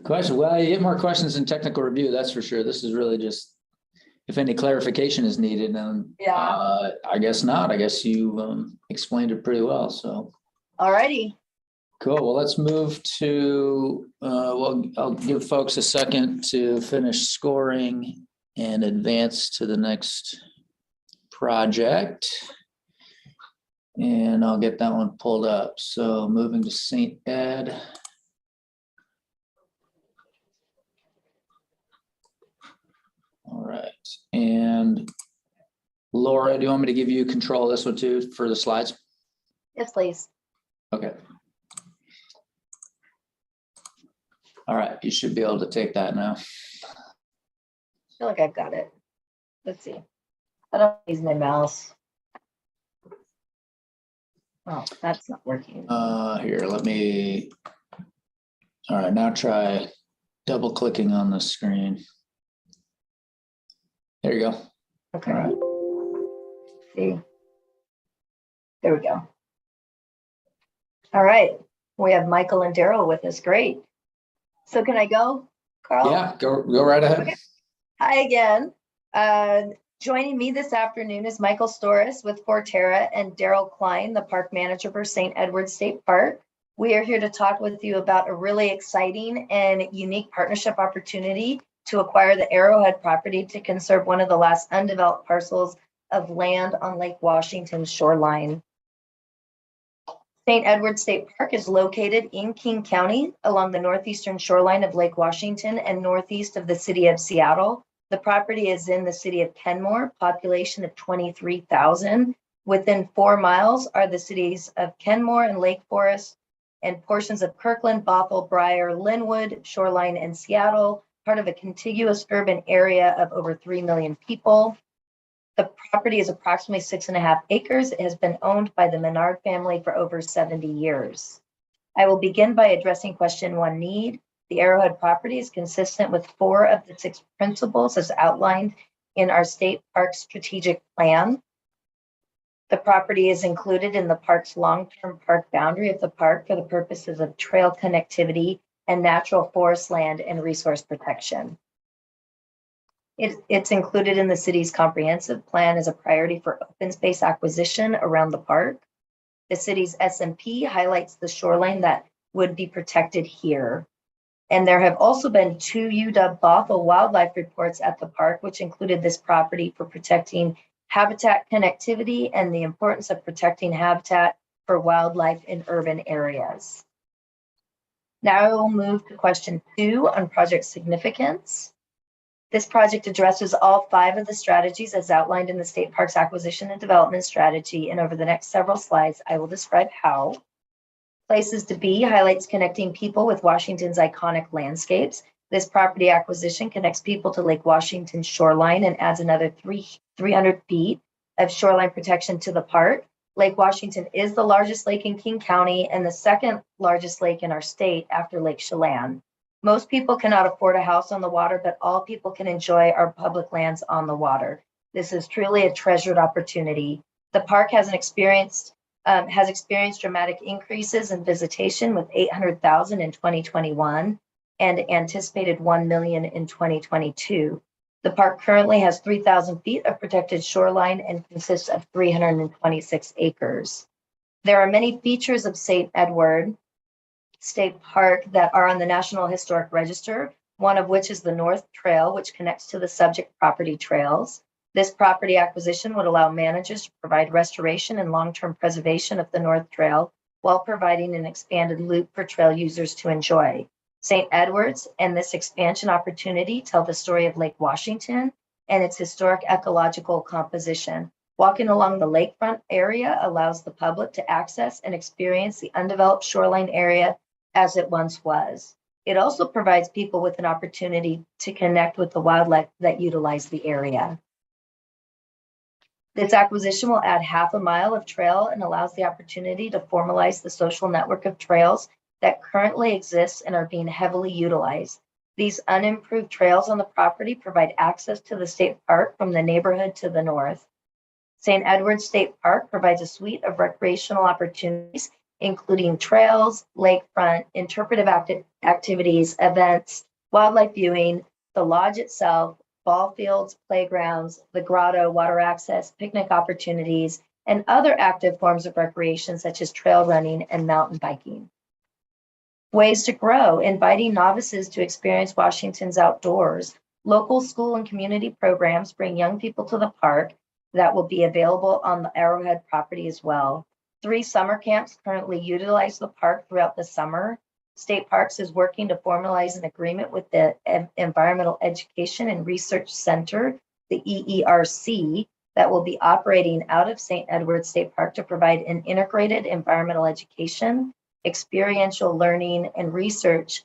A: Question. Well, you get more questions in technical review, that's for sure. This is really just if any clarification is needed. And
L: Yeah.
A: I guess not. I guess you explained it pretty well. So.
L: All righty.
A: Cool. Well, let's move to, well, I'll give folks a second to finish scoring and advance to the next project. And I'll get that one pulled up. So moving to St. Ed. All right. And Laura, do you want me to give you control of this one too for the slides?
L: Yes, please.
A: Okay. All right, you should be able to take that now.
L: I feel like I've got it. Let's see. I don't use my mouse. Oh, that's not working.
A: Here, let me. All right, now try double clicking on the screen. There you go.
L: Okay.
A: All right.
L: See. There we go. All right. We have Michael and Daryl with us. Great. So can I go, Carl?
A: Yeah, go right ahead.
L: Okay. Hi again. Joining me this afternoon is Michael Storis with Forterra and Daryl Klein, the park manager for St. Edward State Park. We are here to talk with you about a really exciting and unique partnership opportunity to acquire the Arrowhead property to conserve one of the last undeveloped parcels of land on Lake Washington's shoreline. St. Edward State Park is located in King County along the northeastern shoreline of Lake Washington and northeast of the city of Seattle. The property is in the city of Kenmore, population of 23,000. Within 4 miles are the cities of Kenmore and Lake Forest and portions of Kirkland, Bothell, Briar, Linwood, Shoreline, and Seattle, part of a contiguous urban area of over 3 million people. The property is approximately 6.5 acres. It has been owned by the Menard family for over 70 years. I will begin by addressing question 1 need. The Arrowhead property is consistent with 4 of the 6 principles as outlined in our state park strategic plan. The property is included in the park's long-term park boundary of the park for the purposes of trail connectivity and natural forest land and resource protection. It's included in the city's comprehensive plan as a priority for open space acquisition around the park. The city's SMP highlights the shoreline that would be protected here. And there have also been 2 UW Bothell wildlife reports at the park, which included this property for protecting habitat connectivity and the importance of protecting habitat for wildlife in urban areas. Now I will move to question 2 on project significance. This project addresses all 5 of the strategies as outlined in the State Parks Acquisition and Development Strategy, and over the next several slides, I will describe how. Places to Be highlights connecting people with Washington's iconic landscapes. This property acquisition connects people to Lake Washington's shoreline and adds another 300 feet of shoreline protection to the park. Lake Washington is the largest lake in King County and the second largest lake in our state after Lake Chelan. Most people cannot afford a house on the water, but all people can enjoy our public lands on the water. This is truly a treasured opportunity. The park has an experienced has experienced dramatic increases in visitation with 800,000 in 2021 and anticipated 1 million in 2022. The park currently has 3,000 feet of protected shoreline and consists of 326 acres. There are many features of St. Edward State Park that are on the National Historic Register, one of which is the North Trail, which connects to the subject property trails. This property acquisition would allow managers to provide restoration and long-term preservation of the North Trail while providing an expanded loop for trail users to enjoy. St. Edward's and this expansion opportunity tell the story of Lake Washington and its historic ecological composition. Walking along the lakefront area allows the public to access and experience the undeveloped shoreline area as it once was. It also provides people with an opportunity to connect with the wildlife that utilize the area. This acquisition will add 1/2 mile of trail and allows the opportunity to formalize the social network of trails that currently exists and are being heavily utilized. These unimproved trails on the property provide access to the state park from the neighborhood to the north. St. Edward State Park provides a suite of recreational opportunities, including trails, lakefront, interpretive activities, events, wildlife viewing, the lodge itself, ball fields, playgrounds, the grotto, water access, picnic opportunities, and other active forms of recreation such as trail running and mountain biking. Ways to grow, inviting novices to experience Washington's outdoors. Local school and community programs bring young people to the park that will be available on the Arrowhead property as well. 3 summer camps currently utilize the park throughout the summer. State Parks is working to formalize an agreement with the Environmental Education and Research Center, the EERC, that will be operating out of St. Edward State Park to provide an integrated environmental education, experiential learning, and research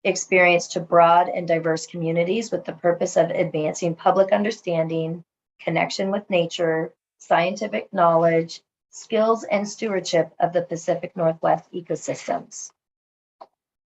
L: experience to broad and diverse communities with the purpose of advancing public understanding, connection with nature, scientific knowledge, skills, and stewardship of the Pacific Northwest ecosystems.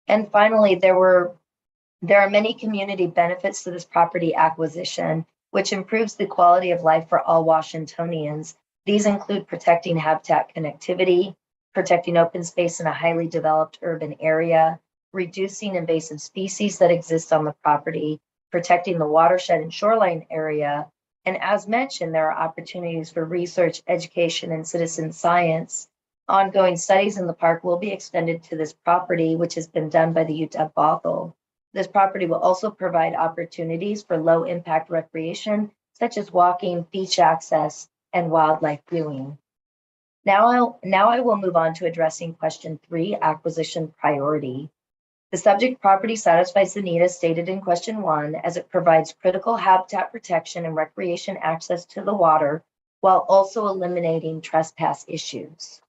L: And finally, there are many community benefits to this property acquisition, which improves the quality of life for all Washingtonians. These include protecting habitat connectivity, protecting open space in a highly developed urban area, reducing invasive species that exist on the property, protecting the watershed and shoreline area. And as mentioned, there are opportunities for research, education, and citizen science. Ongoing studies in the park will be extended to this property, which has been done by the UW Bothell. This property will also provide opportunities for low-impact recreation, such as walking, beach access, and wildlife viewing. Now I will move on to addressing question 3, acquisition priority. The subject property satisfies the need as stated in question 1, as it provides critical habitat protection and recreation access to the water, while also eliminating trespass issues.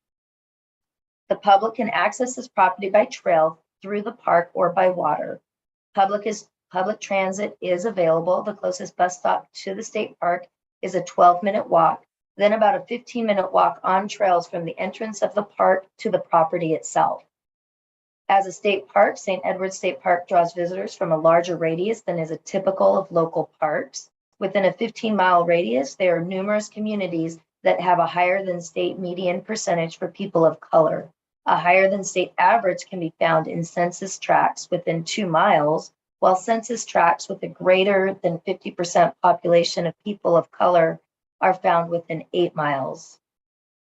L: The public can access this property by trail through the park or by water. Public transit is available. The closest bus stop to the state park is a 12-minute walk, then about a 15-minute walk on trails from the entrance of the park to the property itself. As a state park, St. Edward State Park draws visitors from a larger radius than is typical of local parks. Within a 15-mile radius, there are numerous communities that have a higher than state median percentage for people of color. A higher than state average can be found in census tracts within 2 miles, while census tracts with a greater than 50% population of people of color are found within 8 miles.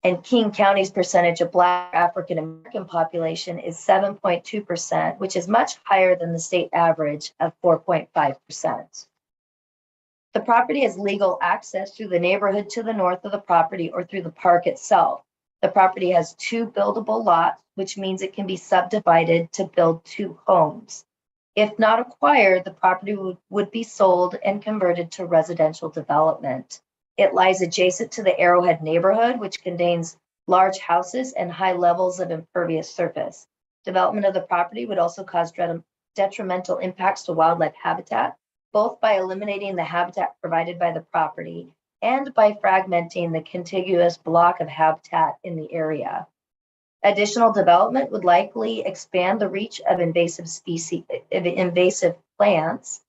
L: And King County's percentage of Black African American population is 7.2%, which is much higher than the state average of 4.5%. The property has legal access through the neighborhood to the north of the property or through the park itself. The property has 2 buildable lots, which means it can be subdivided to build 2 homes. If not acquired, the property would be sold and converted to residential development. It lies adjacent to the Arrowhead neighborhood, which contains large houses and high levels of impervious surface. Development of the property would also cause detrimental impacts to wildlife habitat, both by eliminating the habitat provided by the property and by fragmenting the contiguous block of habitat in the area. Additional development would likely expand the reach of invasive plants.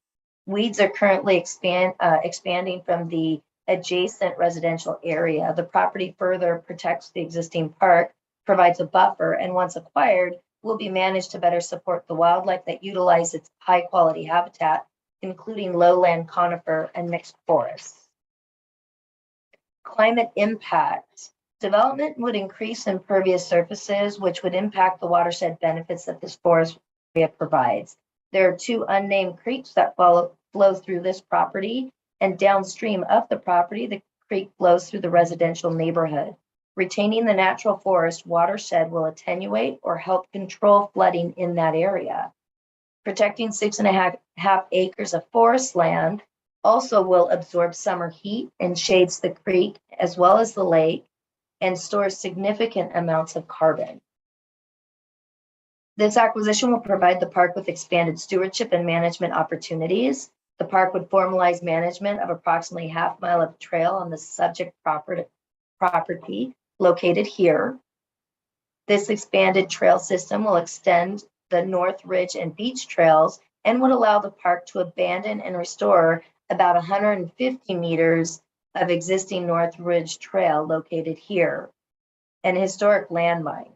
L: Weeds are currently expanding from the adjacent residential area. The property further protects the existing park, provides a buffer, and once acquired, will be managed to better support the wildlife that utilize its high-quality habitat, including lowland conifer and mixed forests. Climate impact. Development would increase impervious surfaces, which would impact the watershed benefits that this forest area provides. There are two unnamed creeks that flow through this property, and downstream of the property, the creek flows through the residential neighborhood. Retaining the natural forest watershed will attenuate or help control flooding in that area. Protecting 6.5 acres of forest land also will absorb summer heat and shades the creek as well as the lake and stores significant amounts of carbon. This acquisition will provide the park with expanded stewardship and management opportunities. The park would formalize management of approximately half mile of trail on the subject property located here. This expanded trail system will extend the North Ridge and Beach trails and would allow the park to abandon and restore about 150 meters of existing North Ridge Trail located here, an historic landmark.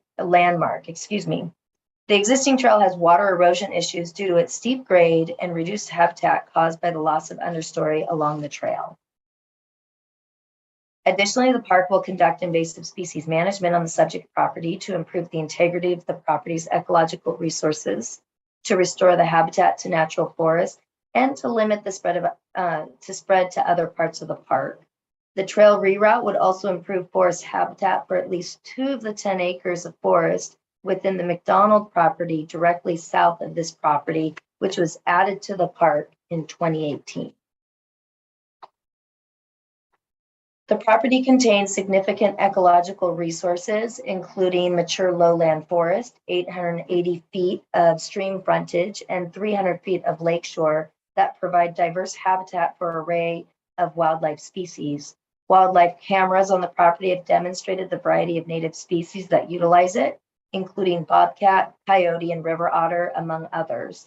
L: The existing trail has water erosion issues due to its steep grade and reduced habitat caused by the loss of understory along the trail. Additionally, the park will conduct invasive species management on the subject property to improve the integrity of the property's ecological resources, to restore the habitat to natural forest, and to limit the spread to other parts of the park. The trail reroute would also improve forest habitat for at least 2 of the 10 acres of forest within the McDonald property directly south of this property, which was added to the park in 2018. The property contains significant ecological resources, including mature lowland forest, 880 feet of stream frontage, and 300 feet of lakeshore that provide diverse habitat for an array of wildlife species. Wildlife cameras on the property have demonstrated the variety of native species that utilize it, including bobcat, coyote, and river otter, among others.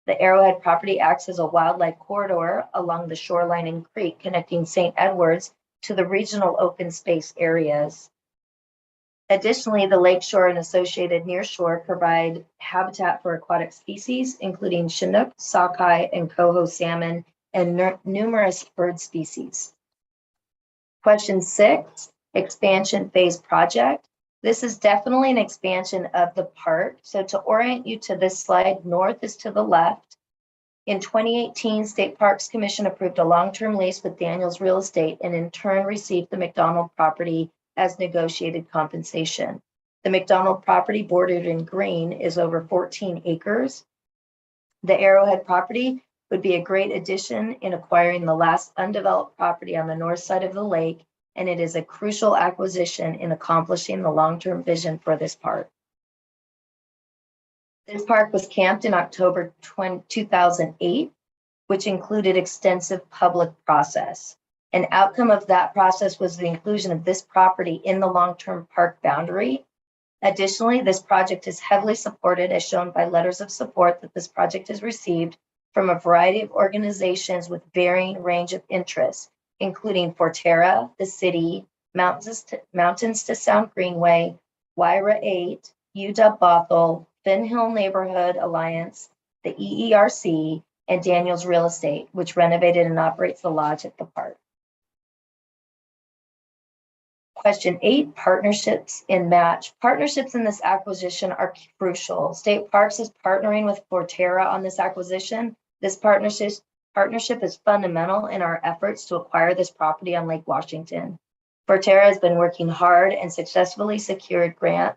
L: The Arrowhead property acts as a wildlife corridor along the shoreline and creek connecting St. Edwards to the regional open space areas. Additionally, the lakeshore and associated nearshore provide habitat for aquatic species, including Chinook, sockeye, and coho salmon, and numerous bird species. Question 6, expansion phase project. This is definitely an expansion of the park. So to orient you to this slide, north is to the left. In 2018, State Parks Commission approved a long-term lease with Daniels Real Estate and in turn received the McDonald property as negotiated compensation. The McDonald property, bordered in green, is over 14 acres. The Arrowhead property would be a great addition in acquiring the last undeveloped property on the north side of the lake, and it is a crucial acquisition in accomplishing the long-term vision for this park. This park was camped in October 2008, which included extensive public process. An outcome of that process was the inclusion of this property in the long-term park boundary. Additionally, this project is heavily supported, as shown by letters of support that this project has received from a variety of organizations with varying range of interests, including Forterra, the city, Mountains to Sound Greenway, Wyra 8, UW Bothell, Finn Hill Neighborhood Alliance, the EERC, and Daniels Real Estate, which renovated and operates the lodge at the park. Question 8, partnerships in match. Partnerships in this acquisition are crucial. State Parks is partnering with Forterra on this acquisition. This partnership is fundamental in our efforts to acquire this property on Lake Washington. Forterra has been working hard and successfully secured grant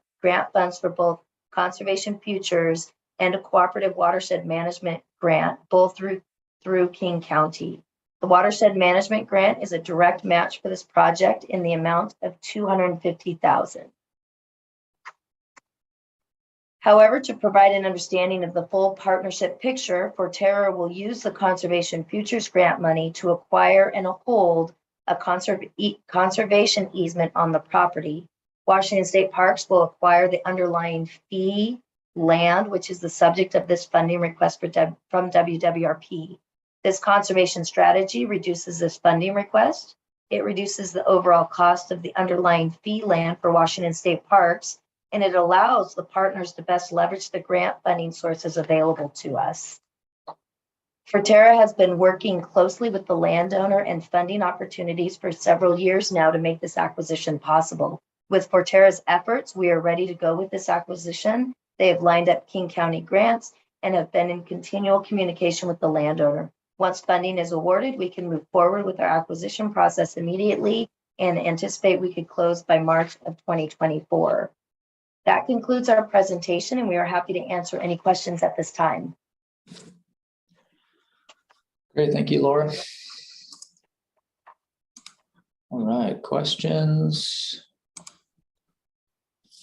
L: funds for both Conservation Futures and a cooperative watershed management grant, both through King County. The watershed management grant is a direct match for this project in the amount of $250,000. However, to provide an understanding of the full partnership picture, Forterra will use the Conservation Futures grant money to acquire and hold a conservation easement on the property. Washington State Parks will acquire the underlying fee land, which is the subject of this funding request from WWRP. This conservation strategy reduces this funding request. It reduces the overall cost of the underlying fee land for Washington State Parks, and it allows the partners to best leverage the grant funding sources available to us. Forterra has been working closely with the landowner and funding opportunities for several years now to make this acquisition possible. With Forterra's efforts, we are ready to go with this acquisition. They have lined up King County grants and have been in continual communication with the landowner. Once funding is awarded, we can move forward with our acquisition process immediately and anticipate we could close by March of 2024. That concludes our presentation, and we are happy to answer any questions at this time.
A: Great, thank you, Laura. All right, questions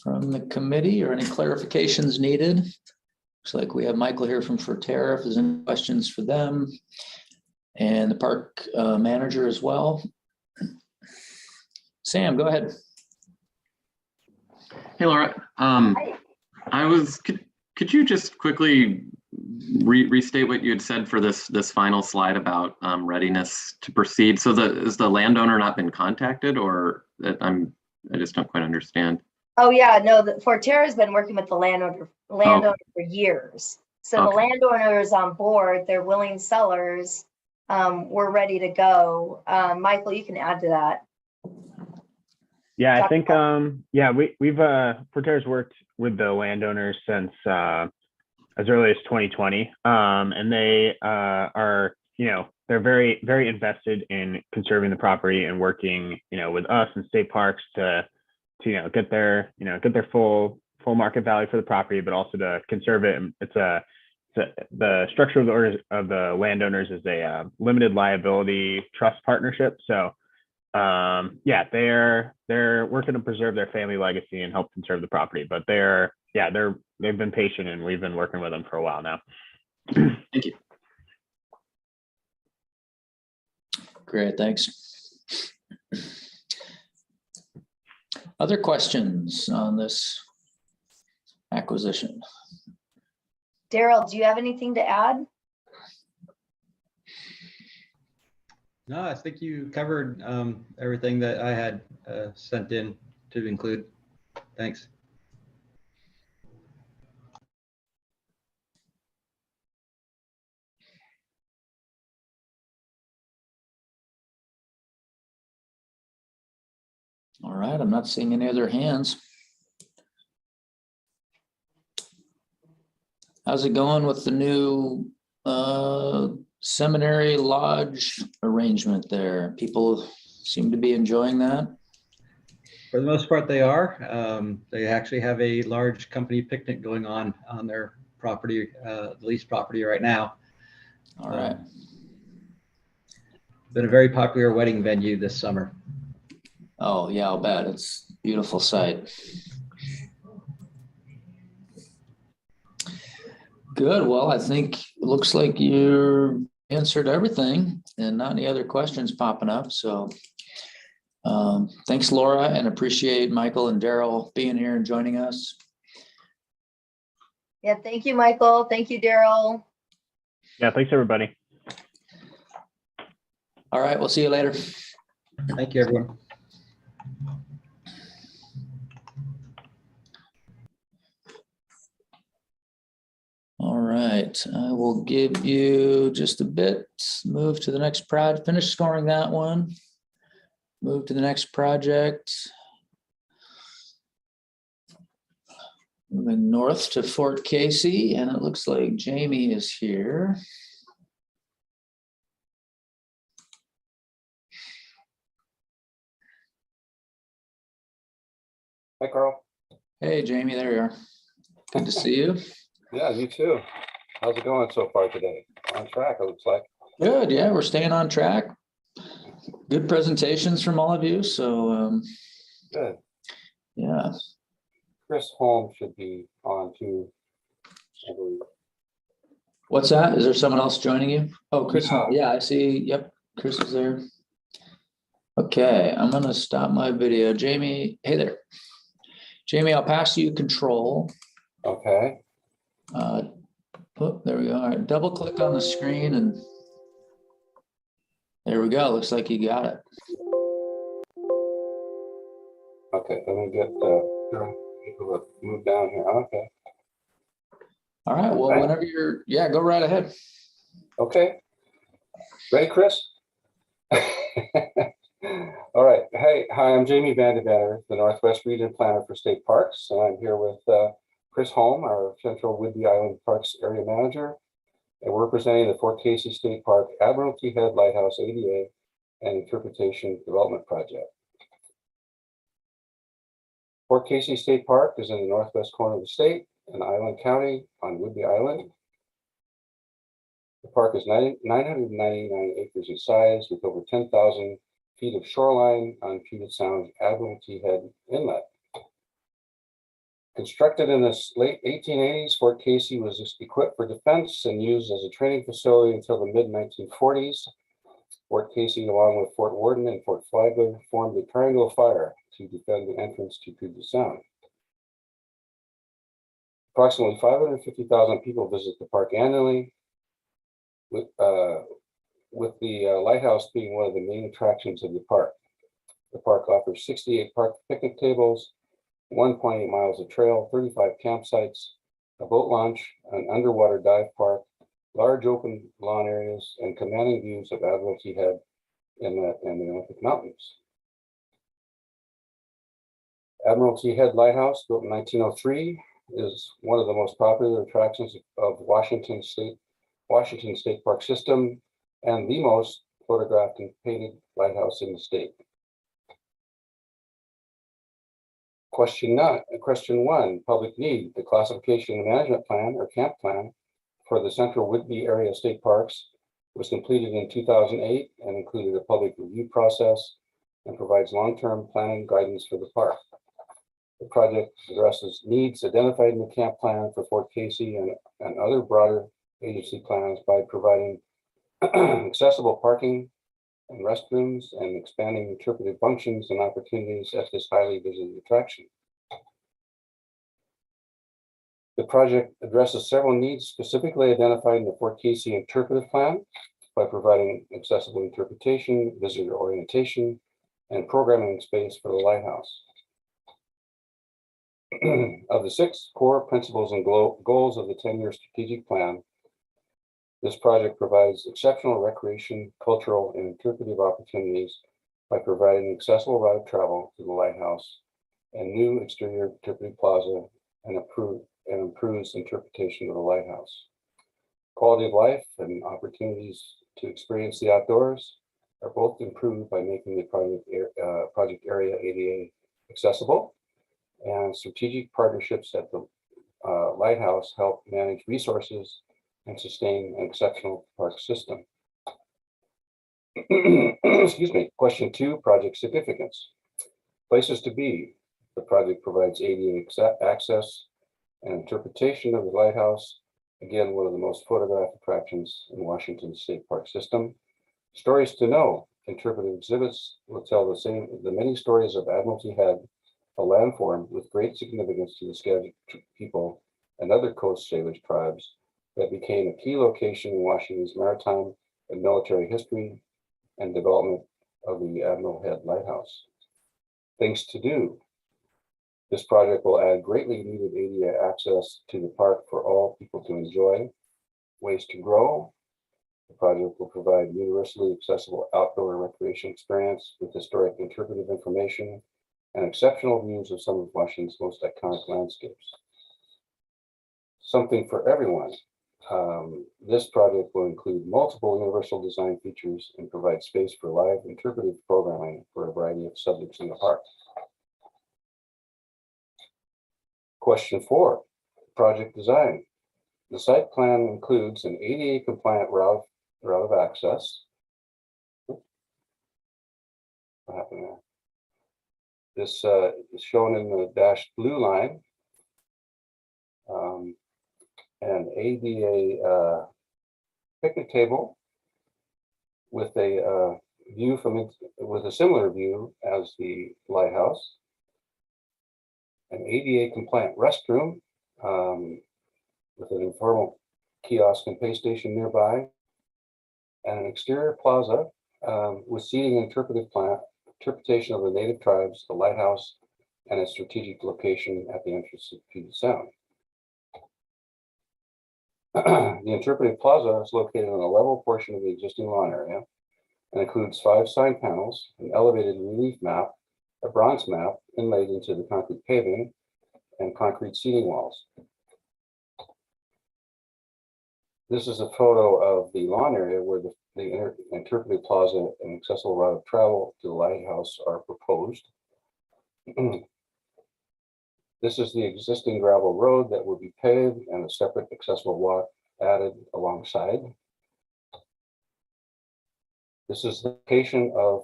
A: from the committee or any clarifications needed? Looks like we have Michael here from Forterra if there's any questions for them, and the park manager as well. Sam, go ahead.
D: Hey, Laura. Could you just quickly restate what you had said for this final slide about readiness to proceed? So is the landowner not been contacted, or I just don't quite understand.
L: Oh yeah, no, Forterra has been working with the landowner for years. So the landowner is on board, they're willing sellers. We're ready to go. Michael, you can add to that.
O: Yeah, I think we've Forterra's worked with the landowners since as early as 2020, and they are, they're very, very invested in conserving the property and working, with us and state parks to get their full market value for the property, but also to conserve it. And the structure of the landowners is a limited liability trust partnership. So they're working to preserve their family legacy and help conserve the property, but they've been patient, and we've been working with them for a while now.
D: Thank you.
A: Great, thanks. Other questions on this acquisition?
L: Daryl, do you have anything to add?
P: No, I think you covered everything that I had sent in to include. Thanks.
A: All right, I'm not seeing any other hands. How's it going with the new seminary lodge arrangement there? People seem to be enjoying that.
P: For the most part, they are. They actually have a large company picnic going on their property, the leased property right now.
A: All right.
P: Been a very popular wedding venue this summer.
A: Oh yeah, I'll bet. It's a beautiful site. Good. Well, I think it looks like you answered everything and not any other questions popping up. So thanks, Laura, and appreciate Michael and Daryl being here and joining us.
L: Yeah, thank you, Michael. Thank you, Daryl.
O: Yeah, thanks, everybody.
A: All right, we'll see you later.
P: Thank you, everyone.
A: All right, I will give you just a bit, move to the next project, finish scoring that one, move to the next project. Moving north to Fort Casey, and it looks like Jamie is here.
Q: Hi, Carl.
A: Hey, Jamie, there you are. Good to see you.
Q: Yeah, you too. How's it going so far today? On track, it looks like.
A: Good, yeah, we're staying on track. Good presentations from all of you, so
Q: good.
A: Yeah.
Q: Chris Holmes should be on too, I believe.
A: What's that? Is there someone else joining you? Oh, Chris Holmes. Yeah, I see. Yep, Chris is there. Okay, I'm gonna stop my video. Jamie, hey there. Jamie, I'll pass you control.
Q: Okay.
A: Oh, there we go. All right, double click on the screen and there we go. Looks like you got it.
Q: Okay, let me get move down here. Okay.
A: All right, well, whenever you're, yeah, go right ahead.
Q: Okay. Ready, Chris? All right. Hey, hi, I'm Jamie Vandevanner, the Northwest Region Planner for State Parks, and I'm here with Chris Holm, our Central Whidbey Island Parks Area Manager, and we're presenting the Fort Casey State Park Admiralty Head Lighthouse ADA and Interpretation Development Project. Fort Casey State Park is in the northwest corner of the state in Island County on Whidbey Island. The park is 999 acres in size with over 10,000 feet of shoreline on Puget Sound's Admiralty Head Inlet. Constructed in the late 1880s, Fort Casey was equipped for defense and used as a training facility until the mid-1940s. Fort Casey, along with Fort Worden and Fort Flagler, formed a triangle of fire to defend the entrance to Puget Sound. Approximately 550,000 people visit the park annually, with the lighthouse being one of the main attractions of the park. The park offers 68 park picnic tables, 1.8 miles of trail, 35 campsites, a boat launch, an underwater dive park, large open lawn areas, and commanding views of Admiralty Head and the Olympic Mountains. Admiralty Head Lighthouse, built in 1903, is one of the most popular attractions of Washington State Park System and the most photographed and painted lighthouse in the state. Question 1, public need. The classification and management plan or camp plan for the Central Whidbey Area State Parks was completed in 2008 and included a public review process and provides long-term planning guidance for the park. The project addresses needs identified in the camp plan for Fort Casey and other broader agency plans by providing accessible parking and restrooms and expanding interpretive functions and opportunities at this highly visited attraction. The project addresses several needs specifically identified in the Fort Casey interpretive plan by providing accessible interpretation, visitor orientation, and programming space for the lighthouse. Of the 6 core principles and goals of the 10-year strategic plan, this project provides exceptional recreation, cultural, and interpretive opportunities by providing accessible route of travel to the lighthouse and new exterior interpretive plaza and improves interpretation of the lighthouse. Quality of life and opportunities to experience the outdoors are both improved by making the project area ADA accessible, and strategic partnerships at the lighthouse help manage resources and sustain an exceptional park system. Excuse me. Question 2, project significance. Places to be. The project provides ADA access and interpretation of the lighthouse. Again, one of the most photographed attractions in Washington State Park System. Stories to know. Interpretive exhibits will tell the many stories of Admiralty Head, a landform with great significance to the Skagit people and other Coast Salish tribes that became a key location in Washington's maritime and military history and development of the Admiral Head Lighthouse. Things to do. This project will add greatly needed ADA access to the park for all people to enjoy. Ways to grow. The project will provide universally accessible outdoor recreation experience with historic interpretive information and exceptional views of some of Washington's most iconic landscapes. Something for everyone. This project will include multiple universal design features and provide space for live interpretive programming for a variety of subjects in the park. Question 4, project design. The site plan includes an ADA compliant route of access. What happened there? This is shown in the dashed blue line. An ADA picnic table with a view with a similar view as the lighthouse. An ADA compliant restroom with an informal kiosk and pay station nearby, and an exterior plaza with seating and interpretation of the native tribes, the lighthouse, and its strategic location at the entrance to Puget Sound. The interpretive plaza is located on a level portion of the existing lawn area and includes 5 sign panels, an elevated relief map, a bronze map inlaid into the concrete paving, and concrete seating walls. This is a photo of the lawn area where the interpretive plaza and accessible route of travel to the lighthouse are proposed. This is the existing gravel road that will be paved and a separate accessible walk added alongside. This is the location of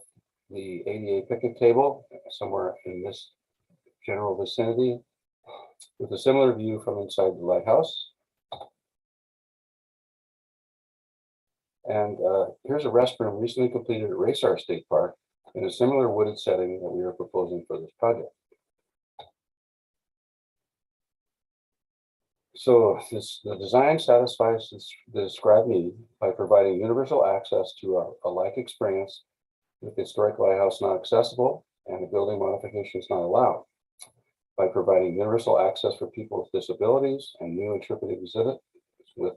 Q: the ADA picnic table, somewhere in this general vicinity, with a similar view from inside the lighthouse. And here's a restroom recently completed at Racear State Park in a similar wooded setting that we are proposing for this project. So the design satisfies the described need by providing universal access to a like experience with the historic lighthouse not accessible and the building modifications not allowed, by providing universal access for people with disabilities and new interpretive exhibit with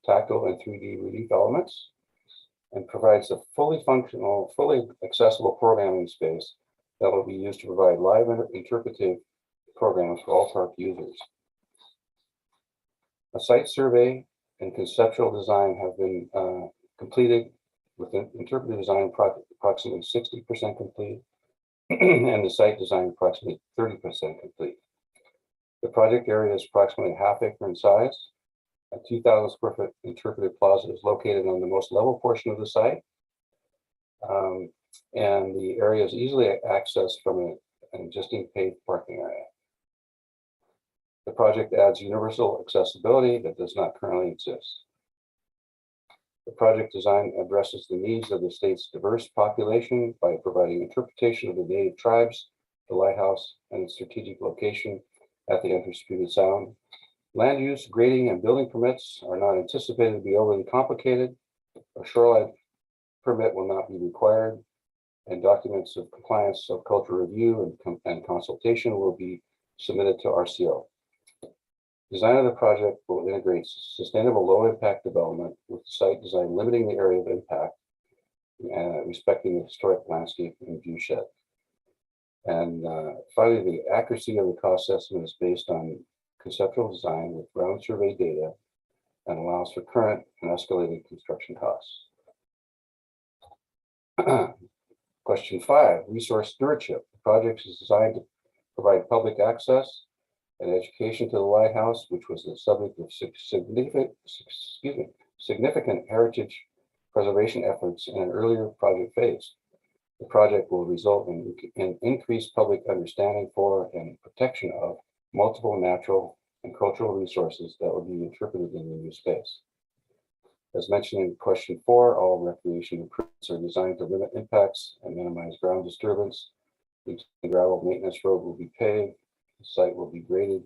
Q: tactile and 3D relief elements, and provides a fully functional, fully accessible programming space that will be used to provide live interpretive programs for all park users. A site survey and conceptual design have been completed with interpretive design approximately 60% complete and the site design approximately 30% complete. The project area is approximately ½ acre in size. A 2,000 square foot interpretive plaza is located on the most level portion of the site. And the area is easily accessed from an existing paved parking area. The project adds universal accessibility that does not currently exist. The project design addresses the needs of the state's diverse population by providing interpretation of the native tribes, the lighthouse, and its strategic location at the entrance to Puget Sound. Land use, grading, and building permits are not anticipated to be overly complicated. A shoreline permit will not be required, and documents of compliance of cultural review and consultation will be submitted to RCO. Design of the project will integrate sustainable low-impact development with the site design limiting the area of impact and respecting the historic landscape and view shed. And finally, the accuracy of the cost estimate is based on conceptual design with ground survey data and allows for current and escalated construction costs. Question 5, resource stewardship. The project is designed to provide public access and education to the lighthouse, which was the subject of significant heritage preservation efforts in an earlier project phase. The project will result in increased public understanding for and protection of multiple natural and cultural resources that will be interpreted in the new space. As mentioned in question 4, all recreation improvements are designed to limit impacts and minimize ground disturbance. The gravel maintenance road will be paved. The site will be graded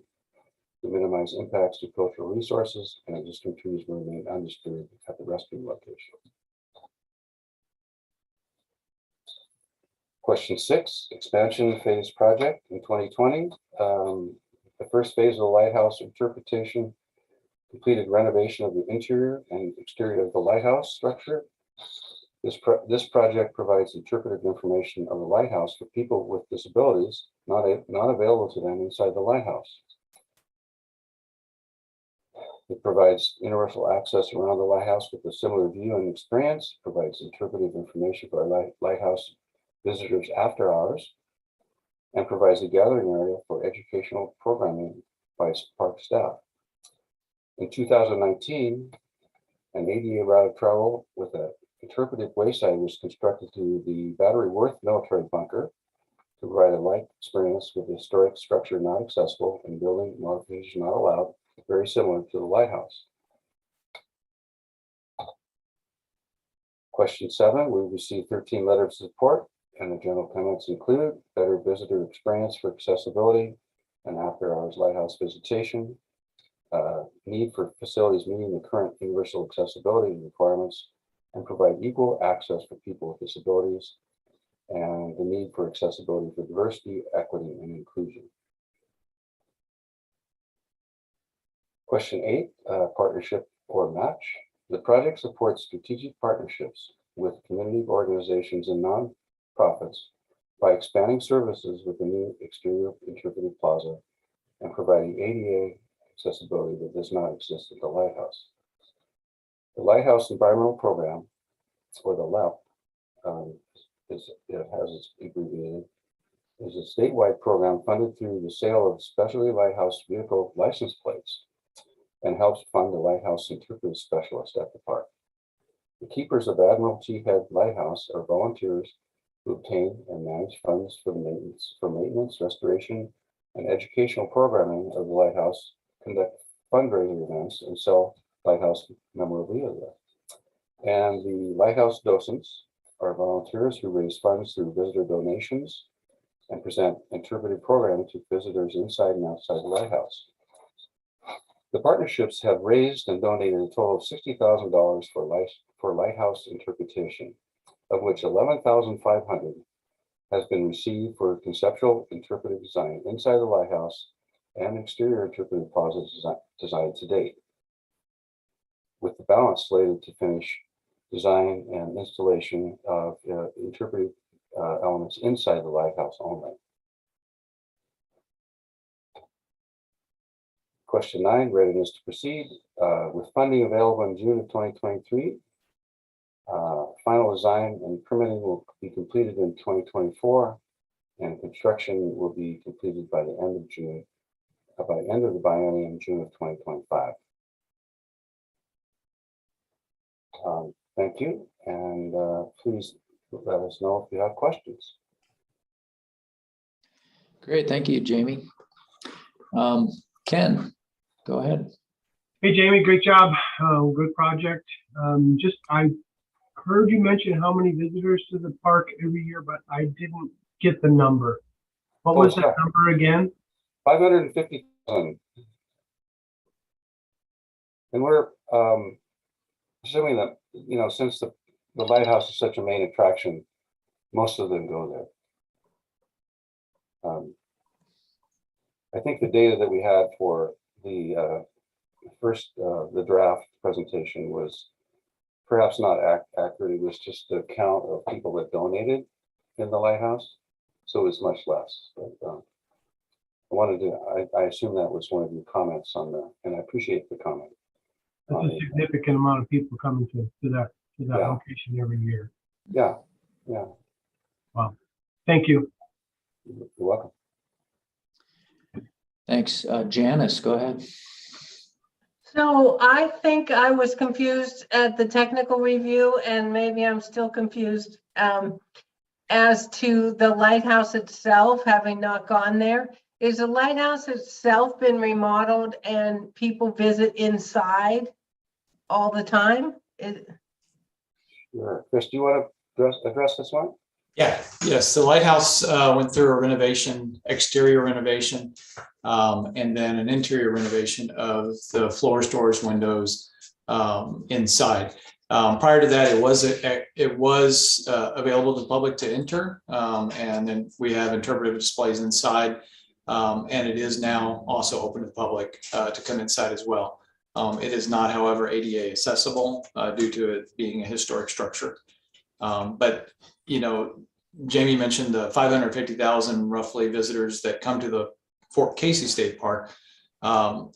Q: to minimize impacts to cultural resources, and existing trees will remain undisturbed at the restroom location. Question 6, expansion phase project in 2020. The first phase of the lighthouse interpretation completed renovation of the interior and exterior of the lighthouse structure. This project provides interpretive information of the lighthouse for people with disabilities not available to them inside the lighthouse. It provides universal access around the lighthouse with a similar view and experience, provides interpretive information for our lighthouse visitors after hours, and provides a gathering area for educational programming by park staff. In 2019, an ADA route of travel with an interpretive wayside was constructed to the Battery Worth military bunker to provide a like experience with a historic structure not accessible and building modification not allowed, very similar to the lighthouse. Question 7, we received 13 letters of support, and the general comments include better visitor experience for accessibility and after hours lighthouse visitation, need for facilities meeting the current universal accessibility requirements and provide equal access for people with disabilities, and the need for accessibility for diversity, equity, and inclusion. Question 8, partnership or match. The project supports strategic partnerships with community organizations and nonprofits by expanding services with the new exterior interpretive plaza and providing ADA accessibility that does not exist at the lighthouse. The Lighthouse Environmental Program, or the LEP, it has its abbreviated, is a statewide program funded through the sale of specialty lighthouse vehicle license plates and helps fund the lighthouse interpretive specialist at the park. The keepers of Admiralty Head Lighthouse are volunteers who obtain and manage funds for maintenance, restoration, and educational programming of the lighthouse, conduct fundraising events, and sell lighthouse memorabilia. And the lighthouse docents are volunteers who raise funds through visitor donations and present interpretive programming to visitors inside and outside the lighthouse. The partnerships have raised and donated a total of $60,000 for lighthouse interpretation, of which $11,500 has been received for conceptual interpretive design inside the lighthouse and exterior interpretive plaza design to date, with the balance slated to finish design and installation of interpretive elements inside the lighthouse only. Question 9, readiness to proceed. With funding available in June of 2023, final design and permitting will be completed in 2024, and construction will be completed by the end of June, by the end of the biennium, June of 2025. Thank you, and please let us know if you have questions.
A: Great, thank you, Jamie. Ken, go ahead.
C: Hey, Jamie, great job. Good project. I heard you mention how many visitors to the park every year, but I didn't get the number. What was that number again?
Q: 550,000. And we're assuming that, since the lighthouse is such a main attraction, most of them go there. I think the data that we had for the the draft presentation was perhaps not accurate. It was just the count of people that donated in the lighthouse, so it's much less. But I assume that was one of your comments on that, and I appreciate the comment.
C: That's a significant amount of people coming to that location every year.
Q: Yeah.
C: Wow. Thank you.
Q: You're welcome.
A: Thanks. Janice, go ahead.
E: So I think I was confused at the technical review, and maybe I'm still confused as to the lighthouse itself, having not gone there. Is the lighthouse itself been remodeled and people visit inside all the time?
Q: Sure. Chris, do you want to address this one?
R: Yes, the lighthouse went through a renovation, exterior renovation, and then an interior renovation of the floors, doors, windows inside. Prior to that, it was available to the public to enter, and then we have interpretive displays inside, and it is now also open to the public to come inside as well. It is not, however, ADA accessible due to it being a historic structure. But Jamie mentioned the 550,000 roughly visitors that come to the Fort Casey State Park.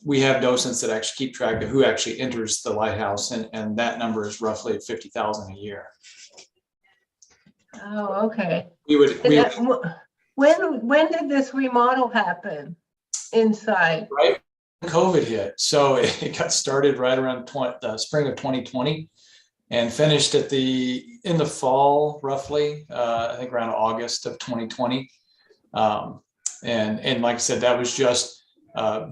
R: We have docents that actually keep track of who actually enters the lighthouse, and that number is roughly 50,000 a year.
E: Oh, okay.
R: When
E: did this remodel happen inside?
R: Right when COVID hit. So it got started right around the spring of 2020 and finished in the fall, roughly, I think around August of 2020. And like I said, that was just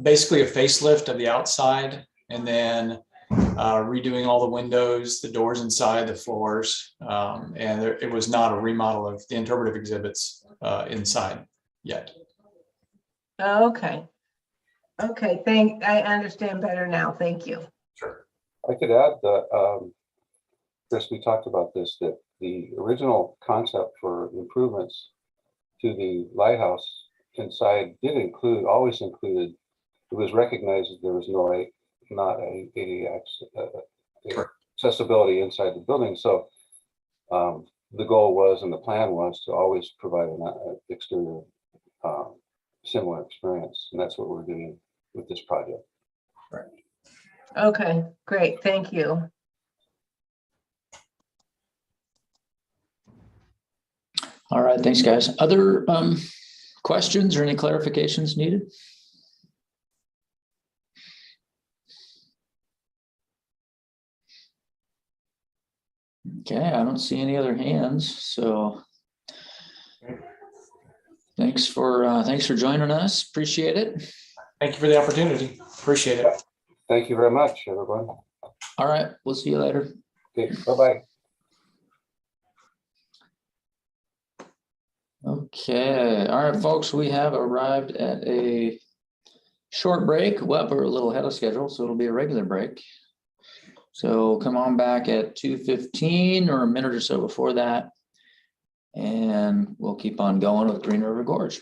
R: basically a facelift of the outside, and then redoing all the windows, the doors inside, the floors, and it was not a remodel of the interpretive exhibits inside yet.
E: Okay. Okay, I understand better now. Thank you.
R: Sure.
Q: I could add that, Chris, we talked about this, that the original concept for improvements to the lighthouse inside did include, always included, it was recognized that there was not a ADA accessibility inside the building. So the goal was, and the plan was, to always provide an exterior similar experience, and that's what we're doing with this project.
E: Okay, great, thank you.
A: All right, thanks, guys. Other questions or any clarifications needed? Okay, I don't see any other hands, so thanks for joining us. Appreciate it.
R: Thank you for the opportunity. Appreciate it.
Q: Thank you very much, everyone.
A: All right, we'll see you later.
Q: Okay, bye-bye.
A: Okay, all right, folks, we have arrived at a short break. Well, we're a little ahead of schedule, so it'll be a regular break. So come on back at 2:15 or a minute or so before that, and we'll keep on going with Green River Gorge.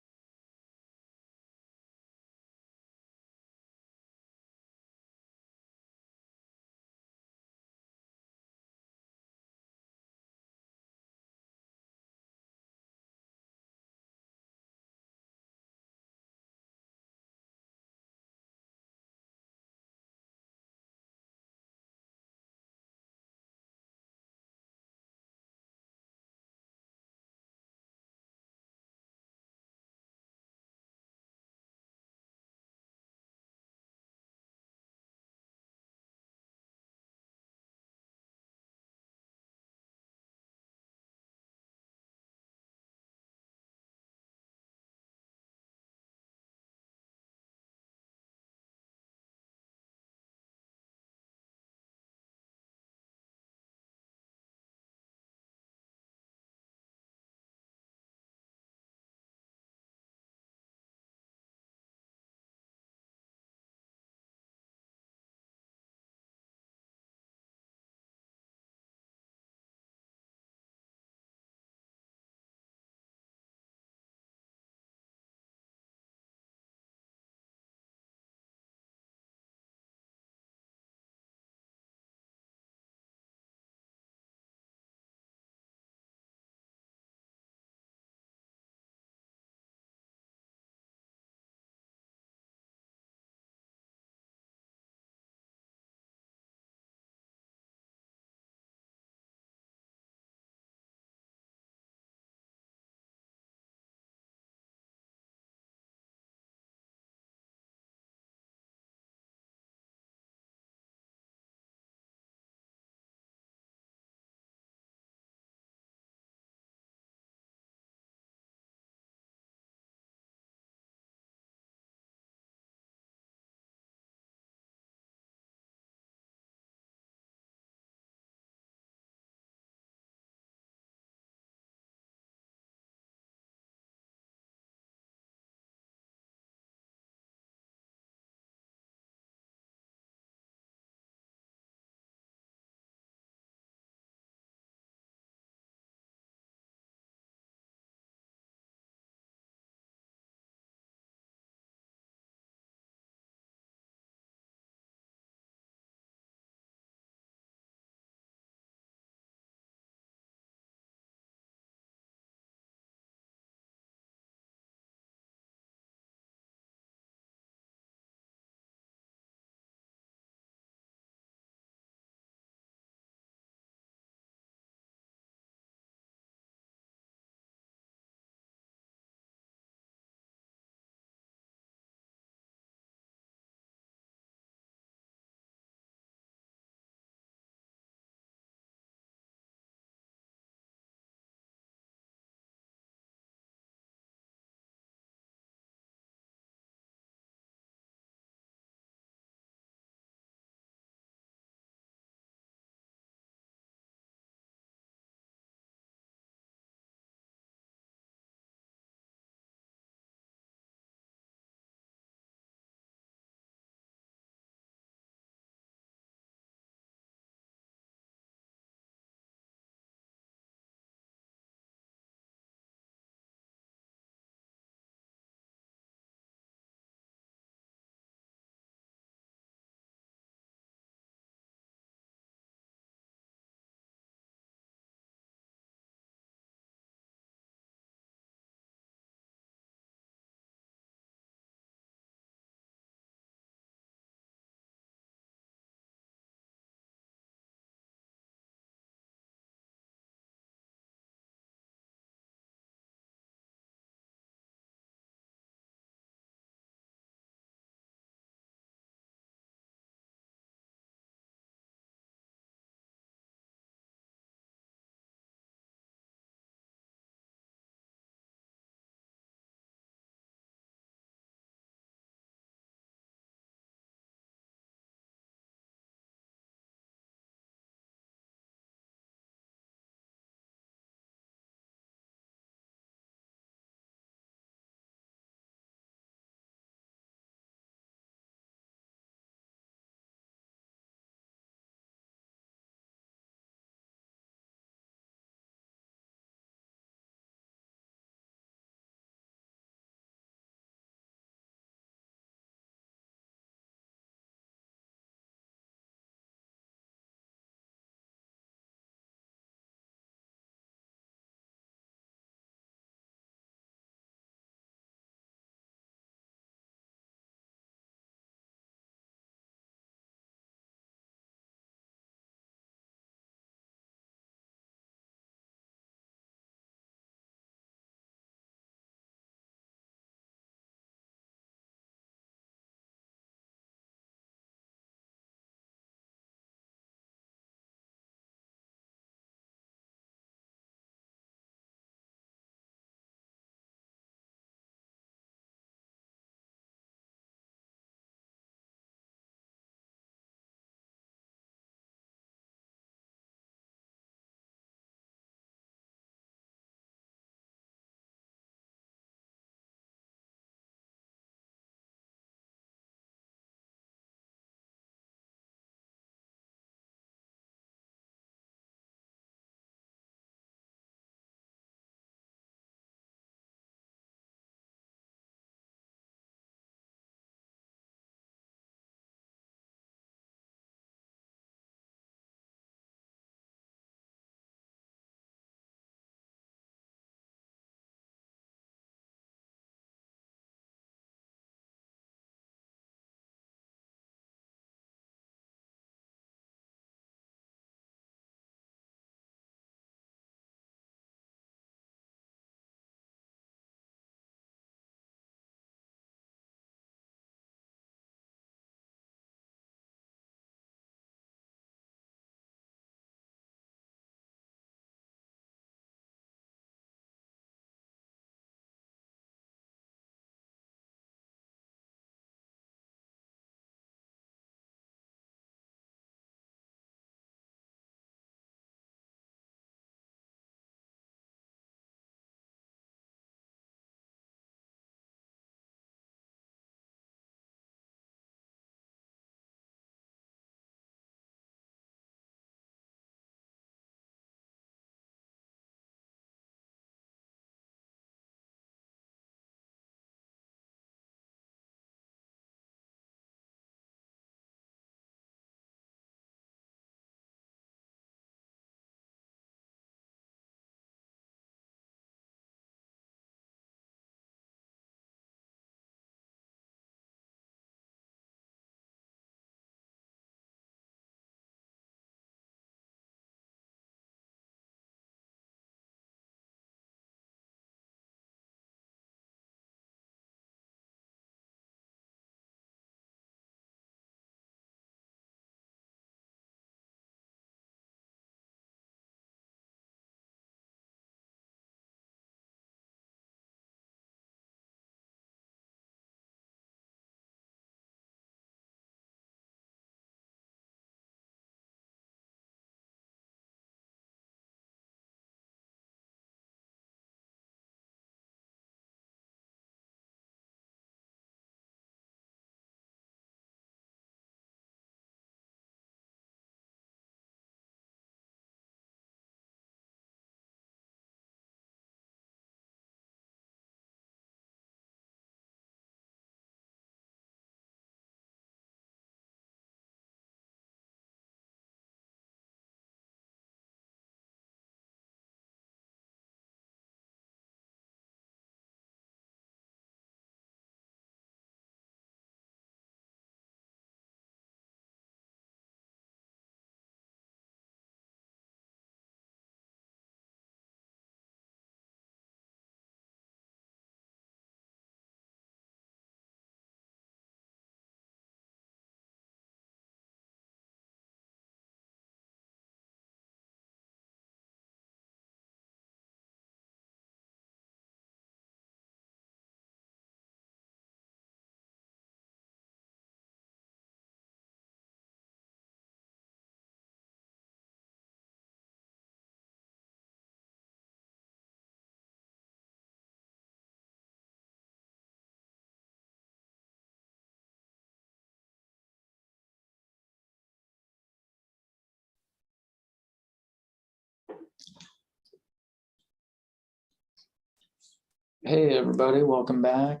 A: Hey, everybody, welcome back.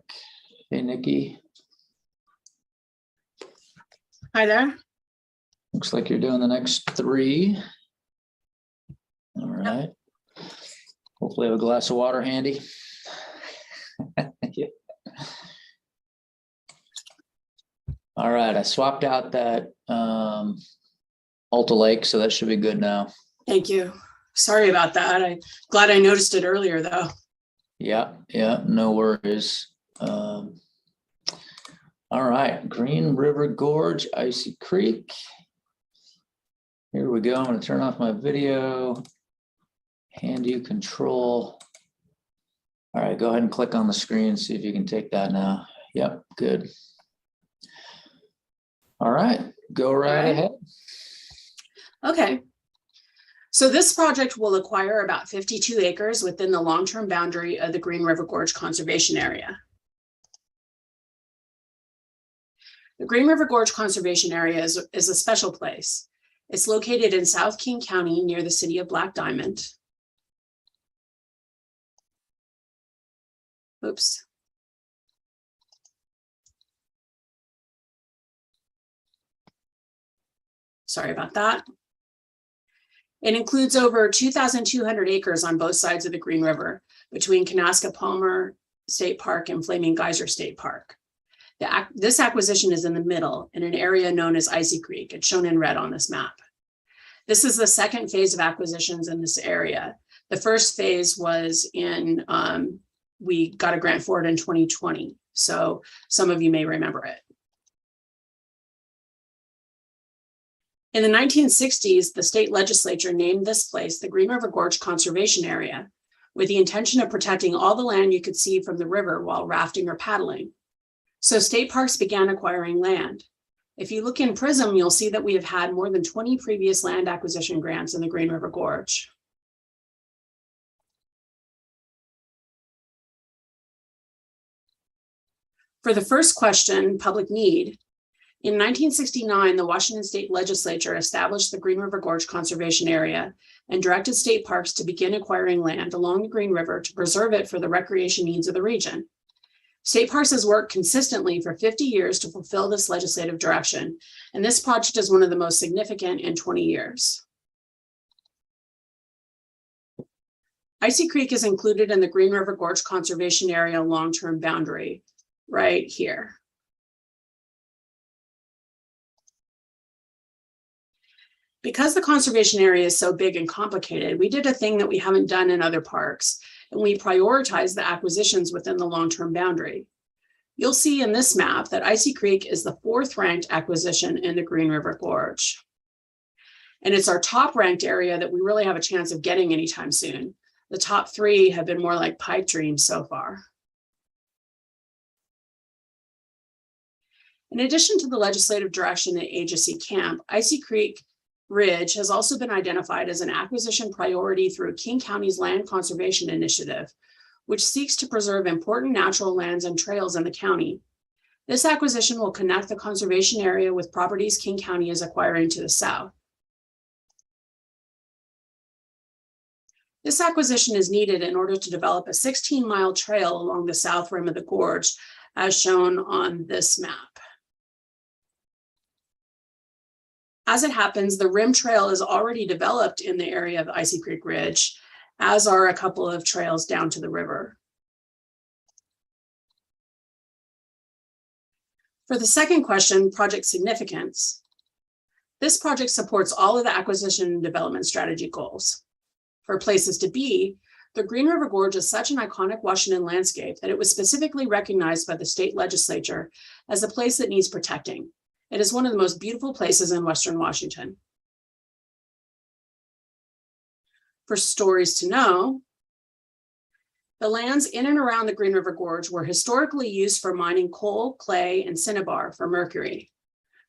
A: Hey, Nikki.
S: Hi there.
A: Looks like you're doing the next 3. All right. Hopefully have a glass of water handy. Yeah. All right, I swapped out that Alta Lake, so that should be good now.
S: Thank you. Sorry about that. I'm glad I noticed it earlier, though.
A: Yeah, no worries. All right, Green River Gorge, Icy Creek. Here we go. I'm going to turn off my video. Hand you control. All right, go ahead and click on the screen, see if you can take that now. Yep, good. All right, go right ahead.
S: Okay. So this project will acquire about 52 acres within the long-term boundary of the Green River Gorge Conservation Area. The Green River Gorge Conservation Area is a special place. It's located in South King County near the city of Black Diamond. Oops. Sorry about that. It includes over 2,200 acres on both sides of the Green River between Kanaska-Palmer State Park and Flaming Geyser State Park. This acquisition is in the middle in an area known as Icy Creek. It's shown in red on this map. This is the second phase of acquisitions in this area. The first phase was in, we got a grant for it in 2020. So some of you may remember it. In the 1960s, the state legislature named this place the Green River Gorge Conservation Area with the intention of protecting all the land you could see from the river while rafting or paddling. So state parks began acquiring land. If you look in PRISM, you'll see that we have had more than 20 previous land acquisition grants in the Green River Gorge. For the first question, public need, in 1969, the Washington State Legislature established the Green River Gorge Conservation Area and directed state parks to begin acquiring land along the Green River to preserve it for the recreation needs of the region. State Parks has worked consistently for 50 years to fulfill this legislative direction, and this project is one of the most significant in 20 years. Icy Creek is included in the Green River Gorge Conservation Area long-term boundary right here. Because the conservation area is so big and complicated, we did a thing that we haven't done in other parks, and we prioritized the acquisitions within the long-term boundary. You'll see in this map that Icy Creek is the 4th ranked acquisition in the Green River Gorge. And it's our top ranked area that we really have a chance of getting anytime soon. The top 3 have been more like pipe dreams so far. In addition to the legislative direction at agency camp, Icy Creek Ridge has also been identified as an acquisition priority through King County's Land Conservation Initiative, which seeks to preserve important natural lands and trails in the county. This acquisition will connect the conservation area with properties King County is acquiring to the south. This acquisition is needed in order to develop a 16-mile trail along the south rim of the gorge, as shown on this map. As it happens, the rim trail is already developed in the area of Icy Creek Ridge, as are a couple of trails down to the river. For the second question, project significance, this project supports all of the acquisition and development strategy goals. For places to be, the Green River Gorge is such an iconic Washington landscape that it was specifically recognized by the state legislature as a place that needs protecting. It is one of the most beautiful places in Western Washington. For stories to know, the lands in and around the Green River Gorge were historically used for mining coal, clay, and cinnabar for mercury.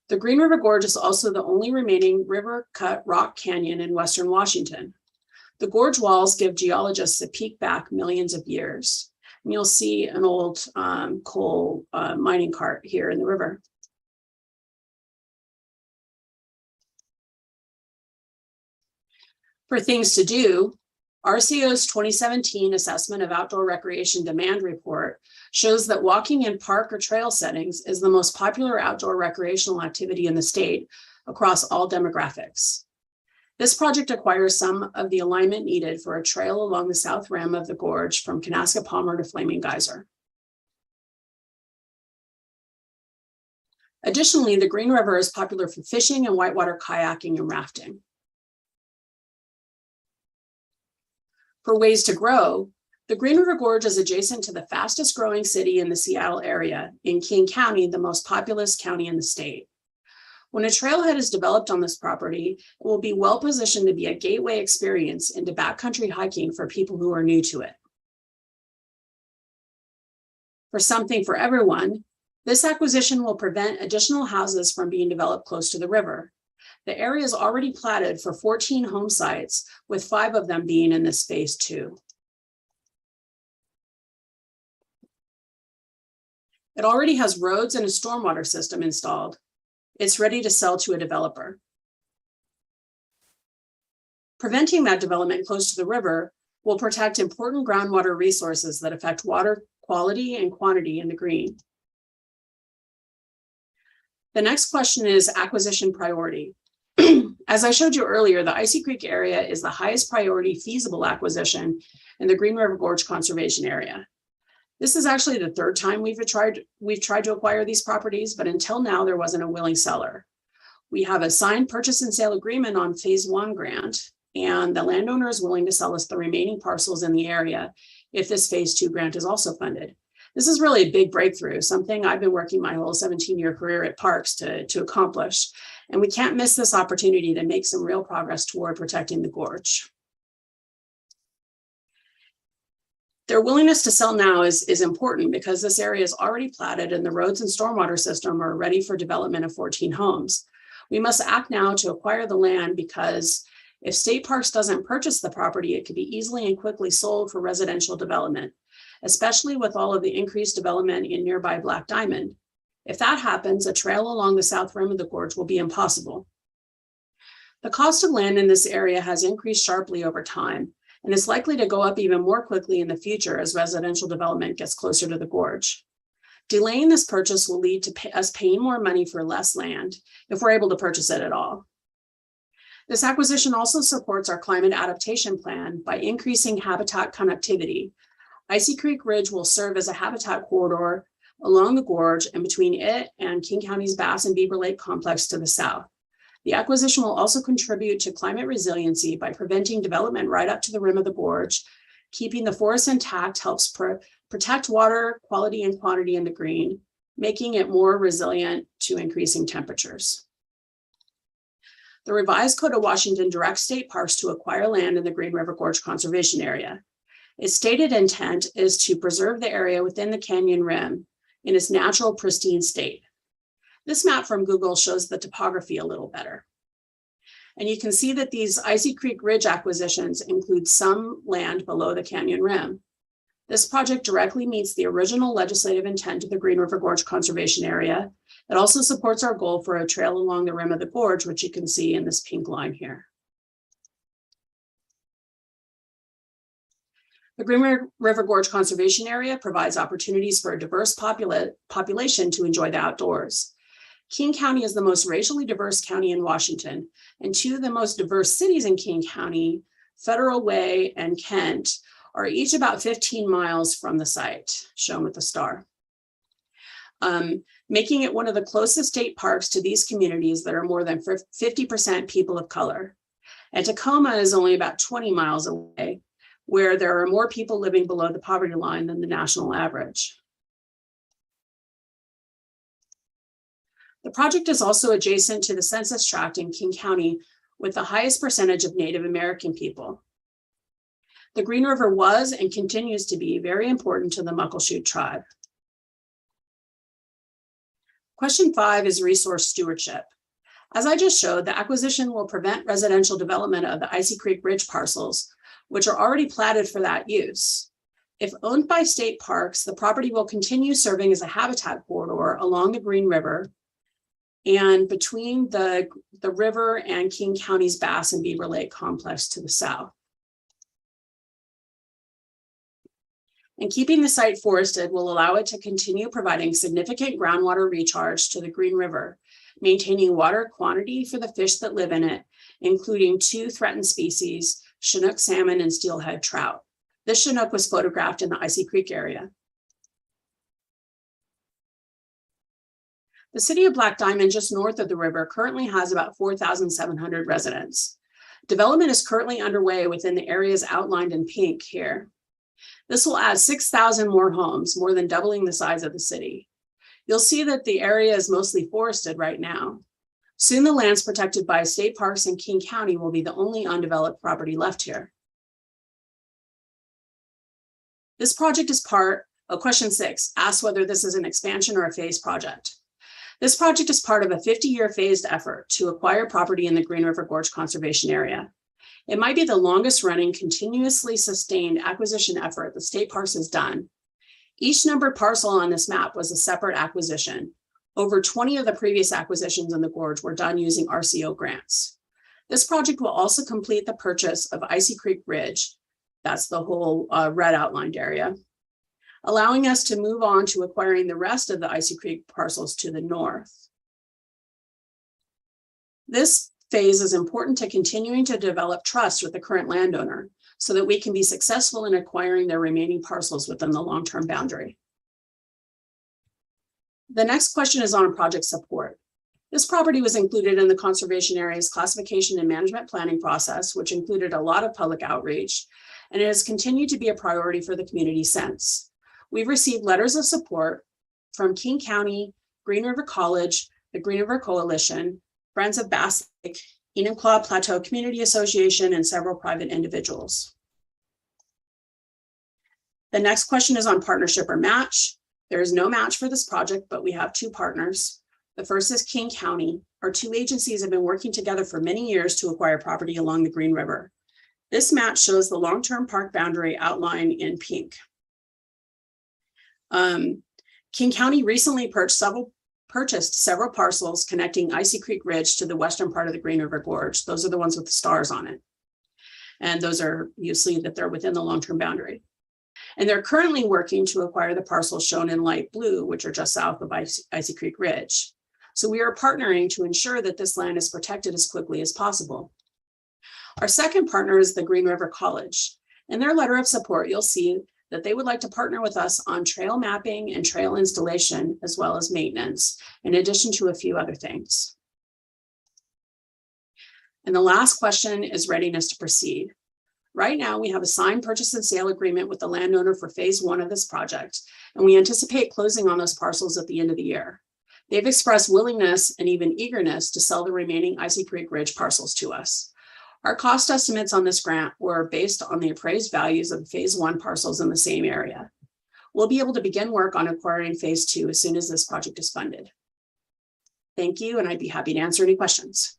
S: The Green River Gorge is also the only remaining river-cut rock canyon in Western Washington. The gorge walls give geologists a peek back millions of years. And you'll see an old coal mining cart here in the river. For things to do, RCO's 2017 Assessment of Outdoor Recreation Demand Report shows that walking in park or trail settings is the most popular outdoor recreational activity in the state across all demographics. This project acquires some of the alignment needed for a trail along the south rim of the gorge from Kanaska Palmer to Flaming Geyser. Additionally, the Green River is popular for fishing and whitewater kayaking and rafting. For ways to grow, the Green River Gorge is adjacent to the fastest growing city in the Seattle area, in King County, the most populous county in the state. When a trailhead is developed on this property, it will be well positioned to be a gateway experience into backcountry hiking for people who are new to it. For something for everyone, this acquisition will prevent additional houses from being developed close to the river. The area is already platted for 14 home sites, with 5 of them being in this phase 2. It already has roads and a stormwater system installed. It's ready to sell to a developer. Preventing that development close to the river will protect important groundwater resources that affect water quality and quantity in the green. The next question is acquisition priority. As I showed you earlier, the Icy Creek area is the highest priority feasible acquisition in the Green River Gorge Conservation Area. This is actually the 3rd time we've tried to acquire these properties, but until now there wasn't a willing seller. We have a signed purchase and sale agreement on phase 1 grant, and the landowner is willing to sell us the remaining parcels in the area if this phase 2 grant is also funded. This is really a big breakthrough, something I've been working my whole 17-year career at Parks to accomplish. And we can't miss this opportunity to make some real progress toward protecting the gorge. Their willingness to sell now is important because this area is already platted and the roads and stormwater system are ready for development of 14 homes. We must act now to acquire the land because if State Parks doesn't purchase the property, it could be easily and quickly sold for residential development, especially with all of the increased development in nearby Black Diamond. If that happens, a trail along the south rim of the gorge will be impossible. The cost of land in this area has increased sharply over time, and is likely to go up even more quickly in the future as residential development gets closer to the gorge. Delaying this purchase will lead to us paying more money for less land if we're able to purchase it at all. This acquisition also supports our climate adaptation plan by increasing habitat connectivity. Icy Creek Ridge will serve as a habitat corridor along the gorge and between it and King County's Bass and Beaver Lake complex to the south. The acquisition will also contribute to climate resiliency by preventing development right up to the rim of the gorge. Keeping the forest intact helps protect water quality and quantity in the green, making it more resilient to increasing temperatures. The revised Code of Washington directs state parks to acquire land in the Green River Gorge Conservation Area. Its stated intent is to preserve the area within the canyon rim in its natural pristine state. This map from Google shows the topography a little better. And you can see that these Icy Creek Ridge acquisitions include some land below the canyon rim. This project directly meets the original legislative intent of the Green River Gorge Conservation Area. It also supports our goal for a trail along the rim of the gorge, which you can see in this pink line here. The Green River Gorge Conservation Area provides opportunities for a diverse population to enjoy the outdoors. King County is the most racially diverse county in Washington, and 2 of the most diverse cities in King County, Federal Way and Kent, are each about 15 miles from the site, shown with the star, making it one of the closest state parks to these communities that are more than 50% people of color. And Tacoma is only about 20 miles away, where there are more people living below the poverty line than the national average. The project is also adjacent to the census tract in King County with the highest percentage of Native American people. The Green River was and continues to be very important to the Muckleshoot tribe. Question 5 is resource stewardship. As I just showed, the acquisition will prevent residential development of the Icy Creek Ridge parcels, which are already platted for that use. If owned by state parks, the property will continue serving as a habitat corridor along the Green River and between the river and King County's Bass and Beaver Lake complex to the south. And keeping the site forested will allow it to continue providing significant groundwater recharge to the Green River, maintaining water quantity for the fish that live in it, including 2 threatened species, Chinook salmon and steelhead trout. This Chinook was photographed in the Icy Creek area. The city of Black Diamond, just north of the river, currently has about 4,700 residents. Development is currently underway within the areas outlined in pink here. This will add 6,000 more homes, more than doubling the size of the city. You'll see that the area is mostly forested right now. Soon the lands protected by state parks in King County will be the only undeveloped property left here. This project is part of question 6, asks whether this is an expansion or a phase project. This project is part of a 50-year phased effort to acquire property in the Green River Gorge Conservation Area. It might be the longest running, continuously sustained acquisition effort the state parks has done. Each numbered parcel on this map was a separate acquisition. Over 20 of the previous acquisitions in the gorge were done using RCO grants. This project will also complete the purchase of Icy Creek Ridge, that's the whole red outlined area, allowing us to move on to acquiring the rest of the Icy Creek parcels to the north. This phase is important to continuing to develop trust with the current landowner so that we can be successful in acquiring their remaining parcels within the long-term boundary. The next question is on project support. This property was included in the conservation area's classification and management planning process, which included a lot of public outreach, and it has continued to be a priority for the community since. We've received letters of support from King County, Green River College, the Green River Coalition, Friends of Bass Lake, Enumclaw Plateau Community Association, and several private individuals. The next question is on partnership or match. There is no match for this project, but we have 2 partners. The first is King County. Our 2 agencies have been working together for many years to acquire property along the Green River. This match shows the long-term park boundary outlined in pink. King County recently purchased several parcels connecting Icy Creek Ridge to the western part of the Green River Gorge. Those are the ones with the stars on it. And those are, you see that they're within the long-term boundary. And they're currently working to acquire the parcels shown in light blue, which are just south of Icy Creek Ridge. So we are partnering to ensure that this land is protected as quickly as possible. Our second partner is the Green River College. In their letter of support, you'll see that they would like to partner with us on trail mapping and trail installation, as well as maintenance, in addition to a few other things. And the last question is readiness to proceed. Right now, we have a signed purchase and sale agreement with the landowner for phase 1 of this project, and we anticipate closing on those parcels at the end of the year. They've expressed willingness and even eagerness to sell the remaining Icy Creek Ridge parcels to us. Our cost estimates on this grant were based on the appraised values of phase 1 parcels in the same area. We'll be able to begin work on acquiring phase 2 as soon as this project is funded. Thank you, and I'd be happy to answer any questions.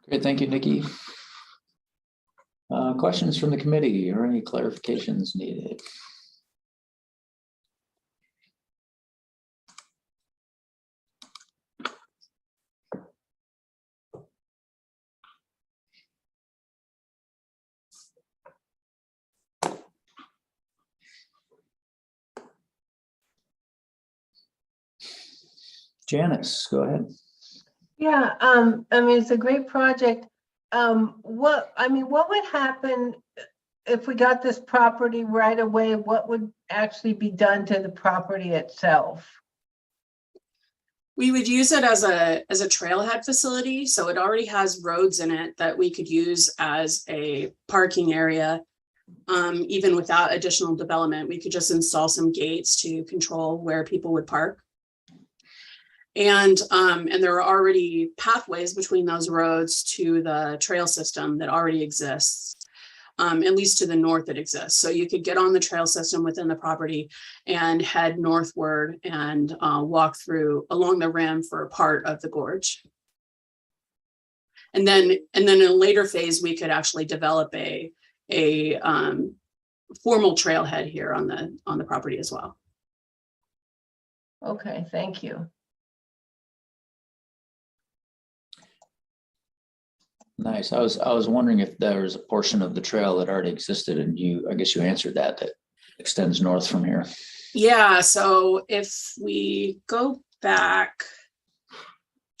A: Great, thank you, Nikki. Questions from the committee or any clarifications needed? Janice, go ahead.
E: Yeah, I mean, it's a great project. What would happen if we got this property right away? What would actually be done to the property itself?
S: We would use it as a trailhead facility. So it already has roads in it that we could use as a parking area. Even without additional development, we could just install some gates to control where people would park. And there are already pathways between those roads to the trail system that already exists, at least to the north it exists. So you could get on the trail system within the property and head northward and walk through along the rim for a part of the gorge. And then in a later phase, we could actually develop a formal trailhead here on the property as well.
E: Okay, thank you.
A: Nice. I was wondering if there was a portion of the trail that already existed, and I guess you answered that extends north from here.
S: Yeah, so if we go back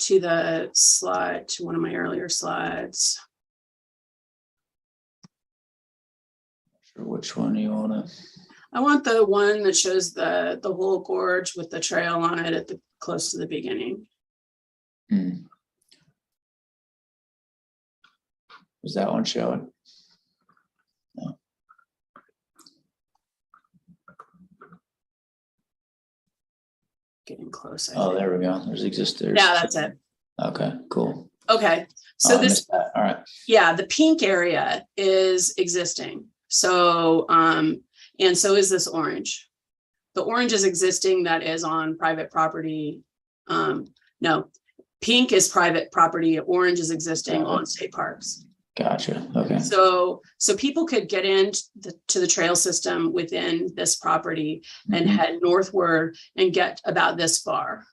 S: to the slide, to one of my earlier slides.
A: Sure, which one do you want to?
S: I want the one that shows the whole gorge with the trail on it at the close to the beginning.
A: Does that one show it? No.
S: Getting close.
A: Oh, there we go. There's existers.
S: Yeah, that's it.
A: Okay, cool.
S: Okay, so
A: I
S: this,
A: missed that. All right.
S: yeah, the pink area is existing. So, and so is this orange. The orange is existing, that is on private property. No, pink is private property, orange is existing on state parks.
A: Gotcha. Okay.
S: So people could get into the trail system within this property and head northward and get about this far.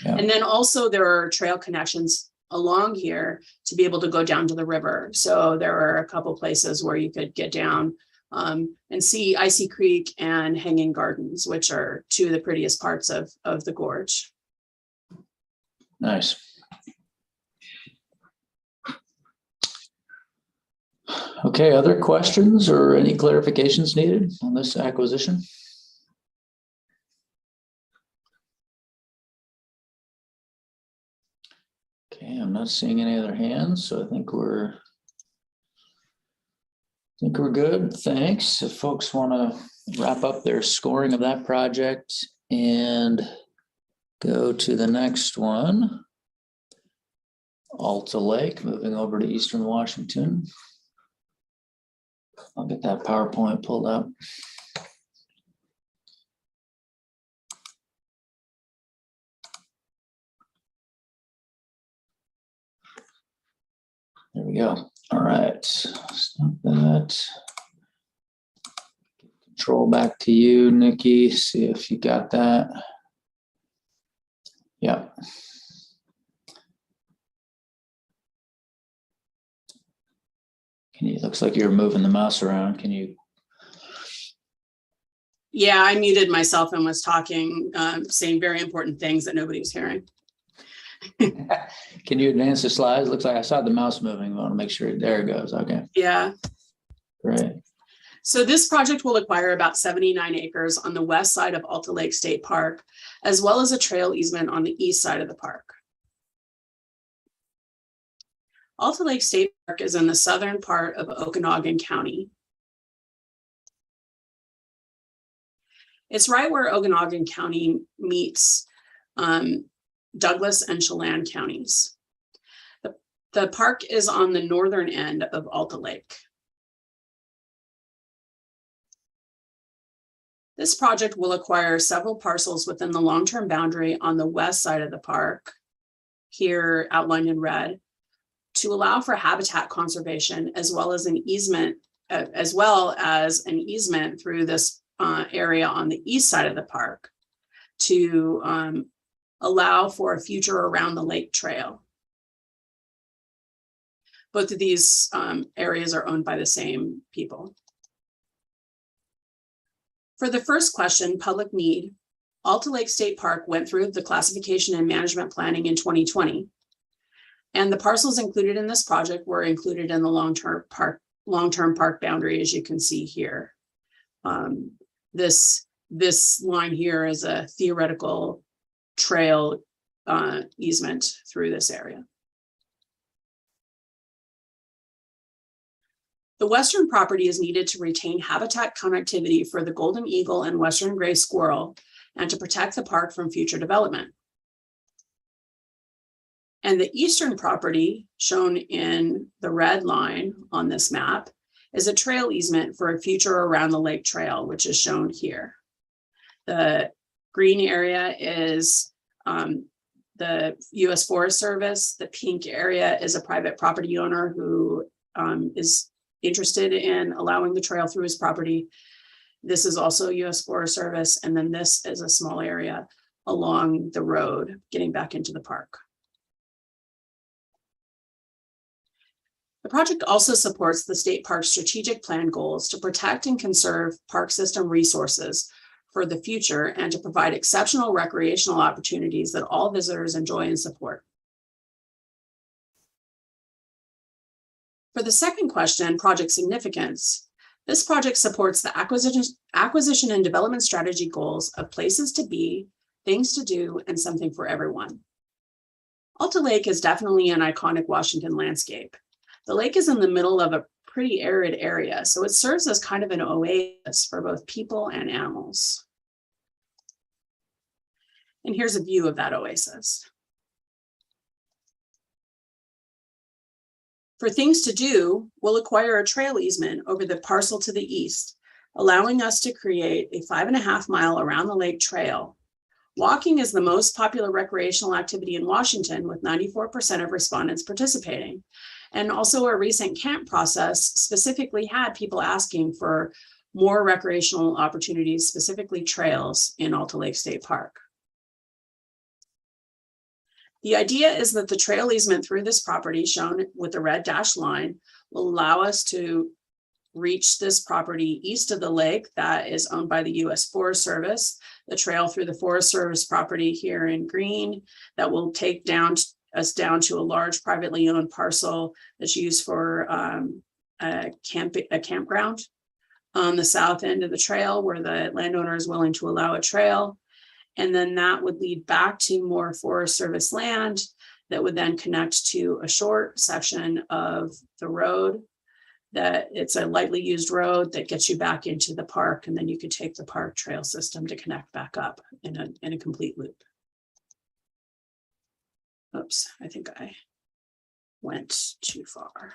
A: Yeah.
S: And then also there are trail connections along here to be able to go down to the river. So there are a couple places where you could get down and see Icy Creek and Hanging Gardens, which are two of the prettiest parts of the gorge.
A: Nice. Okay, other questions or any clarifications needed on this acquisition? Okay, I'm not seeing any other hands, so I think we're good. Thanks. If folks want to wrap up their scoring of that project and go to the next one, Alta Lake, moving over to Eastern Washington. I'll get that PowerPoint pulled up. There we go. All right, stop that. Control back to you, Nikki. See if you got that. Yep. Looks like you're moving the mouse around. Can you?
S: Yeah, I muted myself and was talking, saying very important things that nobody was hearing.
A: Can you advance the slides? Looks like I saw the mouse moving. I want to make sure. There it goes. Okay.
S: Yeah.
A: Great.
S: So this project will acquire about 79 acres on the west side of Alta Lake State Park, as well as a trail easement on the east side of the park. Alta Lake State Park is in the southern part of Okanogan County. It's right where Okanogan County meets Douglas and Chelan counties. The park is on the northern end of Alta Lake. This project will acquire several parcels within the long-term boundary on the west side of the park, here outlined in red, to allow for habitat conservation as well as an easement, through this area on the east side of the park to allow for a future around the lake trail. Both of these areas are owned by the same people. For the first question, public need, Alta Lake State Park went through the classification and management planning in 2020. And the parcels included in this project were included in the long-term park boundary, as you can see here. This line here is a theoretical trail easement through this area. The western property is needed to retain habitat connectivity for the golden eagle and western gray squirrel and to protect the park from future development. And the eastern property, shown in the red line on this map, is a trail easement for a future around the lake trail, which is shown here. The green area is the U.S. Forest Service. The pink area is a private property owner who is interested in allowing the trail through his property. This is also U.S. Forest Service. And then this is a small area along the road getting back into the park. The project also supports the state park strategic plan goals to protect and conserve park system resources for the future and to provide exceptional recreational opportunities that all visitors enjoy and support. For the second question, project significance, this project supports the acquisition and development strategy goals of places to be, things to do, and something for everyone. Alta Lake is definitely an iconic Washington landscape. The lake is in the middle of a pretty arid area, so it serves as kind of an oasis for both people and animals. And here's a view of that oasis. For things to do, we'll acquire a trail easement over the parcel to the east, allowing us to create a 5.5-mile around the lake trail. Walking is the most popular recreational activity in Washington, with 94% of respondents participating. And also a recent camp process specifically had people asking for more recreational opportunities, specifically trails in Alta Lake State Park. The idea is that the trail easement through this property, shown with the red dashed line, will allow us to reach this property east of the lake that is owned by the U.S. Forest Service, the trail through the Forest Service property here in green that will take us down to a large privately owned parcel that's used for a campground on the south end of the trail where the landowner is willing to allow a trail. And then that would lead back to more Forest Service land that would then connect to a short section of the road that it's a lightly used road that gets you back into the park. And then you could take the park trail system to connect back up in a complete loop. Oops, I think I went too far.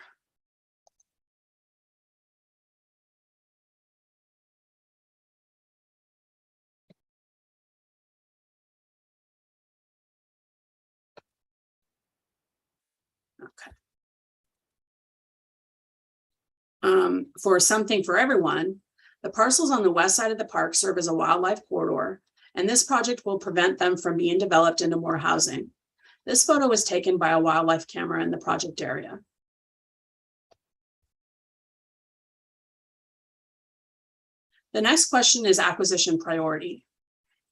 S: Okay. For something for everyone, the parcels on the west side of the park serve as a wildlife corridor, and this project will prevent them from being developed into more housing. This photo was taken by a wildlife camera in the project area. The next question is acquisition priority.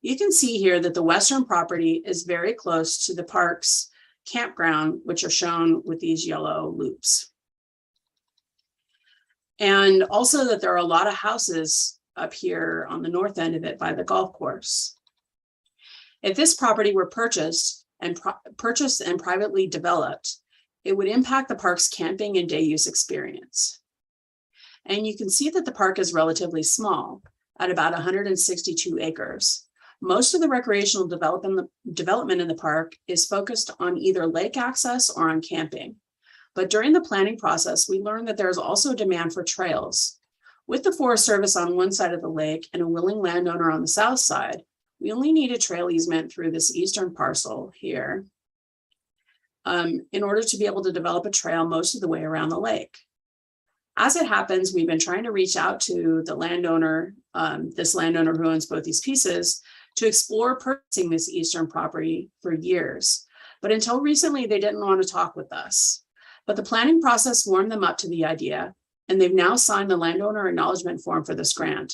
S: You can see here that the western property is very close to the park's campground, which are shown with these yellow loops. And also that there are a lot of houses up here on the north end of it by the golf course. If this property were purchased and privately developed, it would impact the park's camping and day use experience. And you can see that the park is relatively small at about 162 acres. Most of the recreational development in the park is focused on either lake access or on camping. But during the planning process, we learned that there's also demand for trails. With the Forest Service on one side of the lake and a willing landowner on the south side, we only need a trail easement through this eastern parcel here in order to be able to develop a trail most of the way around the lake. As it happens, we've been trying to reach out to the landowner, this landowner who owns both these pieces, to explore purchasing this eastern property for years. But until recently, they didn't want to talk with us. But the planning process warmed them up to the idea, and they've now signed the landowner acknowledgement form for this grant.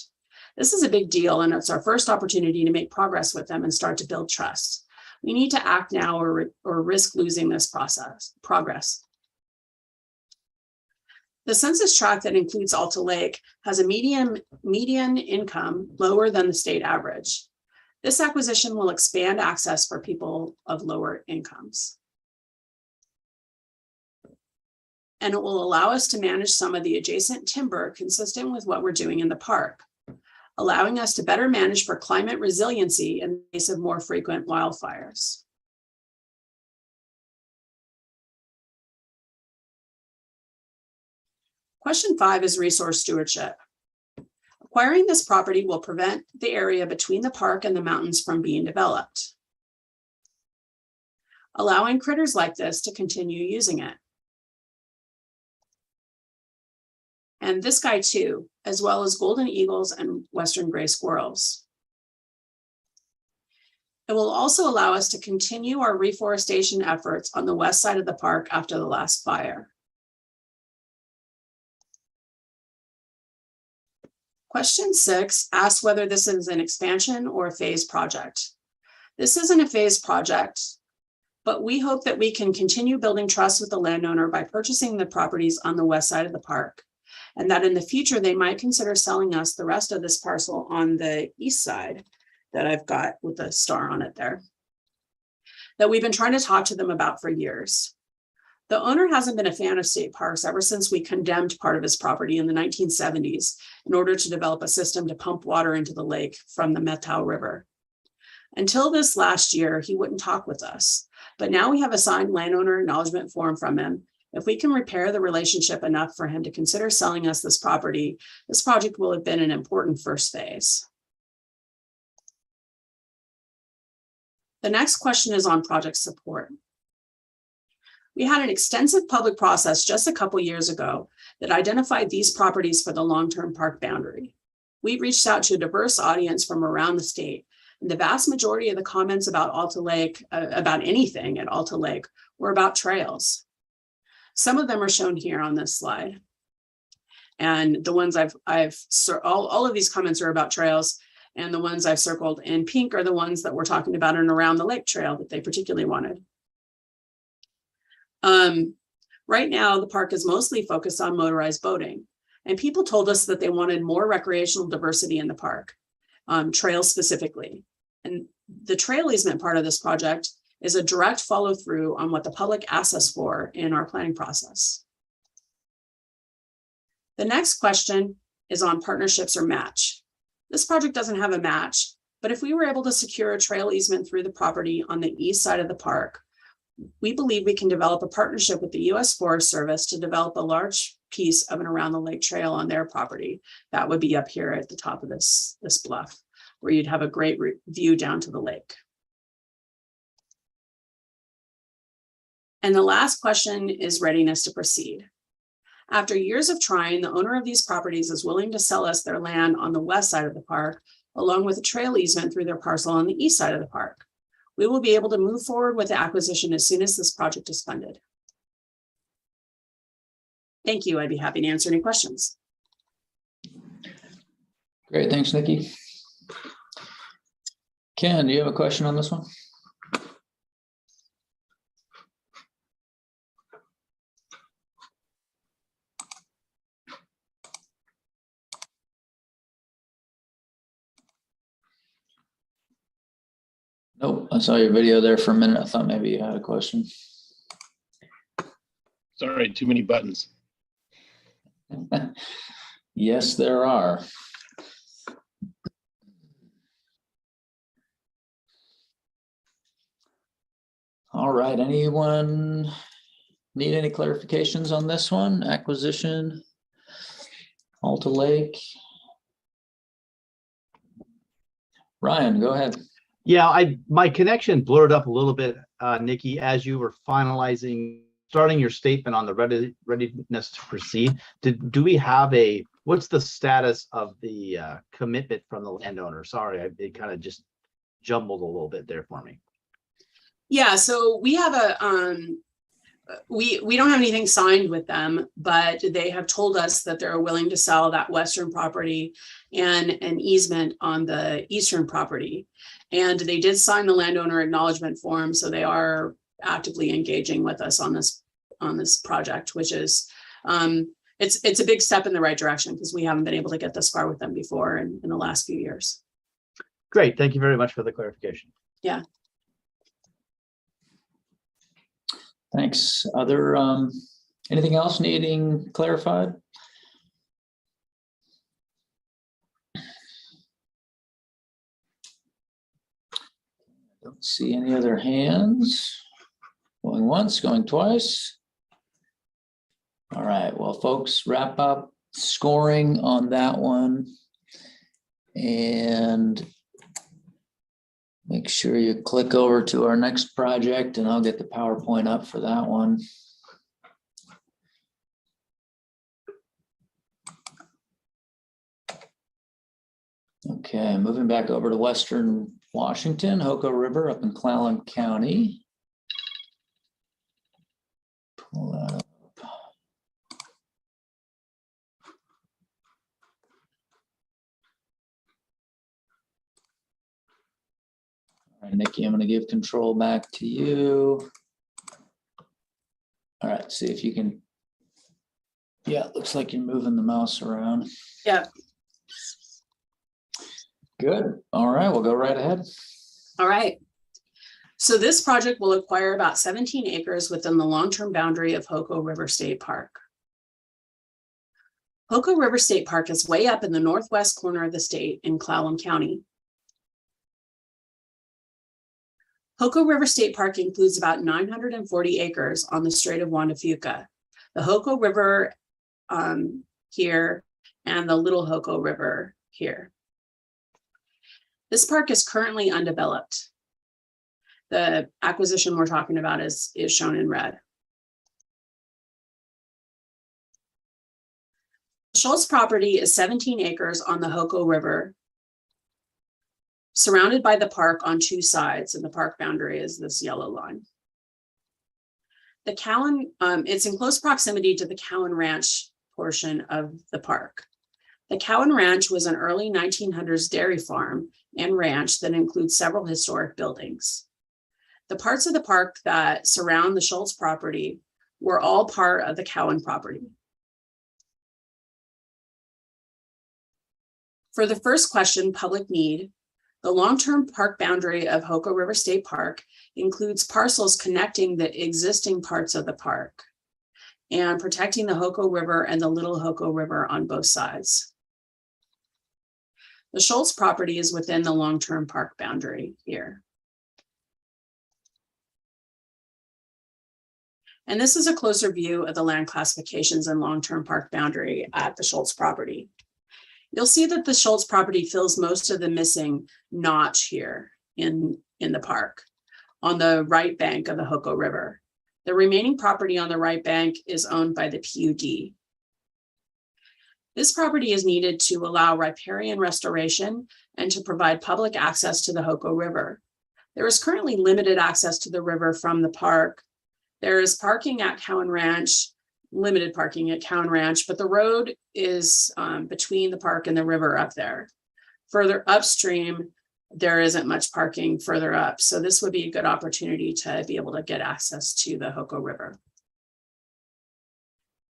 S: This is a big deal, and it's our first opportunity to make progress with them and start to build trust. We need to act now or risk losing this progress. The census tract that includes Alta Lake has a median income lower than the state average. This acquisition will expand access for people of lower incomes. And it will allow us to manage some of the adjacent timber consistent with what we're doing in the park, allowing us to better manage for climate resiliency in the case of more frequent wildfires. Question 5 is resource stewardship. Acquiring this property will prevent the area between the park and the mountains from being developed, allowing critters like this to continue using it. And this guy too, as well as golden eagles and western gray squirrels. It will also allow us to continue our reforestation efforts on the west side of the park after the last fire. Question 6 asks whether this is an expansion or a phase project. This isn't a phase project, but we hope that we can continue building trust with the landowner by purchasing the properties on the west side of the park, and that in the future, they might consider selling us the rest of this parcel on the east side that I've got with the star on it there, that we've been trying to talk to them about for years. The owner hasn't been a fan of state parks ever since we condemned part of his property in the 1970s in order to develop a system to pump water into the lake from the Methow River. Until this last year, he wouldn't talk with us, but now we have a signed landowner acknowledgement form from him. If we can repair the relationship enough for him to consider selling us this property, this project will have been an important first phase. The next question is on project support. We had an extensive public process just a couple years ago that identified these properties for the long-term park boundary. We reached out to a diverse audience from around the state, and the vast majority of the comments about Alta Lake, about anything at Alta Lake, were about trails. Some of them are shown here on this slide. And the ones all of these comments are about trails, and the ones I've circled in pink are the ones that we're talking about and around the lake trail that they particularly wanted. Right now, the park is mostly focused on motorized boating, and people told us that they wanted more recreational diversity in the park, trails specifically. And the trail easement part of this project is a direct follow through on what the public asked us for in our planning process. The next question is on partnerships or match. This project doesn't have a match, but if we were able to secure a trail easement through the property on the east side of the park, we believe we can develop a partnership with the U.S. Forest Service to develop a large piece of an around the lake trail on their property. That would be up here at the top of this bluff, where you'd have a great view down to the lake. And the last question is readiness to proceed. After years of trying, the owner of these properties is willing to sell us their land on the west side of the park, along with a trail easement through their parcel on the east side of the park. We will be able to move forward with the acquisition as soon as this project is funded. Thank you. I'd be happy to answer any questions.
A: Great, thanks, Nikki. Ken, do you have a question on this one? Nope, I saw your video there for a minute. I thought maybe you had a question.
F: Sorry, too many buttons.
A: Yes, there are. All right, anyone need any clarifications on this one? Acquisition, Alta Lake. Ryan, go ahead.
G: Yeah, my connection blurred up a little bit, Nikki, as you were starting your statement on the readiness to proceed. Do we have what's the status of the commitment from the landowner? Sorry, it kind of just jumbled a little bit there for me.
S: Yeah, so we have we don't have anything signed with them, but they have told us that they're willing to sell that western property and an easement on the eastern property. And they did sign the landowner acknowledgement form, so they are actively engaging with us on this project, which is it's a big step in the right direction because we haven't been able to get this far with them before in the last few years.
G: Great, thank you very much for the clarification.
S: Yeah.
A: Thanks. Anything else needing clarified? Don't see any other hands. Going once, going twice. All right, well, folks, wrap up scoring on that one. And make sure you click over to our next project, and I'll get the PowerPoint up for that one. Okay, moving back over to Western Washington, Hoko River up in Clallam County. Pull that up. right, Nikki, I'm going to give control back to you. All right, see if you can. Yeah, it looks like you're moving the mouse around.
S: Yeah.
A: Good. All right, we'll go right ahead.
S: All right. So this project will acquire about 17 acres within the long-term boundary of Hoko River State Park. Hoko River State Park is way up in the northwest corner of the state in Clallam County. Hoko River State Park includes about 940 acres on the Strait of Juan de Fuca, the Hoko River here, and the Little Hoko River here. This park is currently undeveloped. The acquisition we're talking about is shown in red. Schultz property is 17 acres on the Hoko River, surrounded by the park on two sides, and the park boundary is this yellow line. The Cowan, it's in close proximity to the Cowan Ranch portion of the park. The Cowan Ranch was an early 1900s dairy farm and ranch that includes several historic buildings. The parts of the park that surround the Schultz property were all part of the Cowan property. For the first question, public need, the long-term park boundary of Hoko River State Park includes parcels connecting the existing parts of the park and protecting the Hoko River and the Little Hoko River on both sides. The Schultz property is within the long-term park boundary here. And this is a closer view of the land classifications and long-term park boundary at the Schultz property. You'll see that the Schultz property fills most of the missing notch here in the park on the right bank of the Hoko River. The remaining property on the right bank is owned by the PUD. This property is needed to allow riparian restoration and to provide public access to the Hoko River. There is currently limited access to the river from the park. There is parking at Cowan Ranch, limited parking at Cowan Ranch, but the road is between the park and the river up there. Further upstream, there isn't much parking further up. So this would be a good opportunity to be able to get access to the Hoko River.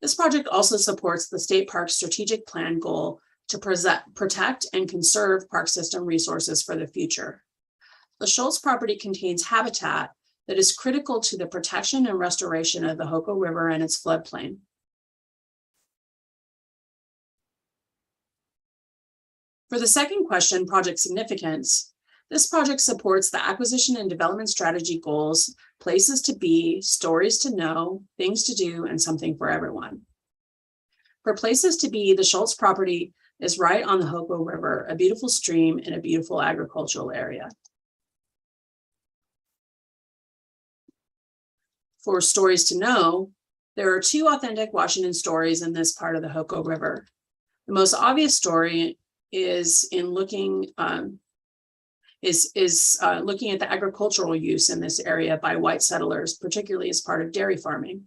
S: This project also supports the state park's strategic plan goal to protect and conserve park system resources for the future. The Schultz property contains habitat that is critical to the protection and restoration of the Hoko River and its floodplain. For the second question, project significance, this project supports the acquisition and development strategy goals, places to be, stories to know, things to do, and something for everyone. For places to be, the Schultz property is right on the Hoko River, a beautiful stream in a beautiful agricultural area. For stories to know, there are two authentic Washington stories in this part of the Hoko River. The most obvious story is in looking looking at the agricultural use in this area by white settlers, particularly as part of dairy farming.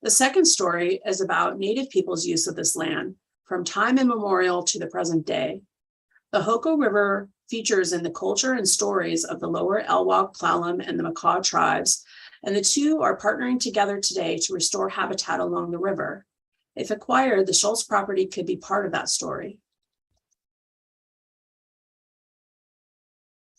S: The second story is about Native people's use of this land from time immemorial to the present day. The Hoko River features in the culture and stories of the lower Elwha, Clallam, and the Makah tribes, and the two are partnering together today to restore habitat along the river. If acquired, the Schultz property could be part of that story.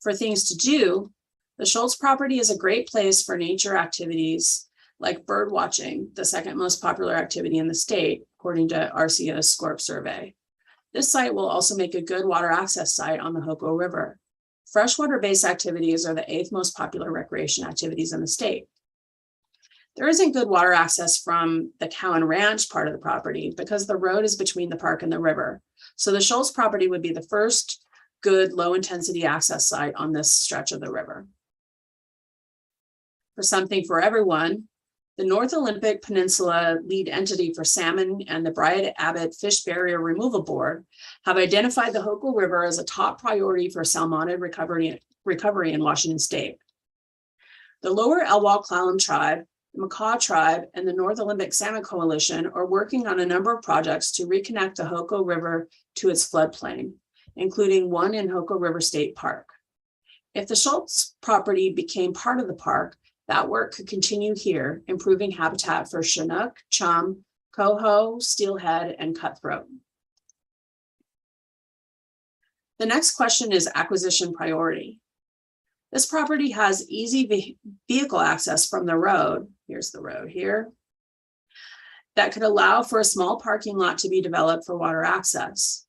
S: For things to do, the Schultz property is a great place for nature activities like bird watching, the second most popular activity in the state, according to RCO's SCORP survey. This site will also make a good water access site on the Hoko River. Freshwater-based activities are the 8th most popular recreation activities in the state. There isn't good water access from the Cowan Ranch part of the property because the road is between the park and the river. So the Schultz property would be the first good low-intensity access site on this stretch of the river. For something for everyone, the North Olympic Peninsula lead entity for salmon and the Bryant Abbott Fish Barrier Removal Board have identified the Hoko River as a top priority for salmonid recovery in Washington state. The lower Elwha Clallam tribe, the Makah tribe, and the North Olympic Salmon Coalition are working on a number of projects to reconnect the Hoko River to its floodplain, including one in Hoko River State Park. If the Schultz property became part of the park, that work could continue here, improving habitat for Chinook, chum, coho, steelhead, and cutthroat. The next question is acquisition priority. This property has easy vehicle access from the road. Here's the road here. That could allow for a small parking lot to be developed for water access.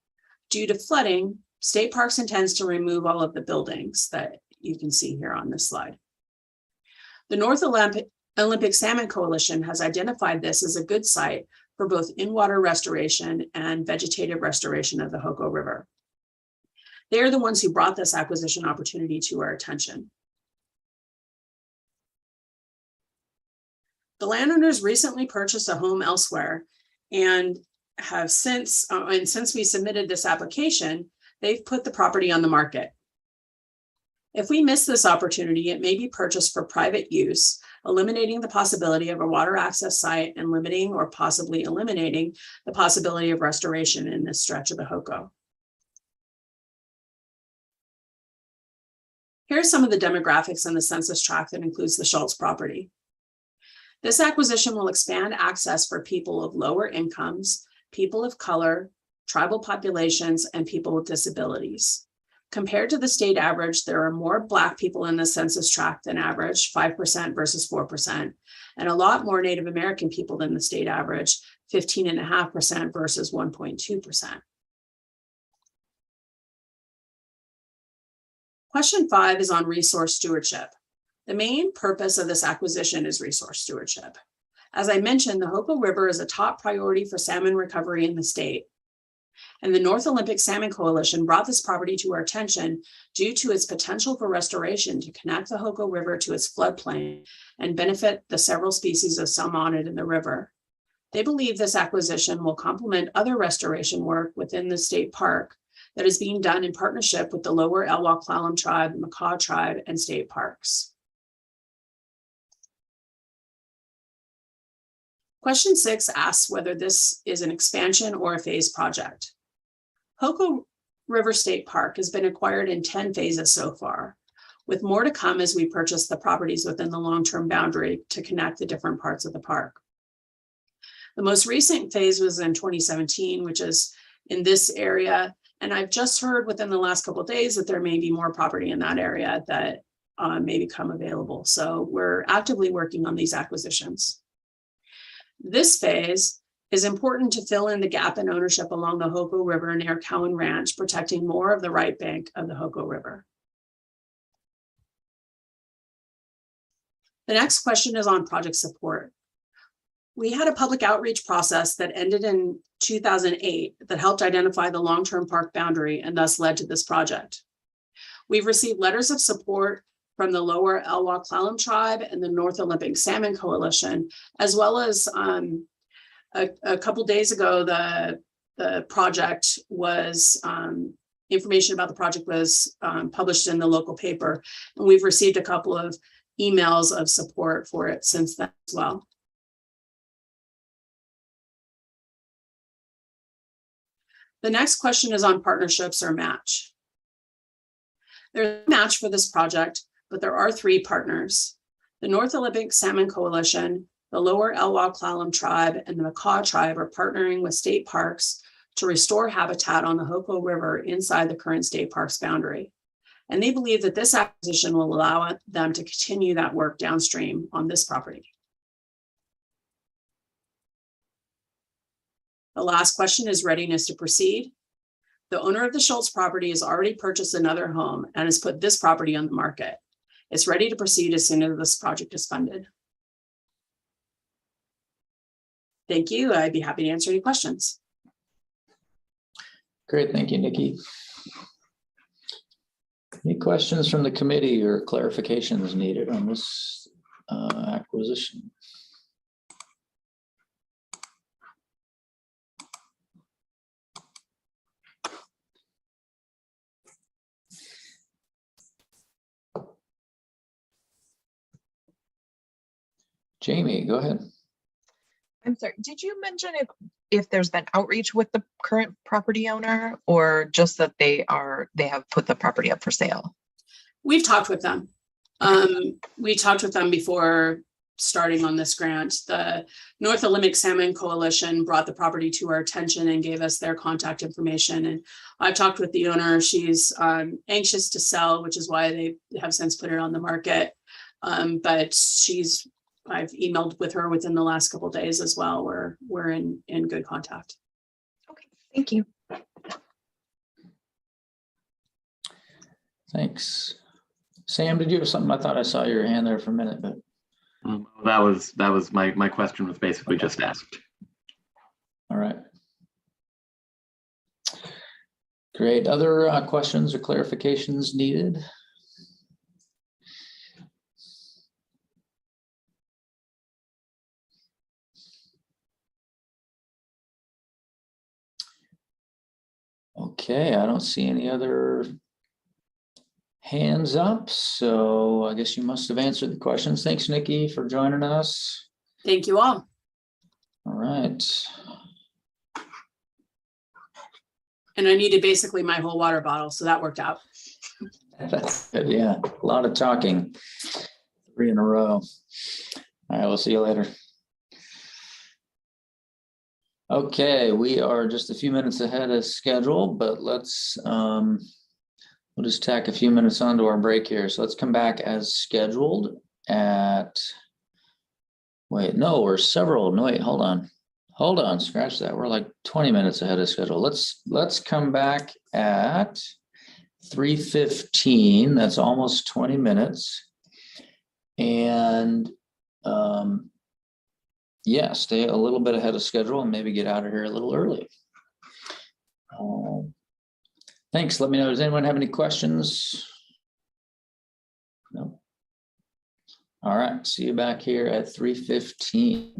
S: Due to flooding, State Parks intends to remove all of the buildings that you can see here on this slide. The North Olympic Salmon Coalition has identified this as a good site for both in-water restoration and vegetative restoration of the Hoko River. They are the ones who brought this acquisition opportunity to our attention. The landowners recently purchased a home elsewhere and have since we submitted this application, they've put the property on the market. If we miss this opportunity, it may be purchased for private use, eliminating the possibility of a water access site and limiting or possibly eliminating the possibility of restoration in this stretch of the Hoko. Here's some of the demographics in the census tract that includes the Schultz property. This acquisition will expand access for people of lower incomes, people of color, tribal populations, and people with disabilities. Compared to the state average, there are more Black people in the census tract than average, 5% versus 4%, and a lot more Native American people than the state average, 15.5% versus 1.2%. Question 5 is on resource stewardship. The main purpose of this acquisition is resource stewardship. As I mentioned, the Hoko River is a top priority for salmon recovery in the state. And the North Olympic Salmon Coalition brought this property to our attention due to its potential for restoration to connect the Hoko River to its floodplain and benefit the several species of salmonid in the river. They believe this acquisition will complement other restoration work within the state park that is being done in partnership with the Lower Elwha-Clallam Tribe, Makah Tribe, and state parks. Question 6 asks whether this is an expansion or a phase project. Hoko River State Park has been acquired in 10 phases so far, with more to come as we purchase the properties within the long-term boundary to connect the different parts of the park. The most recent phase was in 2017, which is in this area. And I've just heard within the last couple of days that there may be more property in that area that may become available. So we're actively working on these acquisitions. This phase is important to fill in the gap in ownership along the Hoko River near Cowan Ranch, protecting more of the right bank of the Hoko River. The next question is on project support. We had a public outreach process that ended in 2008 that helped identify the long-term park boundary and thus led to this project. We've received letters of support from the Lower Elwha-Clallam Tribe and the North Olympic Salmon Coalition, as well as a couple days ago, the project was, information about the project was published in the local paper, and we've received a couple of emails of support for it since then as well. The next question is on partnerships or match. There's a match for this project, but there are 3 partners. The North Olympic Salmon Coalition, the Lower Elwha-Clallam Tribe, and the Makah Tribe are partnering with state parks to restore habitat on the Hoko River inside the current state park's boundary. And they believe that this acquisition will allow them to continue that work downstream on this property. The last question is readiness to proceed. The owner of the Schultz property has already purchased another home and has put this property on the market. It's ready to proceed as soon as this project is funded. Thank you. I'd be happy to answer any questions.
A: Great, thank you, Nikki. Any questions from the committee or clarifications needed on this acquisition? Jamie, go ahead.
J: I'm sorry, did you mention if there's been outreach with the current property owner, or just that they have put the property up for sale?
S: We've talked with them. We talked with them before starting on this grant. The North Olympic Salmon Coalition brought the property to our attention and gave us their contact information. And I've talked with the owner. She's anxious to sell, which is why they have since put it on the market. But I've emailed with her within the last couple of days as well. We're in good contact.
J: Okay, thank you.
A: Thanks. Sam, did you have something? I thought I saw your hand there for a minute, but.
D: That was my question was basically just asked.
A: All right. Great. Other questions or clarifications needed? Okay, I don't see any other hands up, so I guess you must have answered the questions. Thanks, Nikki, for joining us.
S: Thank you all.
A: All right.
S: And I needed basically my whole water bottle, so that worked out.
A: That's good. Yeah, a lot of talking. 3 in a row. All right, we'll see you later. Okay, we are just a few minutes ahead of schedule, but let's we'll just tack a few minutes onto our break here. So let's come back as scheduled at, wait, no, we're several, no, wait, hold on, scratch that. We're like 20 minutes ahead of schedule. Let's come back at 3:15. That's almost 20 minutes. And yeah, stay a little bit ahead of schedule and maybe get out of here a little early. Thanks. Let me know. Does anyone have any questions? No. All right. See you back here at 3:15.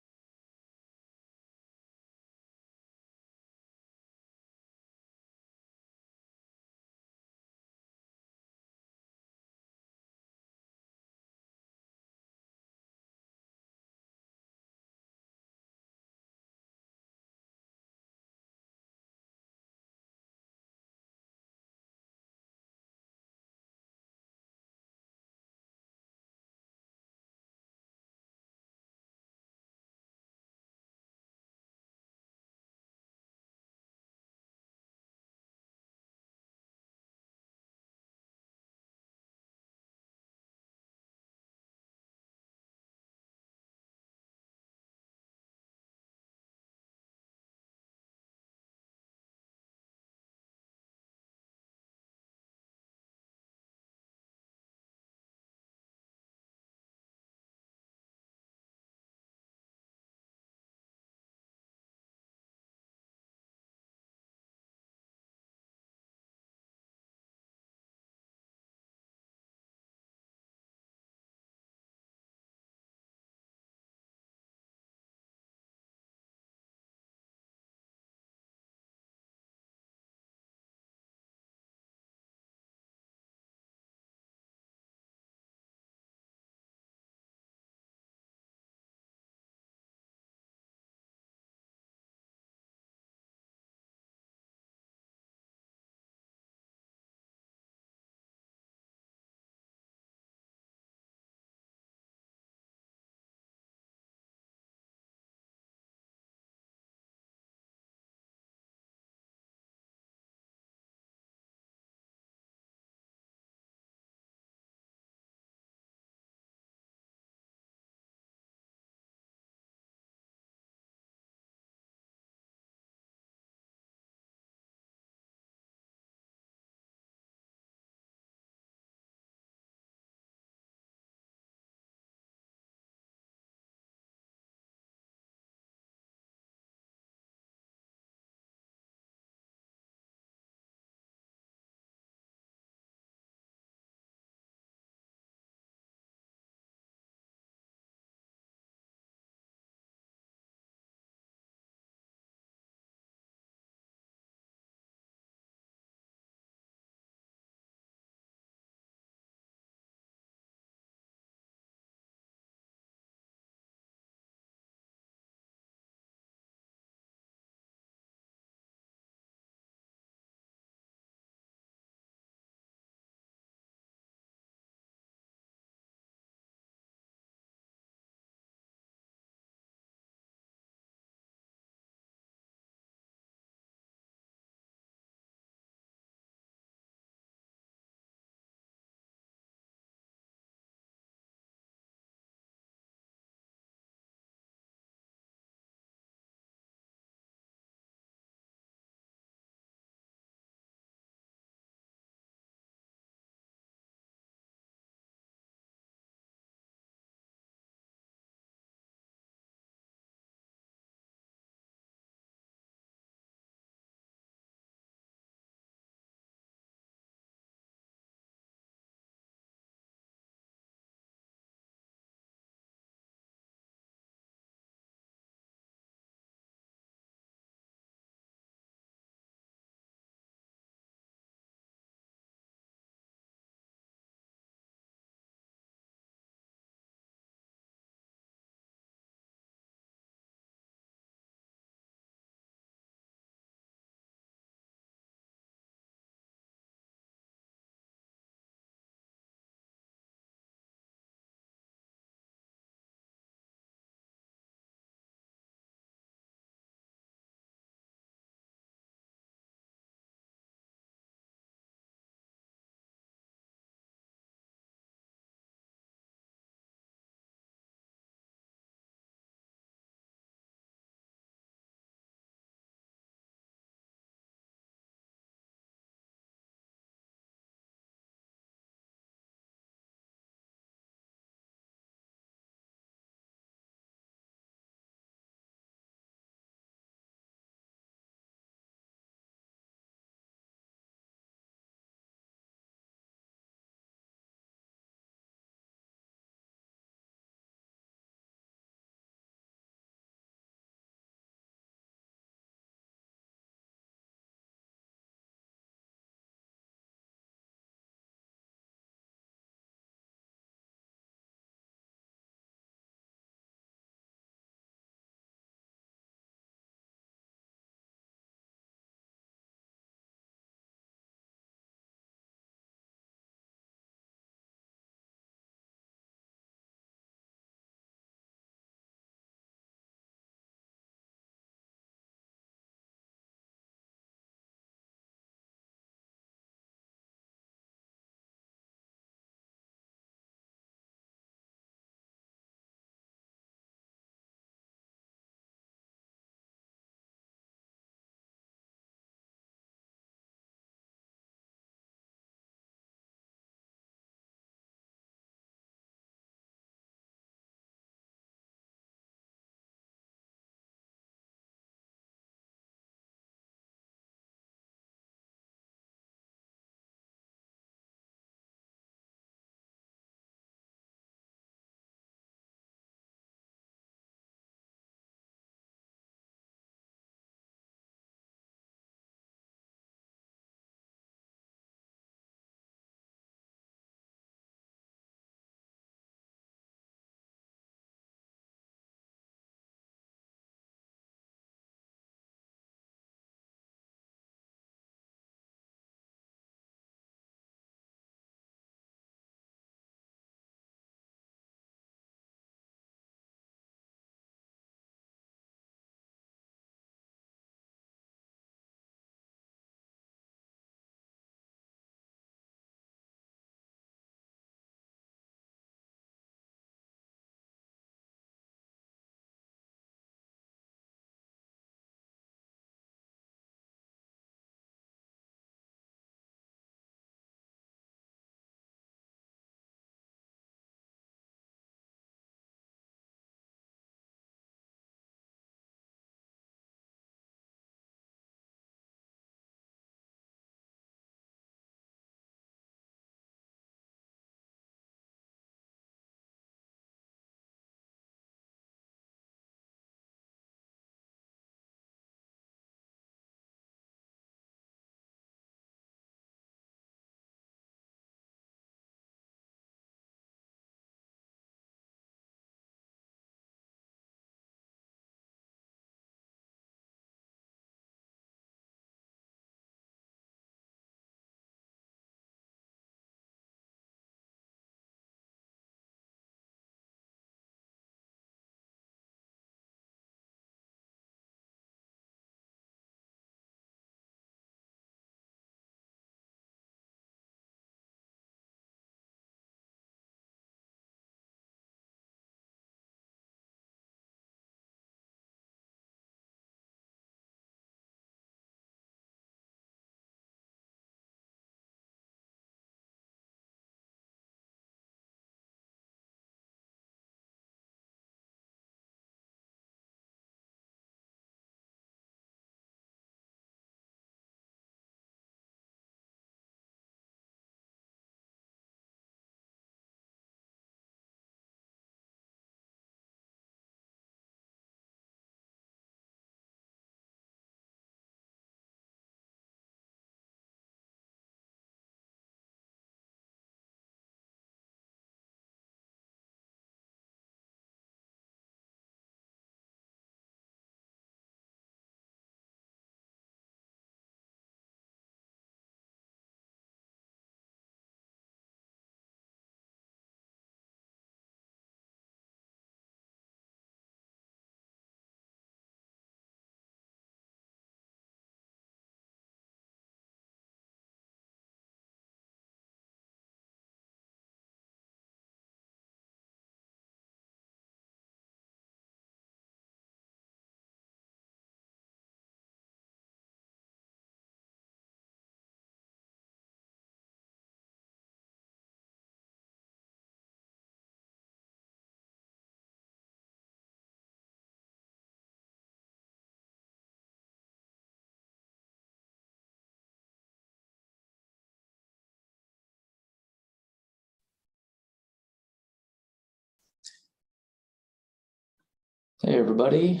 A: Hey, everybody.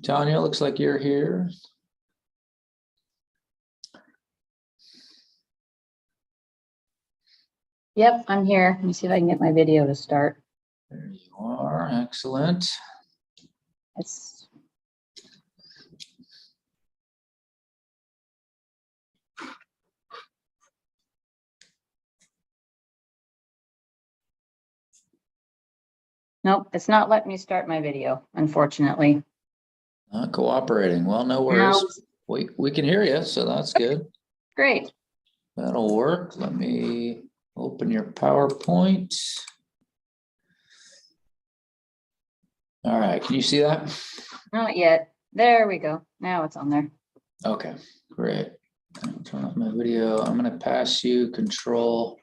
A: Tanya, looks like you're here.
T: Yep, I'm here. Let me see if I can get my video to start.
A: There you are. Excellent.
T: It's Nope, it's not letting me start my video, unfortunately.
A: Not cooperating. Well, no worries.
T: No.
A: We can hear you, so that's good.
T: Great.
A: That'll work. Let me open your PowerPoint. All right, can you see that?
T: Not yet. There we go. Now it's on there.
A: Okay, great. I'll turn off my video. I'm going to pass you control.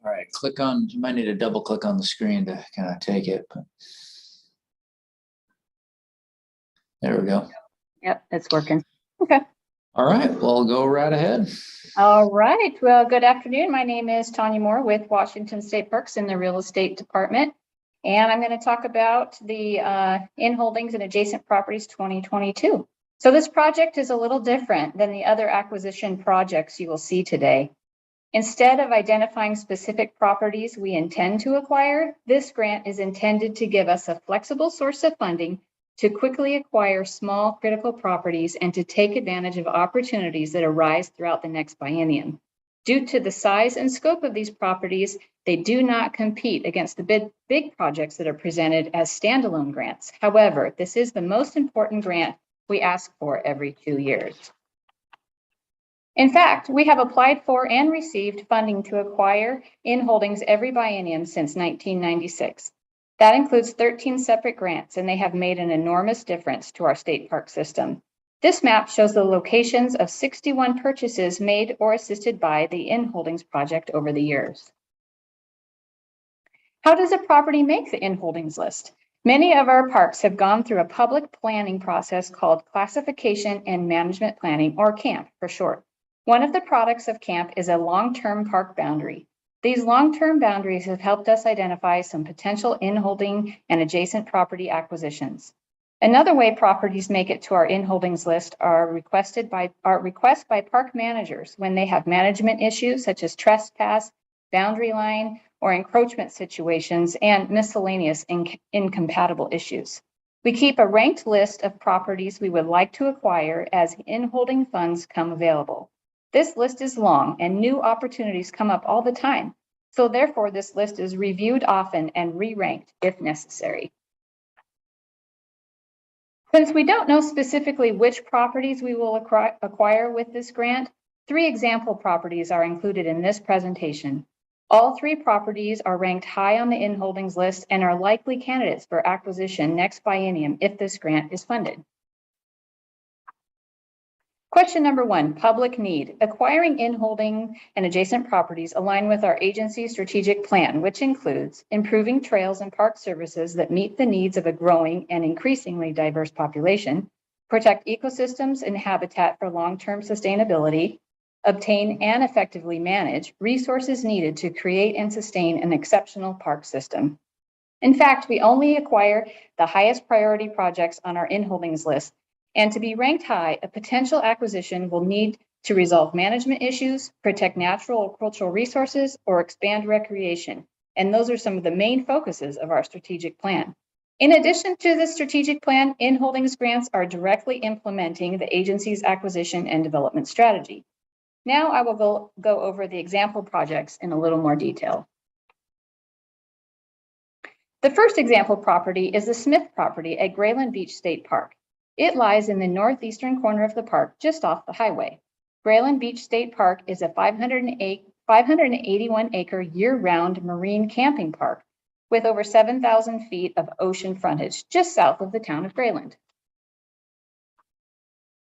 A: All right, click on, you might need to double click on the screen to kind of take it. But there we go.
T: Yep, it's working. Okay.
A: All right, well, go right ahead.
T: All right. Well, good afternoon. My name is Tanya Moore with Washington State Parks in the Real Estate Department. And I'm going to talk about the in-holdings and adjacent properties 2022. So this project is a little different than the other acquisition projects you will see today. Instead of identifying specific properties we intend to acquire, this grant is intended to give us a flexible source of funding to quickly acquire small critical properties and to take advantage of opportunities that arise throughout the next biennium. Due to the size and scope of these properties, they do not compete against the big projects that are presented as standalone grants. However, this is the most important grant we ask for every 2 years. In fact, we have applied for and received funding to acquire in-holdings every biennium since 1996. That includes 13 separate grants, and they have made an enormous difference to our state park system. This map shows the locations of 61 purchases made or assisted by the in-holdings project over the years. How does a property make the in-holdings list? Many of our parks have gone through a public planning process called Classification and Management Planning, or CAMP for short. One of the products of CAMP is a long-term park boundary. These long-term boundaries have helped us identify some potential in-holding and adjacent property acquisitions. Another way properties make it to our in-holdings list are requests by park managers when they have management issues such as trespass, boundary line, or encroachment situations, and miscellaneous incompatible issues. We keep a ranked list of properties we would like to acquire as in-holding funds come available. This list is long and new opportunities come up all the time. So therefore, this list is reviewed often and re-ranked if necessary. Since we don't know specifically which properties we will acquire with this grant, 3 example properties are included in this presentation. All 3 properties are ranked high on the in-holdings list and are likely candidates for acquisition next biennium if this grant is funded. Question number 1, public need. Acquiring in-holding and adjacent properties align with our agency's strategic plan, which includes improving trails and park services that meet the needs of a growing and increasingly diverse population, protect ecosystems and habitat for long-term sustainability, obtain and effectively manage resources needed to create and sustain an exceptional park system. In fact, we only acquire the highest priority projects on our in-holdings list. And to be ranked high, a potential acquisition will need to resolve management issues, protect natural or cultural resources, or expand recreation. And those are some of the main focuses of our strategic plan. In addition to the strategic plan, in-holdings grants are directly implementing the agency's acquisition and development strategy. Now I will go over the example projects in a little more detail. The first example property is the Smith property at Grayland Beach State Park. It lies in the northeastern corner of the park, just off the highway. Grayland Beach State Park is a 581-acre year-round marine camping park with over 7,000 feet of ocean frontage, just south of the town of Grayland.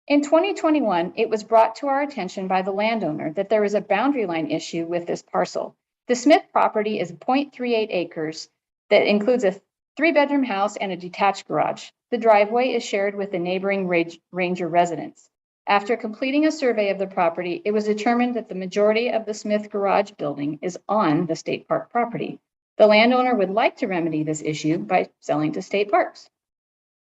T: In 2021, it was brought to our attention by the landowner that there is a boundary line issue with this parcel. The Smith property is 0.38 acres that includes a 3-bedroom house and a detached garage. The driveway is shared with the neighboring ranger residents. After completing a survey of the property, it was determined that the majority of the Smith garage building is on the state park property. The landowner would like to remedy this issue by selling to state parks.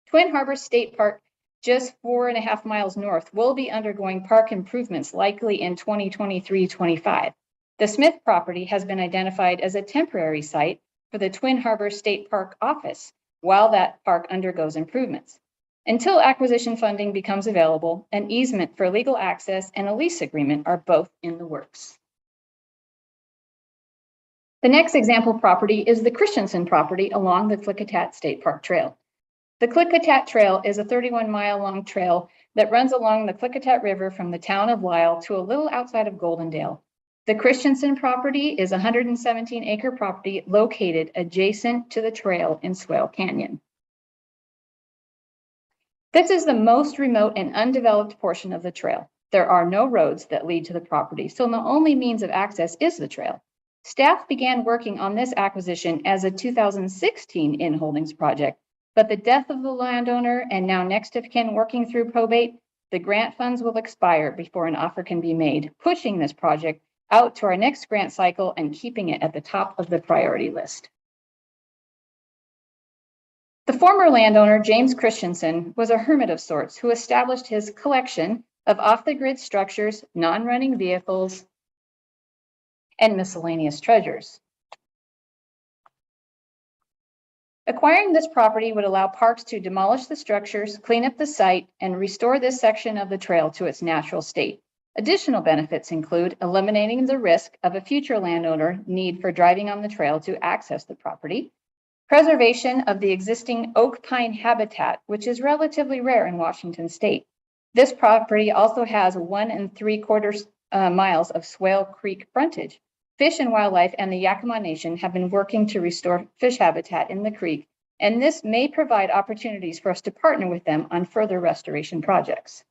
T: Twin Harbor State Park, just 4.5 miles north, will be undergoing park improvements likely in 2023-25. The Smith property has been identified as a temporary site for the Twin Harbor State Park office while that park undergoes improvements. Until acquisition funding becomes available, an easement for legal access and a lease agreement are both in the works. The next example property is the Christensen property along the Klickitat State Park Trail. The Klickitat Trail is a 31-mile-long trail that runs along the Klickitat River from the town of Lisle to a little outside of Goldendale. The Christensen property is a 117-acre property located adjacent to the trail in Swale Canyon. This is the most remote and undeveloped portion of the trail. There are no roads that lead to the property, so the only means of access is the trail. Staff began working on this acquisition as a 2016 in-holdings project, but the death of the landowner and now next of kin working through probate, the grant funds will expire before an offer can be made, pushing this project out to our next grant cycle and keeping it at the top of the priority list. The former landowner, James Christensen, was a hermit of sorts who established his collection of off-the-grid structures, non-running vehicles, and miscellaneous treasures. Acquiring this property would allow parks to demolish the structures, clean up the site, and restore this section of the trail to its natural state. Additional benefits include eliminating the risk of a future landowner need for driving on the trail to access the property, preservation of the existing oak pine habitat, which is relatively rare in Washington state. This property also has 1 3/4 miles of Swale Creek frontage. Fish and Wildlife and the Yakima Nation have been working to restore fish habitat in the creek, and this may provide opportunities for us to partner with them on further restoration projects.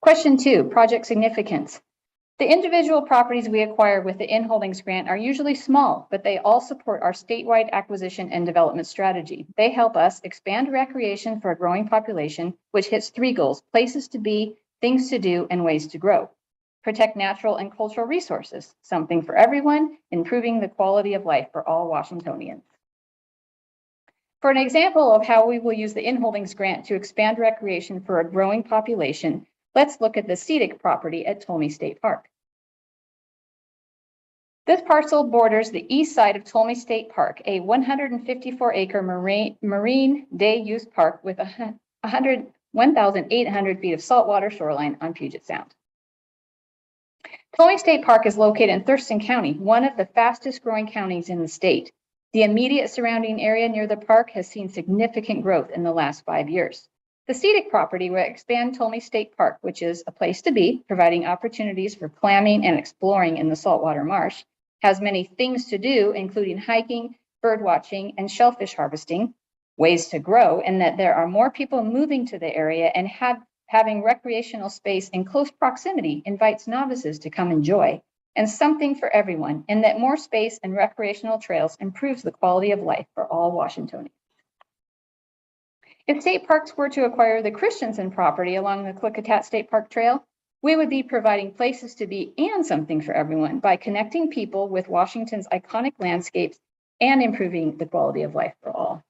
T: Question 2, project significance. The individual properties we acquire with the in-holdings grant are usually small, but they all support our statewide acquisition and development strategy. They help us expand recreation for a growing population, which hits 3 goals: places to be, things to do, and ways to grow. Protect natural and cultural resources, something for everyone, improving the quality of life for all Washingtonians. For an example of how we will use the in-holdings grant to expand recreation for a growing population, let's look at the Cedic property at Tolmie State Park. This parcel borders the east side of Tolmie State Park, a 154-acre marine day use park with 1,800 feet of saltwater shoreline on Puget Sound. Tolmie State Park is located in Thurston County, one of the fastest growing counties in the state. The immediate surrounding area near the park has seen significant growth in the last 5 years. The Cedic property will expand Tolmie State Park, which is a place to be, providing opportunities for clamming and exploring in the saltwater marsh, has many things to do, including hiking, bird watching, and shellfish harvesting, ways to grow, and that there are more people moving to the area and having recreational space in close proximity invites novices to come enjoy, and something for everyone, and that more space and recreational trails improves the quality of life for all Washingtonians. If state parks were to acquire the Christensen property along the Klickitat State Park Trail, we would be providing places to be and something for everyone by connecting people with Washington's iconic landscapes and improving the quality of life for all.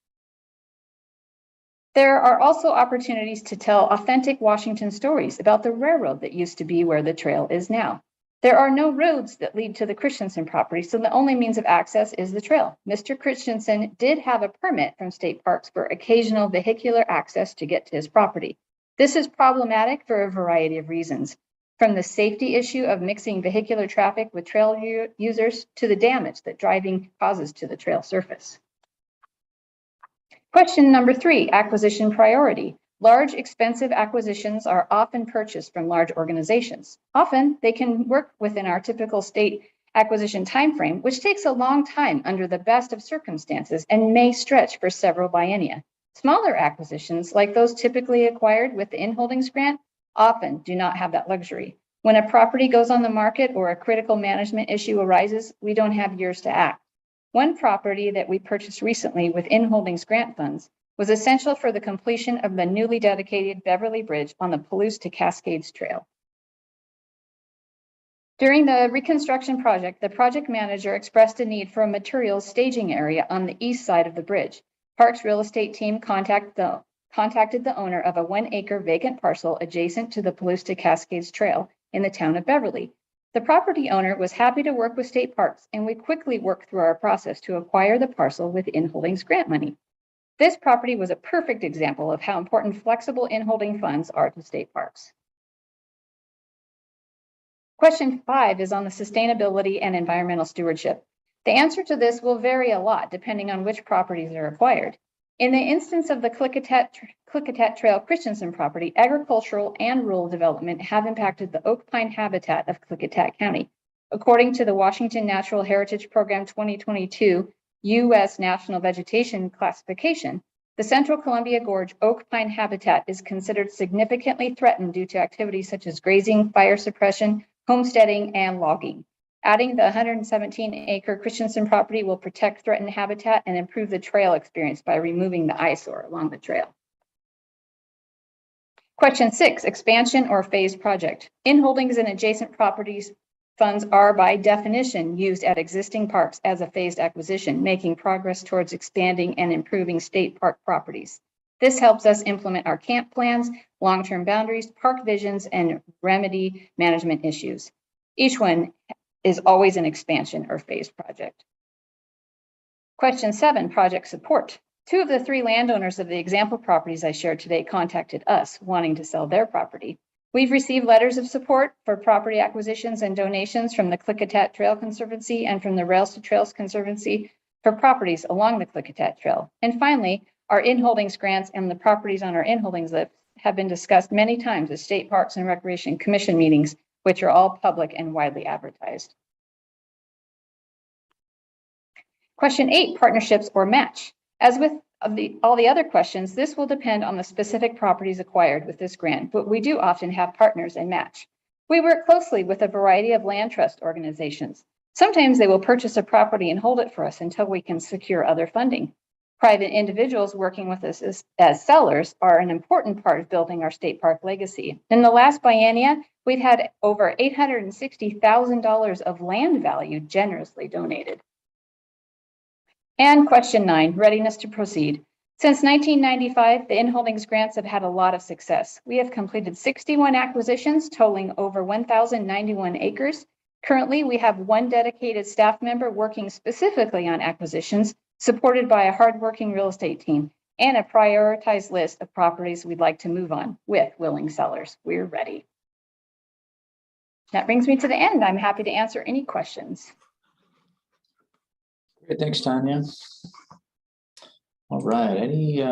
T: There are also opportunities to tell authentic Washington stories about the railroad that used to be where the trail is now. There are no roads that lead to the Christensen property, so the only means of access is the trail. Mr. Christensen did have a permit from state parks for occasional vehicular access to get to his property. This is problematic for a variety of reasons, from the safety issue of mixing vehicular traffic with trail users to the damage that driving causes to the trail surface. Question number 3, acquisition priority. Large, expensive acquisitions are often purchased from large organizations. Often, they can work within our typical state acquisition timeframe, which takes a long time under the best of circumstances and may stretch for several biennia. Smaller acquisitions, like those typically acquired with the in-holdings grant, often do not have that luxury. When a property goes on the market or a critical management issue arises, we don't have years to act. One property that we purchased recently with in-holdings grant funds was essential for the completion of the newly dedicated Beverly Bridge on the Palouse to Cascades Trail. During the reconstruction project, the project manager expressed a need for a materials staging area on the east side of the bridge. Parks real estate team contacted the owner of a 1-acre vacant parcel adjacent to the Palusta Cascades Trail in the town of Beverly. The property owner was happy to work with State Parks, and we quickly worked through our process to acquire the parcel with in-holdings grant money. This property was a perfect example of how important flexible in-holding funds are to State Parks. Question 5 is on the sustainability and environmental stewardship. The answer to this will vary a lot depending on which properties are acquired. In the instance of the Klickitat Trail Christensen property, agricultural and rural development have impacted the oak pine habitat of Klickitat County. According to the Washington Natural Heritage Program 2022 U.S. National Vegetation Classification, the Central Columbia Gorge oak pine habitat is considered significantly threatened due to activities such as grazing, fire suppression, homesteading, and logging. Adding the 117-acre Christensen property will protect threatened habitat and improve the trail experience by removing the eyesore along the trail. Question 6, expansion or phase project. In-holdings and adjacent properties funds are by definition used at existing parks as a phased acquisition, making progress towards expanding and improving state park properties. This helps us implement our camp plans, long-term boundaries, park visions, and remedy management issues. Each one is always an expansion or phased project. Question 7, project support. 2 of the 3 landowners of the example properties I shared today contacted us wanting to sell their property. We've received letters of support for property acquisitions and donations from the Klickitat Trail Conservancy and from the Rails to Trails Conservancy for properties along the Klickitat Trail. And finally, our in-holdings grants and the properties on our in-holdings list have been discussed many times at State Parks and Recreation Commission meetings, which are all public and widely advertised. Question 8, partnerships or match. As with all the other questions, this will depend on the specific properties acquired with this grant, but we do often have partners and match. We work closely with a variety of land trust organizations. Sometimes they will purchase a property and hold it for us until we can secure other funding. Private individuals working with us as sellers are an important part of building our state park legacy. In the last biennia, we've had over $860,000 of land value generously donated. And question 9, readiness to proceed. Since 1995, the in-holdings grants have had a lot of success. We have completed 61 acquisitions totaling over 1,091 acres. Currently, we have 1 dedicated staff member working specifically on acquisitions, supported by a hardworking real estate team, and a prioritized list of properties we'd like to move on with willing sellers. We're ready. That brings me to the end. I'm happy to answer any questions.
A: Great, thanks, Tanya. All right, any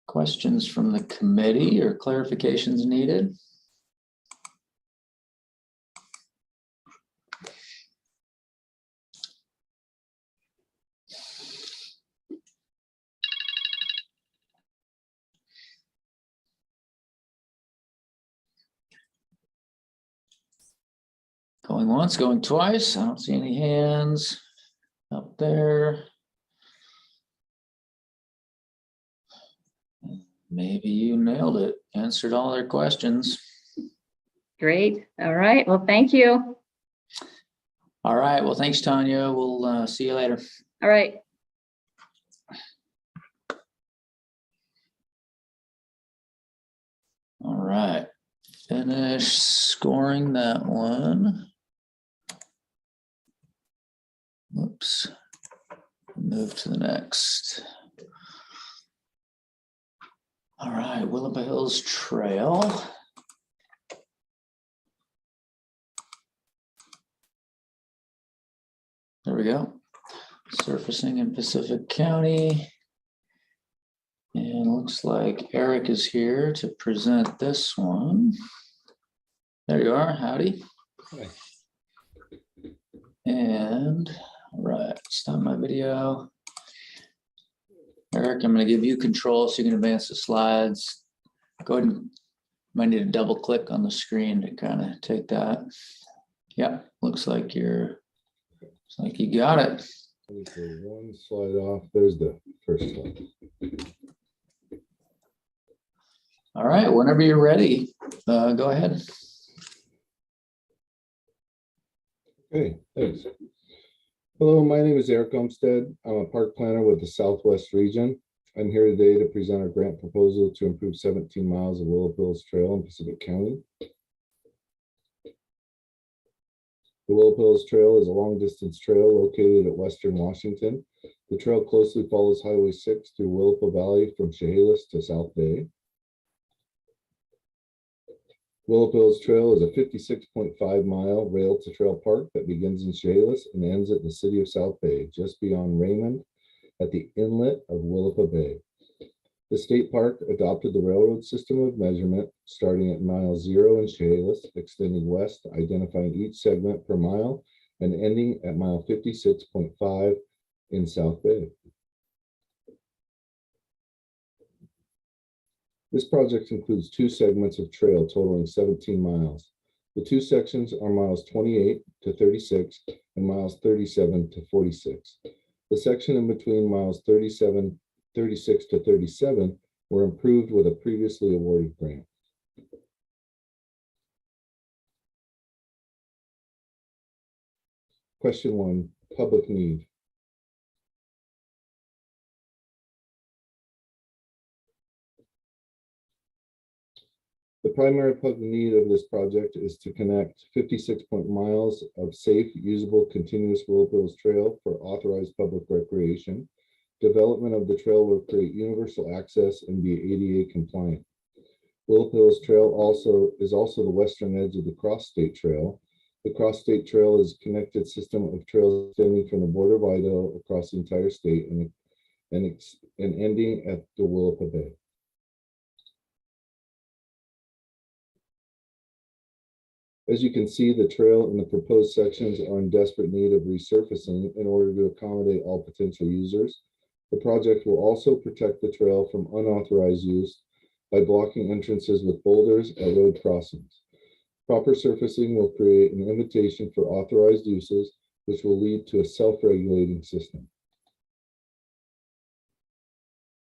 A: questions from the committee or clarifications needed? Going once, going twice. I don't see any hands up there. Maybe you nailed it, answered all their questions.
T: Great. All right. Well, thank you.
A: All right. Well, thanks, Tanya. We'll see you later.
T: All right.
A: All right. Finish scoring that one. Oops. Move to the next. All right, Willapa Hills Trail. There we go. Surfacing in Pacific County. And looks like Eric is here to present this one. There you are, howdy.
Q: Hi.
A: And all right, stop my video. Eric, I'm going to give you control so you can advance the slides. Go ahead and might need to double click on the screen to kind of take that. Yeah, looks like you got it.
Q: One slide off. There's the first slide.
A: All right, whenever you're ready, go ahead.
U: Okay, thanks. Hello, my name is Eric Umstead. I'm a park planner with the Southwest region. I'm here today to present our grant proposal to improve 17 miles of Willow Hills Trail in Pacific County. The Willow Hills Trail is a long-distance trail located at Western Washington. The trail closely follows Highway 6 through Willapa Valley from Chehalis to South Bay. Willow Hills Trail is a 56.5-mile rail-to-trail park that begins in Chehalis and ends at the city of South Bay, just beyond Raymond at the inlet of Willapa Bay. The state park adopted the railroad system of measurement starting at mile 0 in Chehalis, extending west, identifying each segment per mile, and ending at mile 56.5 in South Bay. This project includes 2 segments of trail totaling 17 miles. The 2 sections are miles 28 to 36 and miles 37 to 46. The section in between miles 36 to 37 were improved with a previously awarded grant. Question 1, public need. The primary public need of this project is to connect 56 miles of safe, usable, continuous Willow Hills Trail for authorized public recreation. Development of the trail will create universal access and be ADA compliant. Willow Hills Trail is also the western edge of the Cross State Trail. The Cross State Trail is a connected system of trails extending from the border of Idaho across the entire state and ending at the Willapa Bay. As you can see, the trail and the proposed sections are in desperate need of resurfacing in order to accommodate all potential users. The project will also protect the trail from unauthorized use by blocking entrances with boulders at road crossings. Proper surfacing will create an invitation for authorized uses, which will lead to a self-regulating system.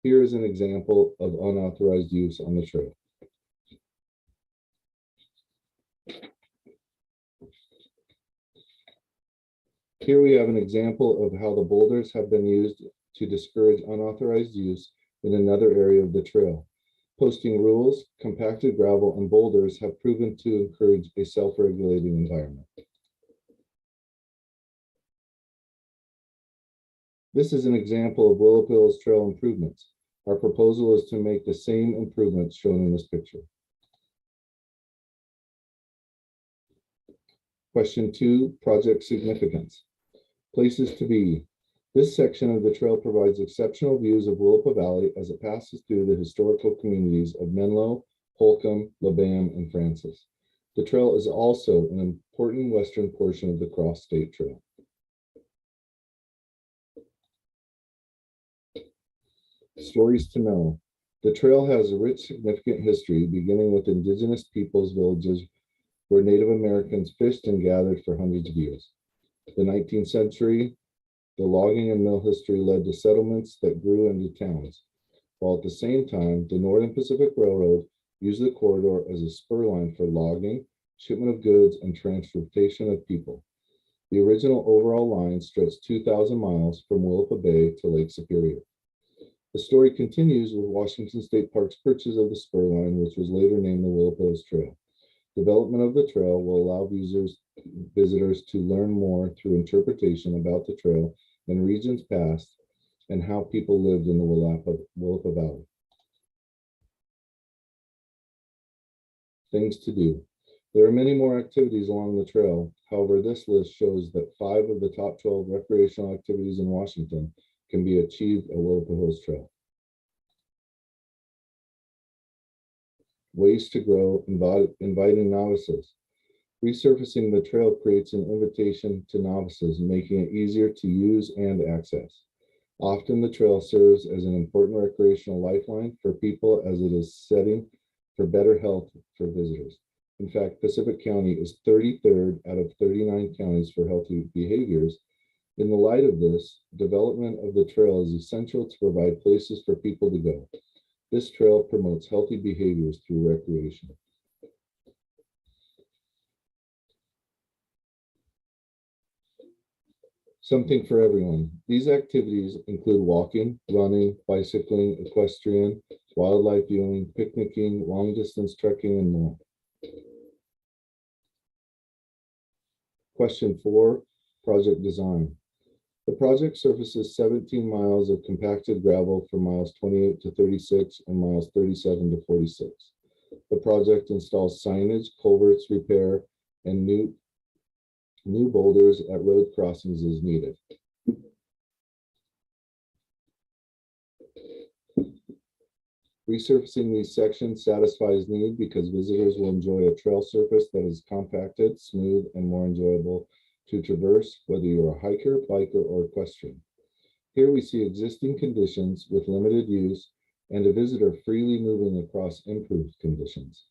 U: Here is an example of unauthorized use on the trail. Here we have an example of how the boulders have been used to discourage unauthorized use in another area of the trail. Posting rules, compacted gravel, and boulders have proven to encourage a self-regulating environment. This is an example of Willow Hills Trail improvements. Our proposal is to make the same improvements shown in this picture. Question 2, project significance. Places to be. This section of the trail provides exceptional views of Willapa Valley as it passes through the historical communities of Menlo, Holcomb, Labam, and Francis. The trail is also an important western portion of the Cross State Trail. Stories to know. The trail has a rich, significant history, beginning with indigenous peoples' villages where Native Americans fished and gathered for hundreds of years. The 19th century, the logging and mill history led to settlements that grew into towns, while at the same time, the Northern Pacific Railroad used the corridor as a spur line for logging, shipment of goods, and transportation of people. The original overall line stretched 2,000 miles from Willapa Bay to Lake Superior. The story continues with Washington State Park's purchase of the spur line, which was later named the Willow Hills Trail. Development of the trail will allow visitors to learn more through interpretation about the trail and regions past and how people lived in the Willapa Valley. Things to do. There are many more activities along the trail. However, this list shows that 5 of the top 12 recreational activities in Washington can be achieved at Willapa Hills Trail. Ways to grow, inviting novices. Resurfacing the trail creates an invitation to novices, making it easier to use and access. Often the trail serves as an important recreational lifeline for people as it is setting for better health for visitors. In fact, Pacific County is 33rd out of 39 counties for healthy behaviors. In the light of this, development of the trail is essential to provide places for people to go. This trail promotes healthy behaviors through recreation. Something for everyone. These activities include walking, running, bicycling, equestrian, wildlife viewing, picnicking, long distance trekking, and more. Question 4, project design. The project surfaces 17 miles of compacted gravel for miles 28 to 36 and miles 37 to 46. The project installs signage, culverts repair, and new boulders at road crossings as needed. Resurfacing these sections satisfies need because visitors will enjoy a trail surface that is compacted, smooth, and more enjoyable to traverse, whether you're a hiker, biker, or equestrian. Here we see existing conditions with limited use and a visitor freely moving across improved conditions.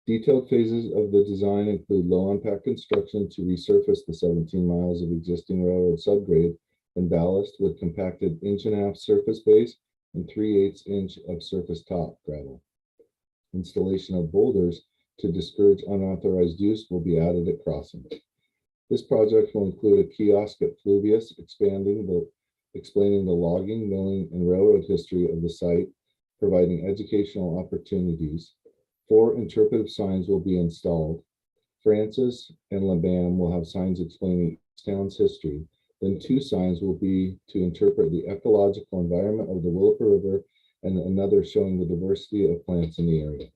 U: Detailed phases of the design include low impact construction to resurface the 17 miles of existing railroad subgrade and ballast with compacted 1.5-inch surface base and 3/8 inch of surface top gravel. Installation of boulders to discourage unauthorized use will be added at crossings. This project will include a kiosk at Fluvius, explaining the logging, milling, and railroad history of the site, providing educational opportunities. 4 interpretive signs will be installed. Francis and Labam will have signs explaining each town's history. Then 2 signs will be to interpret the ecological environment of the Willapa River and another showing the diversity of plants in the area.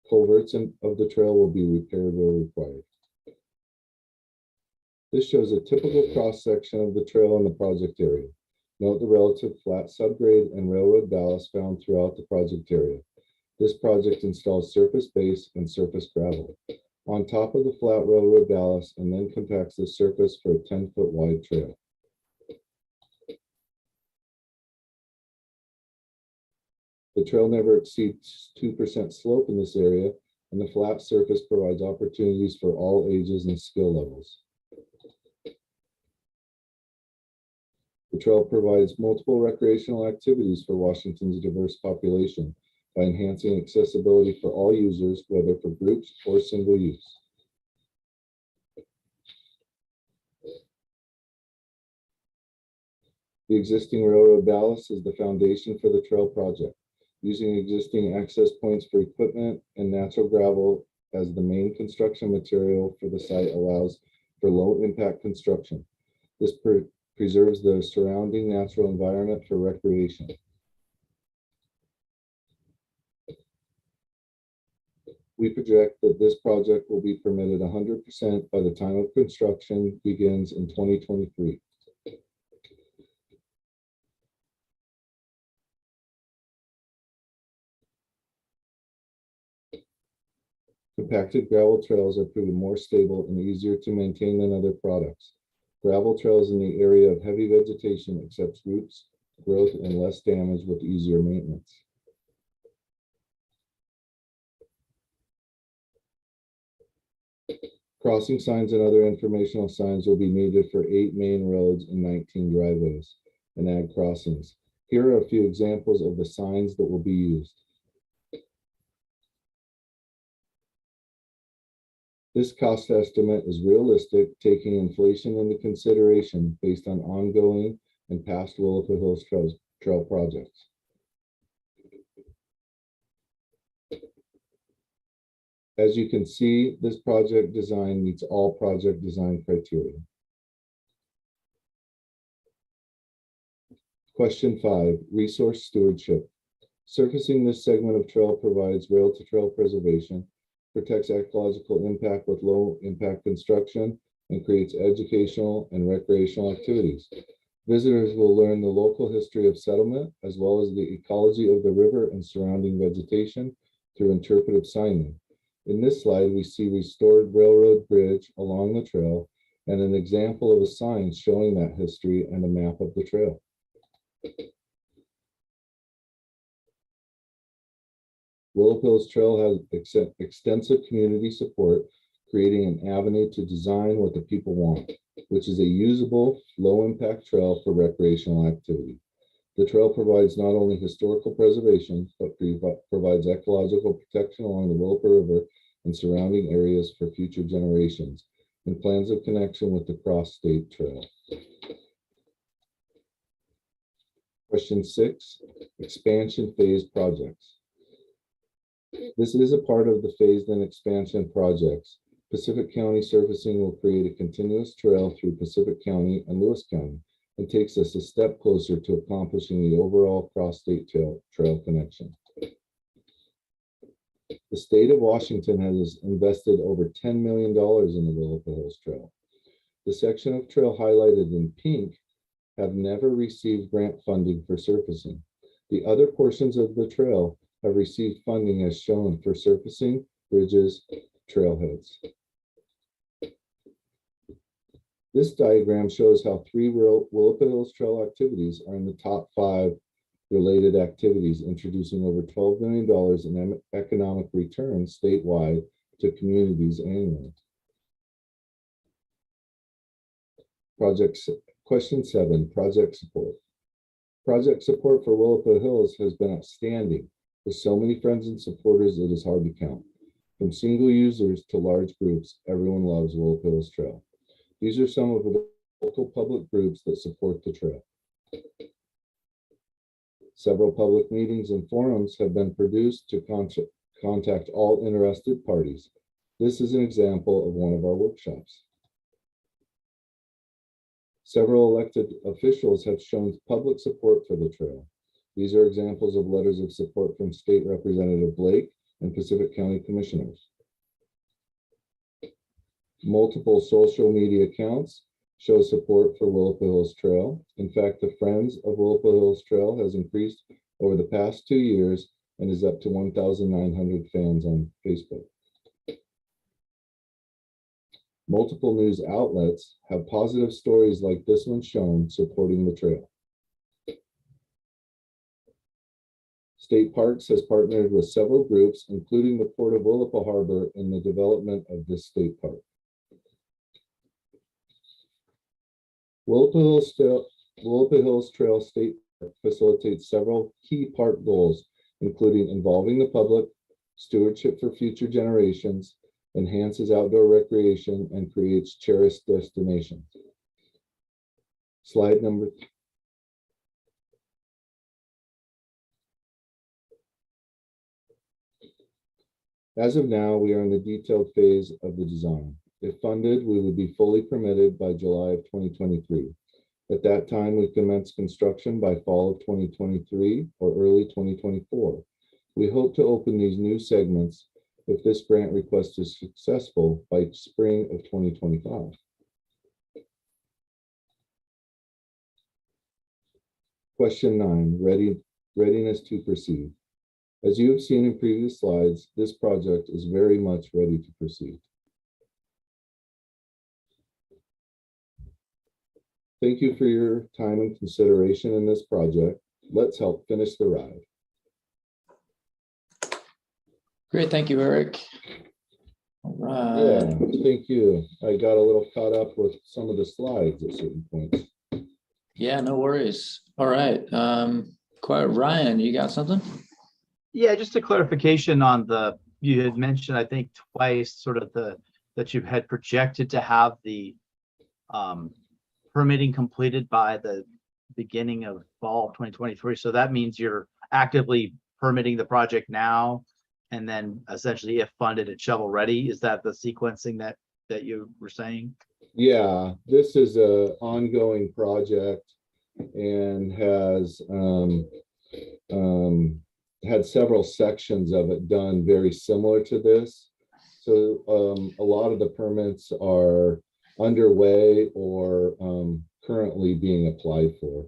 U: Culverts of the trail will be repaired where required. This shows a typical cross-section of the trail in the project area. Note the relative flat subgrade and railroad ballast found throughout the project area. This project installs surface base and surface gravel on top of the flat railroad ballast and then compacts the surface for a 10-foot wide trail. The trail never exceeds 2% slope in this area, and the flat surface provides opportunities for all ages and skill levels. The trail provides multiple recreational activities for Washington's diverse population by enhancing accessibility for all users, whether for groups or single use. The existing railroad ballast is the foundation for the trail project. Using existing access points for equipment and natural gravel as the main construction material for the site allows for low impact construction. This preserves the surrounding natural environment for recreation. We project that this project will be permitted 100% by the time of construction begins in 2023. Compacted gravel trails are proven more stable and easier to maintain than other products. Gravel trails in the area of heavy vegetation accepts roots, growth, and less damage with easier maintenance. Crossing signs and other informational signs will be needed for 8 main roads and 19 driveways and ag crossings. Here are a few examples of the signs that will be used. This cost estimate is realistic, taking inflation into consideration based on ongoing and past Willapa Hills Trail projects. As you can see, this project design meets all project design criteria. Question 5, resource stewardship. Surfacing this segment of trail provides rail-to-trail preservation, protects ecological impact with low impact construction, and creates educational and recreational activities. Visitors will learn the local history of settlement as well as the ecology of the river and surrounding vegetation through interpretive signing. In this slide, we see restored railroad bridge along the trail and an example of a sign showing that history and a map of the trail. Willapa Hills Trail has extensive community support, creating an avenue to design what the people want, which is a usable, low-impact trail for recreational activity. The trail provides not only historical preservation, but provides ecological protection along the Willapa River and surrounding areas for future generations, and plans of connection with the cross-state trail. Question 6, expansion phase projects. This is a part of the phased-in expansion projects. Pacific County surfacing will create a continuous trail through Pacific County and Lewis County and takes us a step closer to accomplishing the overall cross-state trail connection. The state of Washington has invested over $10 million in the Willapa Hills Trail. The section of trail highlighted in pink have never received grant funding for surfacing. The other portions of the trail have received funding as shown for surfacing, bridges, trailheads. This diagram shows how 3 Willapa Hills Trail activities are in the top 5 related activities, introducing over $12 million in economic returns statewide to communities annually. Question 7, project support. Project support for Willapa Hills has been outstanding. With so many friends and supporters, it is hard to count. From single users to large groups, everyone loves Willapa Hills Trail. These are some of the local public groups that support the trail. Several public meetings and forums have been produced to contact all interested parties. This is an example of one of our workshops. Several elected officials have shown public support for the trail. These are examples of letters of support from State Representative Blake and Pacific County Commissioners. Multiple social media accounts show support for Willapa Hills Trail. In fact, the Friends of Willapa Hills Trail has increased over the past 2 years and is up to 1,900 fans on Facebook. Multiple news outlets have positive stories like this one shown supporting the trail. State Parks has partnered with several groups, including the Port of Willapa Harbor, in the development of this state park. Willapa Hills Trail State Park facilitates several key park goals, including involving the public, stewardship for future generations, enhances outdoor recreation, and creates cherished destinations. Slide number 3. As of now, we are in the detailed phase of the design. If funded, we would be fully permitted by July of 2023. At that time, we commence construction by fall of 2023 or early 2024. We hope to open these new segments, if this grant request is successful, by spring of 2025. Question 9, readiness to proceed. As you have seen in previous slides, this project is very much ready to proceed. Thank you for your time and consideration in this project. Let's help finish the ride.
A: Great, thank you, Eric. All right.
U: Yeah, thank you. I got a little caught up with some of the slides at certain points.
A: Yeah, no worries. All right. Ryan, you got something?
G: Yeah, just a clarification on you had mentioned, I think twice, sort of that you had projected to have the permitting completed by the beginning of fall of 2023. So that means you're actively permitting the project now, and then essentially, if funded, it's shovel ready. Is that the sequencing that you were saying?
U: Yeah, this is a ongoing project and has had several sections of it done very similar to this. So a lot of the permits are underway or currently being applied for.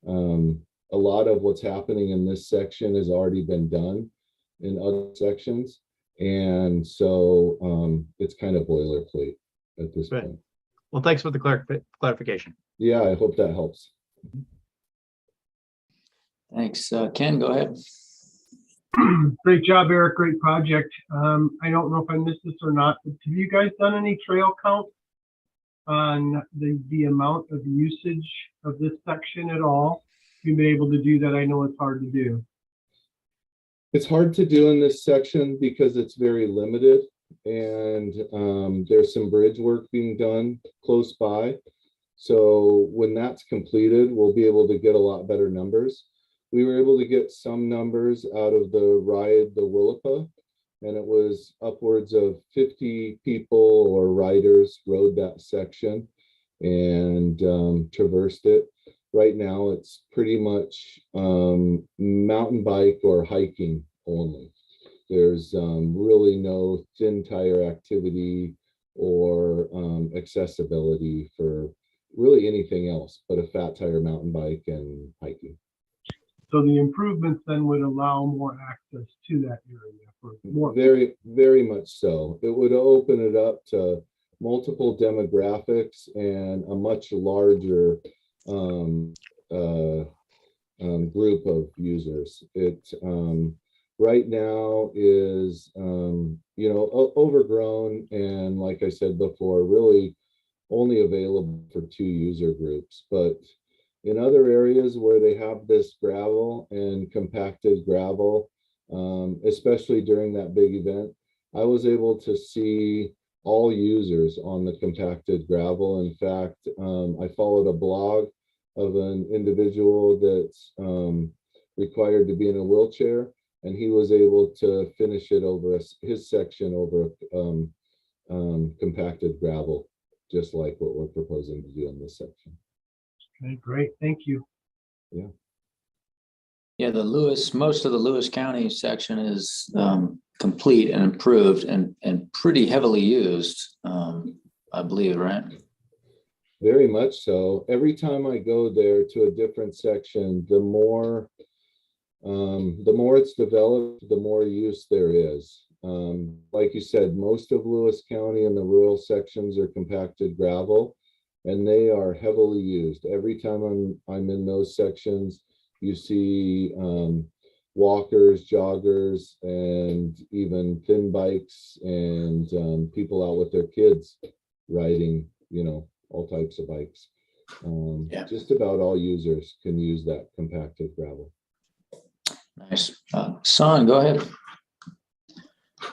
U: A lot of what's happening in this section has already been done in other sections. And so it's kind of boilerplate at this point.
G: Well, thanks for the clarification.
U: Yeah, I hope that helps.
A: Thanks. Ken, go ahead.
C: Great job, Eric. Great project. I don't know if I missed this or not, but have you guys done any trail count on the amount of usage of this section at all? If you've been able to do that, I know it's hard to do.
U: It's hard to do in this section because it's very limited. and there's some bridge work being done close by. So when that's completed, we'll be able to get a lot better numbers. We were able to get some numbers out of the ride, the Willapa, and it was upwards of 50 people or riders rode that section and traversed it. Right now, it's pretty much mountain bike or hiking only. There's really no thin tire activity or accessibility for really anything else but a fat tire mountain bike and hiking.
C: So the improvements then would allow more access to that area for more.
U: Very, very much so. It would open it up to multiple demographics and a much larger group of users. It right now is overgrown, and like I said before, really only available for 2 user groups. But in other areas where they have this gravel and compacted gravel, especially during that big event, I was able to see all users on the compacted gravel. In fact, I followed a blog of an individual that's required to be in a wheelchair, and he was able to finish it over his section over compacted gravel, just like what we're proposing to do in this section.
C: Okay, great. Thank you.
U: Yeah.
A: Yeah, most of the Lewis County section is complete and improved and pretty heavily used, I believe, right?
U: Very much so. Every time I go there to a different section, the more it's developed, the more use there is. Like you said, most of Lewis County and the rural sections are compacted gravel, and they are heavily used. Every time I'm in those sections, you see walkers, joggers, and even thin bikes, and people out with their kids riding, all types of bikes. Just about all users can use that compacted gravel.
A: Nice. Son, go ahead.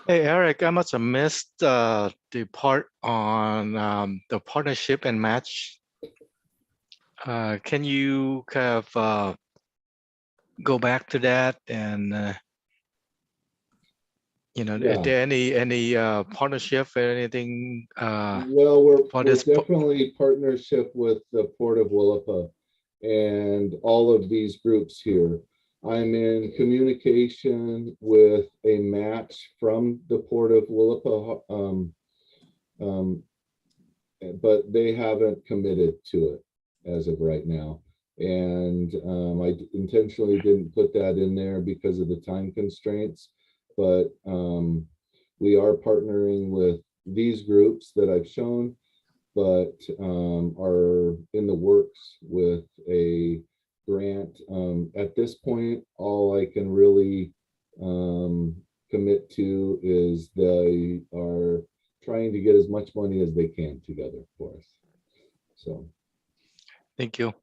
M: Hey, Eric, I must have missed the part on the partnership and match. Can you kind of go back to that and, is there any partnership or anything?
U: Well, we're definitely partnership with the Port of Willapa and all of these groups here. I'm in communication with a match from the Port of Willapa, but they haven't committed to it as of right now. And I intentionally didn't put that in there because of the time constraints, but we are partnering with these groups that I've shown, but are in the works with a grant. At this point, all I can really commit to is they are trying to get as much money as they can together for us. So,
M: thank you.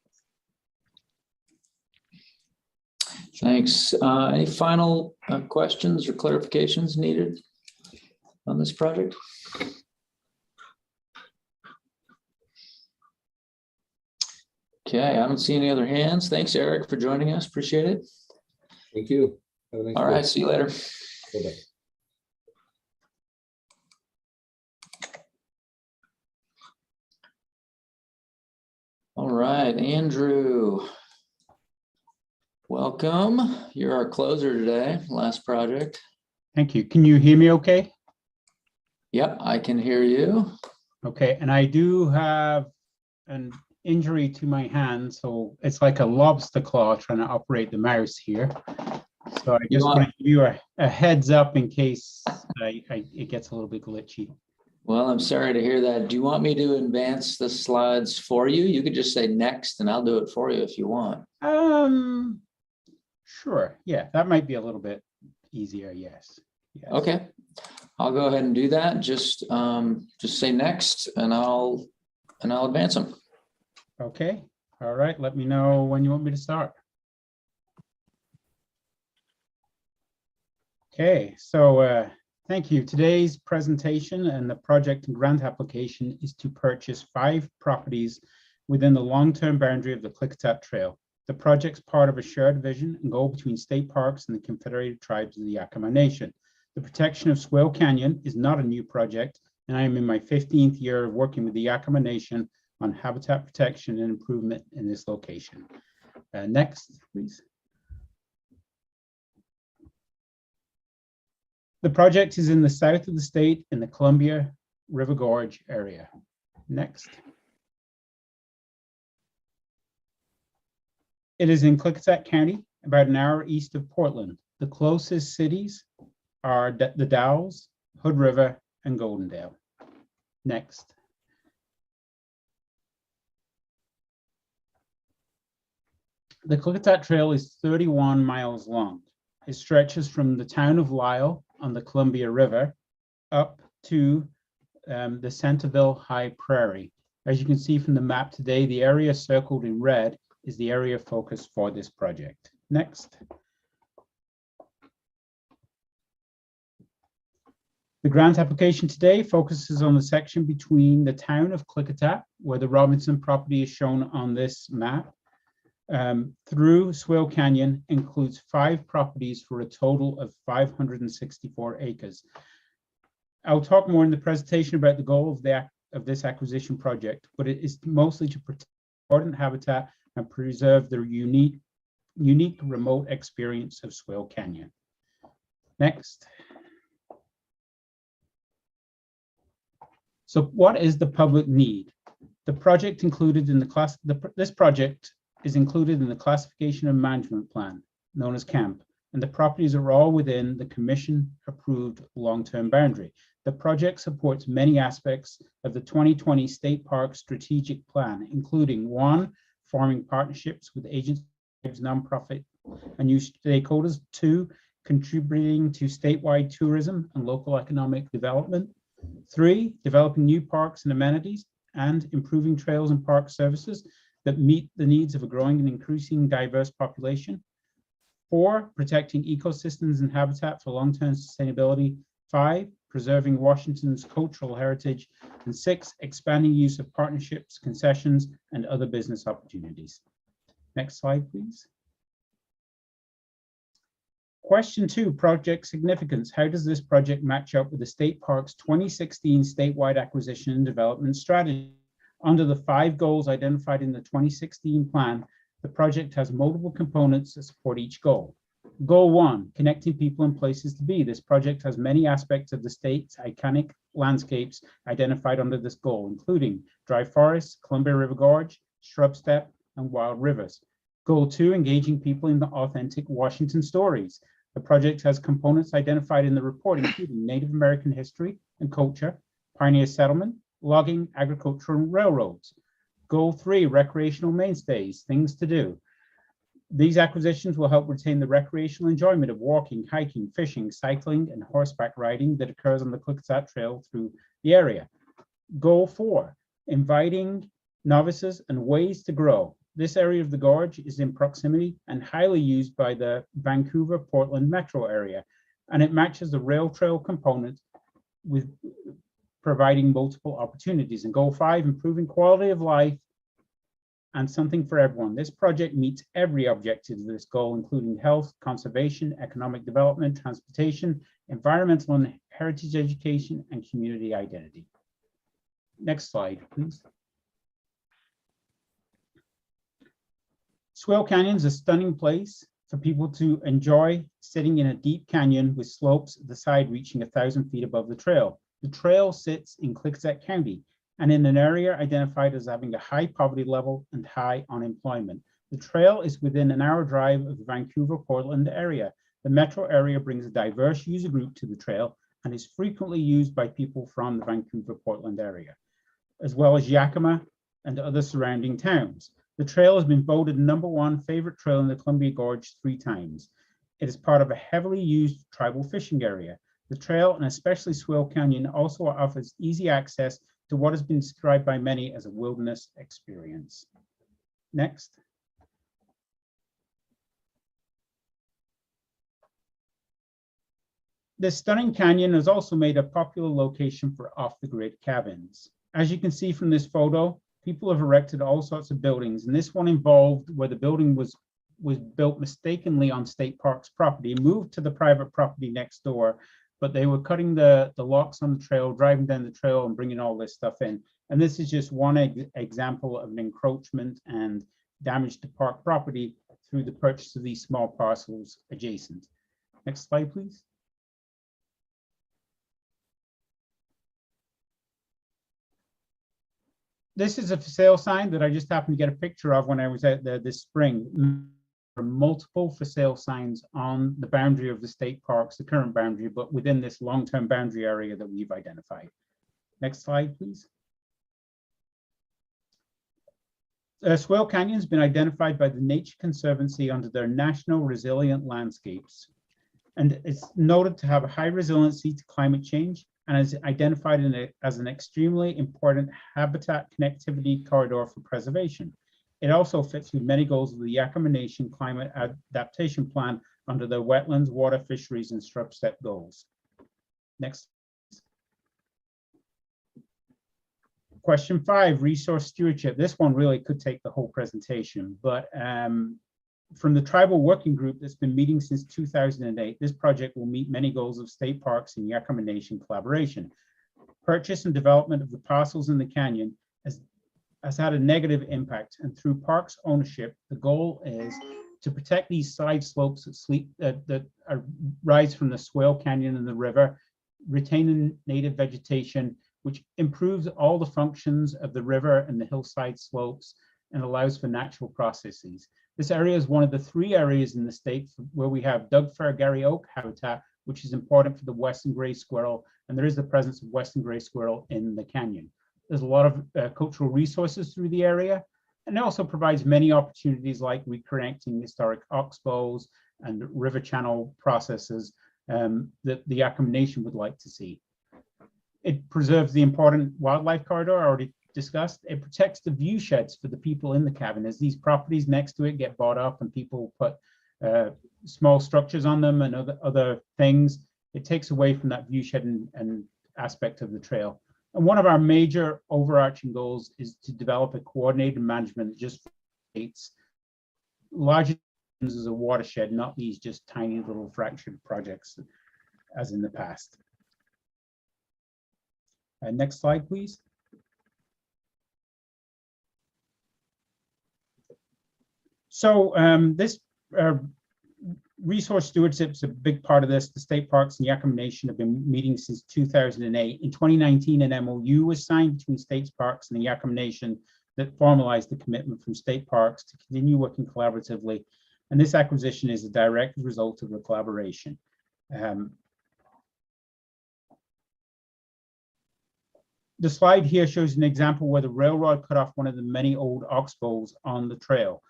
A: Thanks. Any final questions or clarifications needed on this project? Okay, I don't see any other hands. Thanks, Eric, for joining us. Appreciate it.
U: Thank you. Have a nice
A: All
U: day.
A: right, see you later.
U: Bye-bye.
A: All right, Andrew. Welcome. You're our closer today, last project.
B: Thank you. Can you hear me okay?
A: Yep, I can hear you.
B: Okay, and I do have an injury to my hand, so it's like a lobster claw trying to operate the mouse here. So I just want to give you a heads up in case it gets a little bit glitchy.
A: Well, I'm sorry to hear that. Do you want me to advance the slides for you? You could just say next and I'll do it for you if you want.
B: Sure. Yeah, that might be a little bit easier. Yes.
A: Okay. I'll go ahead and do that. Just say next and I'll advance them.
B: Okay. All right. Let me know when you want me to start. Okay. So Thank you. Today's presentation and the project and grant application is to purchase 5 properties within the long-term boundary of the Klickitat Trail. The project's part of a shared vision and goal between state parks and the Confederated Tribes of the Yakama Nation. The protection of Swale Canyon is not a new project, and I am in my 15th year of working with the Yakama Nation on habitat protection and improvement in this location. Next, please. The project is in the south of the state in the Columbia River Gorge area. Next. It is in Klickitat County, about an hour east of Portland. The closest cities are the Dalles, Hood River, and Goldendale. Next. The Klickitat Trail is 31 miles long. It stretches from the town of Lisle on the Columbia River up to the Centerville High Prairie. As you can see from the map today, the area circled in red is the area of focus for this project. Next. The grant application today focuses on the section between the town of Klickitat, where the Robinson property is shown on this map, through Swale Canyon, includes 5 properties for a total of 564 acres. I'll talk more in the presentation about the goal of this acquisition project, but it is mostly to protect important habitat and preserve the unique remote experience of Swale Canyon. Next. So what is the public need? The project included in this project is included in the classification and management plan, known as CAMP, and the properties are all within the commission-approved long-term boundary. The project supports many aspects of the 2020 State Park Strategic Plan, including 1, forming partnerships with agencies, nonprofit, and new stakeholders. 2, contributing to statewide tourism and local economic development. 3, developing new parks and amenities and improving trails and park services that meet the needs of a growing and increasing diverse population. 4, protecting ecosystems and habitat for long-term sustainability. 5, preserving Washington's cultural heritage. And 6, expanding use of partnerships, concessions, and other business opportunities. Next slide, please. Question 2, project significance. How does this project match up with the State Parks 2016 statewide acquisition and development strategy? Under the 5 goals identified in the 2016 plan, the project has multiple components that support each goal. Goal 1, connecting people and places to be. This project has many aspects of the state's iconic landscapes identified under this goal, including dry forests, Columbia River Gorge, shrub steppe, and wild rivers. Goal 2, engaging people in the authentic Washington stories. The project has components identified in the report, including Native American history and culture, pioneer settlement, logging, agriculture, and railroads. Goal 3, recreational mainstays, things to do. These acquisitions will help retain the recreational enjoyment of walking, hiking, fishing, cycling, and horseback riding that occurs on the Klickitat Trail through the area. Goal 4, inviting novices and ways to grow. This area of the gorge is in proximity and highly used by the Vancouver-Portland metro area, and it matches the rail trail component with providing multiple opportunities. And goal 5, improving quality of life and something for everyone. This project meets every objective of this goal, including health, conservation, economic development, transportation, environmental and heritage education, and community identity. Next slide, please. Swale Canyon is a stunning place for people to enjoy sitting in a deep canyon with slopes at the side reaching 1,000 feet above the trail. The trail sits in Klickitat County and in an area identified as having a high poverty level and high unemployment. The trail is within an hour drive of the Vancouver-Portland area. The metro area brings a diverse user group to the trail and is frequently used by people from the Vancouver-Portland area, as well as Yakima and other surrounding towns. The trail has been voted #1 favorite trail in the Columbia Gorge 3 times. It is part of a heavily used tribal fishing area. The trail, and especially Swale Canyon, also offers easy access to what has been described by many as a wilderness experience. Next. This stunning canyon has also made a popular location for off-the-grid cabins. As you can see from this photo, people have erected all sorts of buildings, and this one involved where the building was built mistakenly on state park's property, moved to the private property next door, but they were cutting the locks on the trail, driving down the trail and bringing all this stuff in. And this is just one example of an encroachment and damage to park property through the purchase of these small parcels adjacent. Next slide, please. This is a for sale sign that I just happened to get a picture of when I was out there this spring. There are multiple for sale signs on the boundary of the state parks, the current boundary, but within this long-term boundary area that we've identified. Next slide, please. Swale Canyon has been identified by the Nature Conservancy under their National Resilient Landscapes, and it's noted to have a high resiliency to climate change and is identified as an extremely important habitat connectivity corridor for preservation. It also fits with many goals of the Yakama Nation Climate Adaptation Plan under the Wetlands, Water, Fisheries, and Shrub Set goals. Next. Question 5, resource stewardship. This one really could take the whole presentation, but from the tribal working group that's been meeting since 2008, this project will meet many goals of state parks and Yakama Nation collaboration. Purchase and development of the parcels in the canyon has had a negative impact, and through parks ownership, the goal is to protect these side slopes that rise from the Swale Canyon and the river, retaining native vegetation, which improves all the functions of the river and the hillside slopes and allows for natural processes. This area is one of the 3 areas in the state where we have Doug-fir Gary Oak habitat, which is important for the western gray squirrel, and there is the presence of western gray squirrel in the canyon. There's a lot of cultural resources through the area, and it also provides many opportunities like reconnecting historic oxbows and river channel processes that the Yakama Nation would like to see. It preserves the important wildlife corridor I already discussed. It protects the view sheds for the people in the cabin as these properties next to it get bought up and people put small structures on them and other things. It takes away from that view shed and aspect of the trail. And one of our major overarching goals is to develop a coordinated management just for states, larger as a watershed, not these just tiny little fractured projects as in the past. Next slide, please. So this resource stewardship is a big part of this. The state parks and Yakama Nation have been meeting since 2008. In 2019, an MOU was signed between state parks and the Yakama Nation that formalized the commitment from state parks to continue working collaboratively. And this acquisition is a direct result of the collaboration. The slide here shows an example where the railroad cut off one of the many old oxbows on the trail.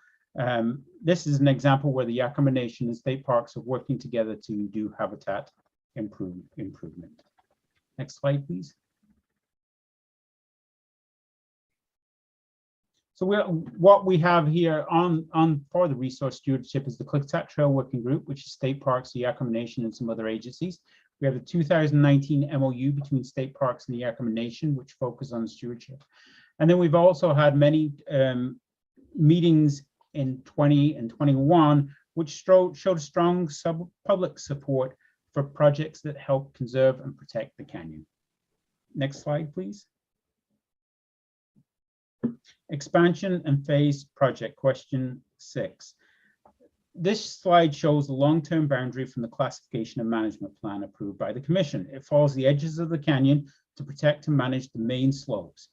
B: This is an example where the Yakama Nation and state parks are working together to do habitat improvement. Next slide, please. So what we have here on for the resource stewardship is the Klickitat Trail Working Group, which is state parks, the Yakama Nation, and some other agencies. We have the 2019 MOU between state parks and the Yakama Nation, which focus on stewardship. And then we've also had many meetings in 20 and 21, which showed strong public support for projects that help conserve and protect the canyon. Next slide, please. Expansion and phase project, question 6. This slide shows the long-term boundary from the classification and management plan approved by the commission. It follows the edges of the canyon to protect and manage the main slopes.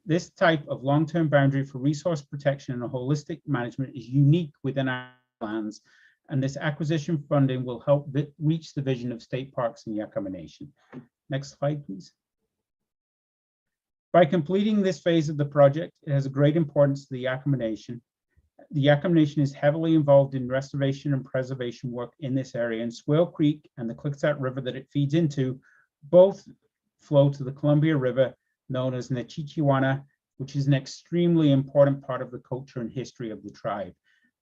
B: This type of long-term boundary for resource protection and holistic management is unique within our plans, and this acquisition funding will help reach the vision of state parks and Yakama Nation. Next slide, please. By completing this phase of the project, it has a great importance to the Yakama Nation. The Yakama Nation is heavily involved in restoration and preservation work in this area, and Swale Creek and the Klickitat River that it feeds into both flow to the Columbia River, known as Nechichiwana, which is an extremely important part of the culture and history of the tribe.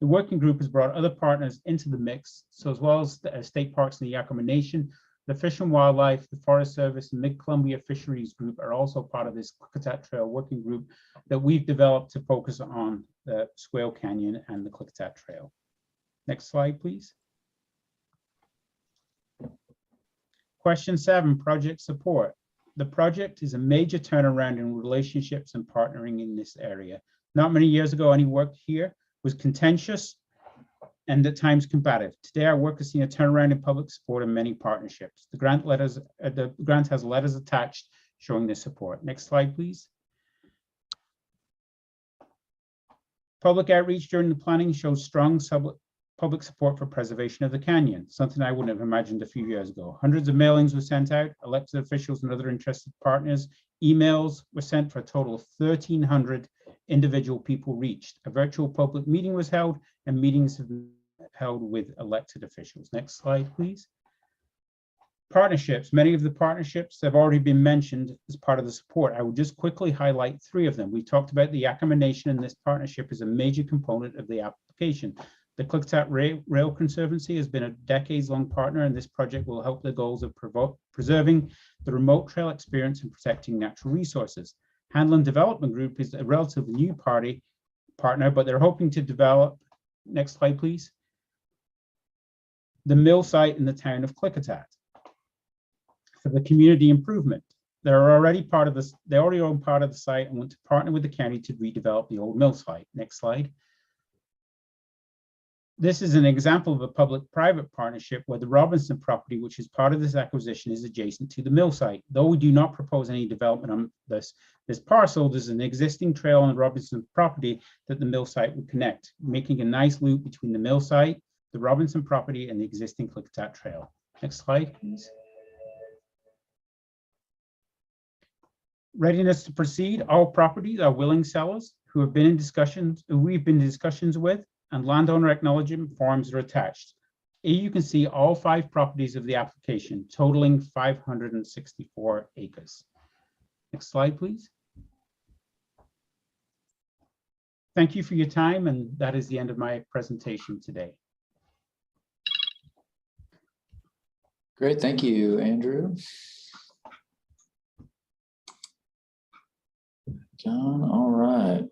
B: The working group has brought other partners into the mix, so as well as the state parks and the Yakama Nation, The Fish and Wildlife, the Forest Service, and Mid-Columbia Fisheries Group are also part of this Klickitat Trail working group that we've developed to focus on the Swale Canyon and the Klickitat Trail. Next slide, please. Question 7, project support. The project is a major turnaround in relationships and partnering in this area. Not many years ago, any work here was contentious and at times combative. Today, our work has seen a turnaround in public support and many partnerships. The grant has letters attached showing this support. Next slide, please. Public outreach during the planning shows strong public support for preservation of the canyon, something I wouldn't have imagined a few years ago. Hundreds of mailings were sent out, elected officials and other interested partners. Emails were sent for a total of 1,300 individual people reached. A virtual public meeting was held, and meetings have been held with elected officials. Next slide, please. Partnerships. Many of the partnerships have already been mentioned as part of the support. I will just quickly highlight 3 of them. We talked about the Yakama Nation, and this partnership is a major component of the application. The Klickitat Rail Conservancy has been a decades-long partner, and this project will help the goals of preserving the remote trail experience and protecting natural resources. Hanlon Development Group is a relatively new partner, but they're hoping to develop, next slide, please, the mill site in the town of Klickitat for the community improvement. They're already part of this, they already own part of the site and want to partner with the county to redevelop the old mill site. Next slide. This is an example of a public-private partnership where the Robinson property, which is part of this acquisition, is adjacent to the mill site. Though we do not propose any development on this parcel, there's an existing trail on the Robinson property that the mill site would connect, making a nice loop between the mill site, the Robinson property, and the existing Klickitat Trail. Next slide, please. Readiness to proceed. All properties are willing sellers who have been in discussions, who we've been in discussions with, and landowner acknowledgement forms are attached. Here you can see all 5 properties of the application, totaling 564 acres. Next slide, please. Thank you for your time, and that is the end of my presentation today.
A: Great, thank you, Andrew. John, all right.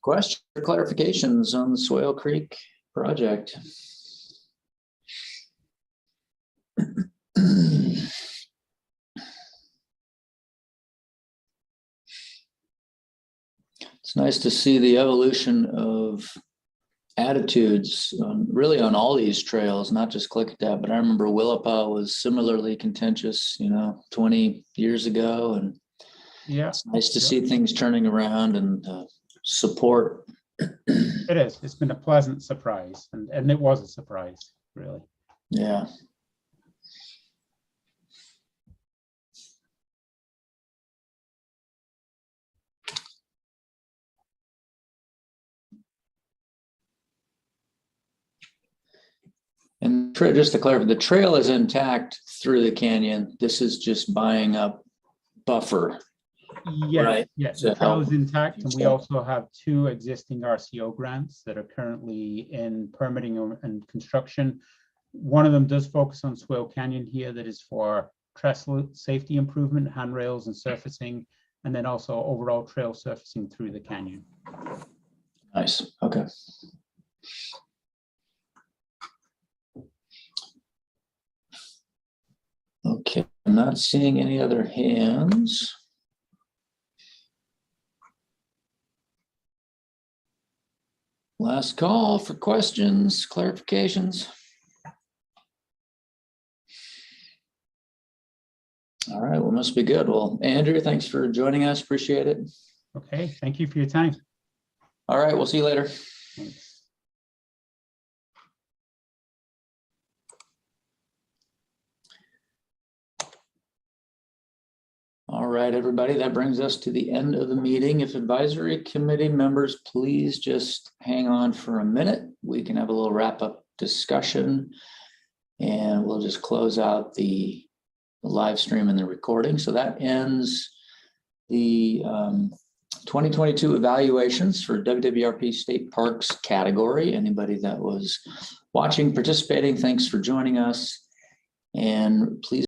A: Questions or clarifications on the Swale Creek project? It's nice to see the evolution of attitudes really on all these trails, not just Klickitat, but I remember Willapa was similarly contentious, 20 years ago, and
B: yeah,
A: it's nice to see things turning around and support.
B: It is. It's been a pleasant surprise, and it was a surprise, really.
A: Yeah. And just to clarify, the trail is intact through the canyon. This is just buying up buffer.
B: Yes,
A: right?
B: yes, the trail is intact, and we also have 2 existing RCO grants that are currently in permitting and construction. One of them does focus on Swale Canyon here, that is for trestle safety improvement, handrails and surfacing, and then also overall trail surfacing through the canyon.
A: Nice, okay. Okay, I'm not seeing any other hands. Last call for questions, clarifications. All right, well, must be good. Well, Andrew, thanks for joining us. Appreciate it.
B: Okay, thank you for your time.
A: All right, we'll see you later.
B: Thanks.
A: All right, everybody, that brings us to the end of the meeting. If advisory committee members, please just hang on for a minute. We can have a little wrap-up discussion, and we'll just close out the live stream and the recording. So that ends the 2022 evaluations for WWRP State Parks category. Anybody that was watching, participating, thanks for joining us. And please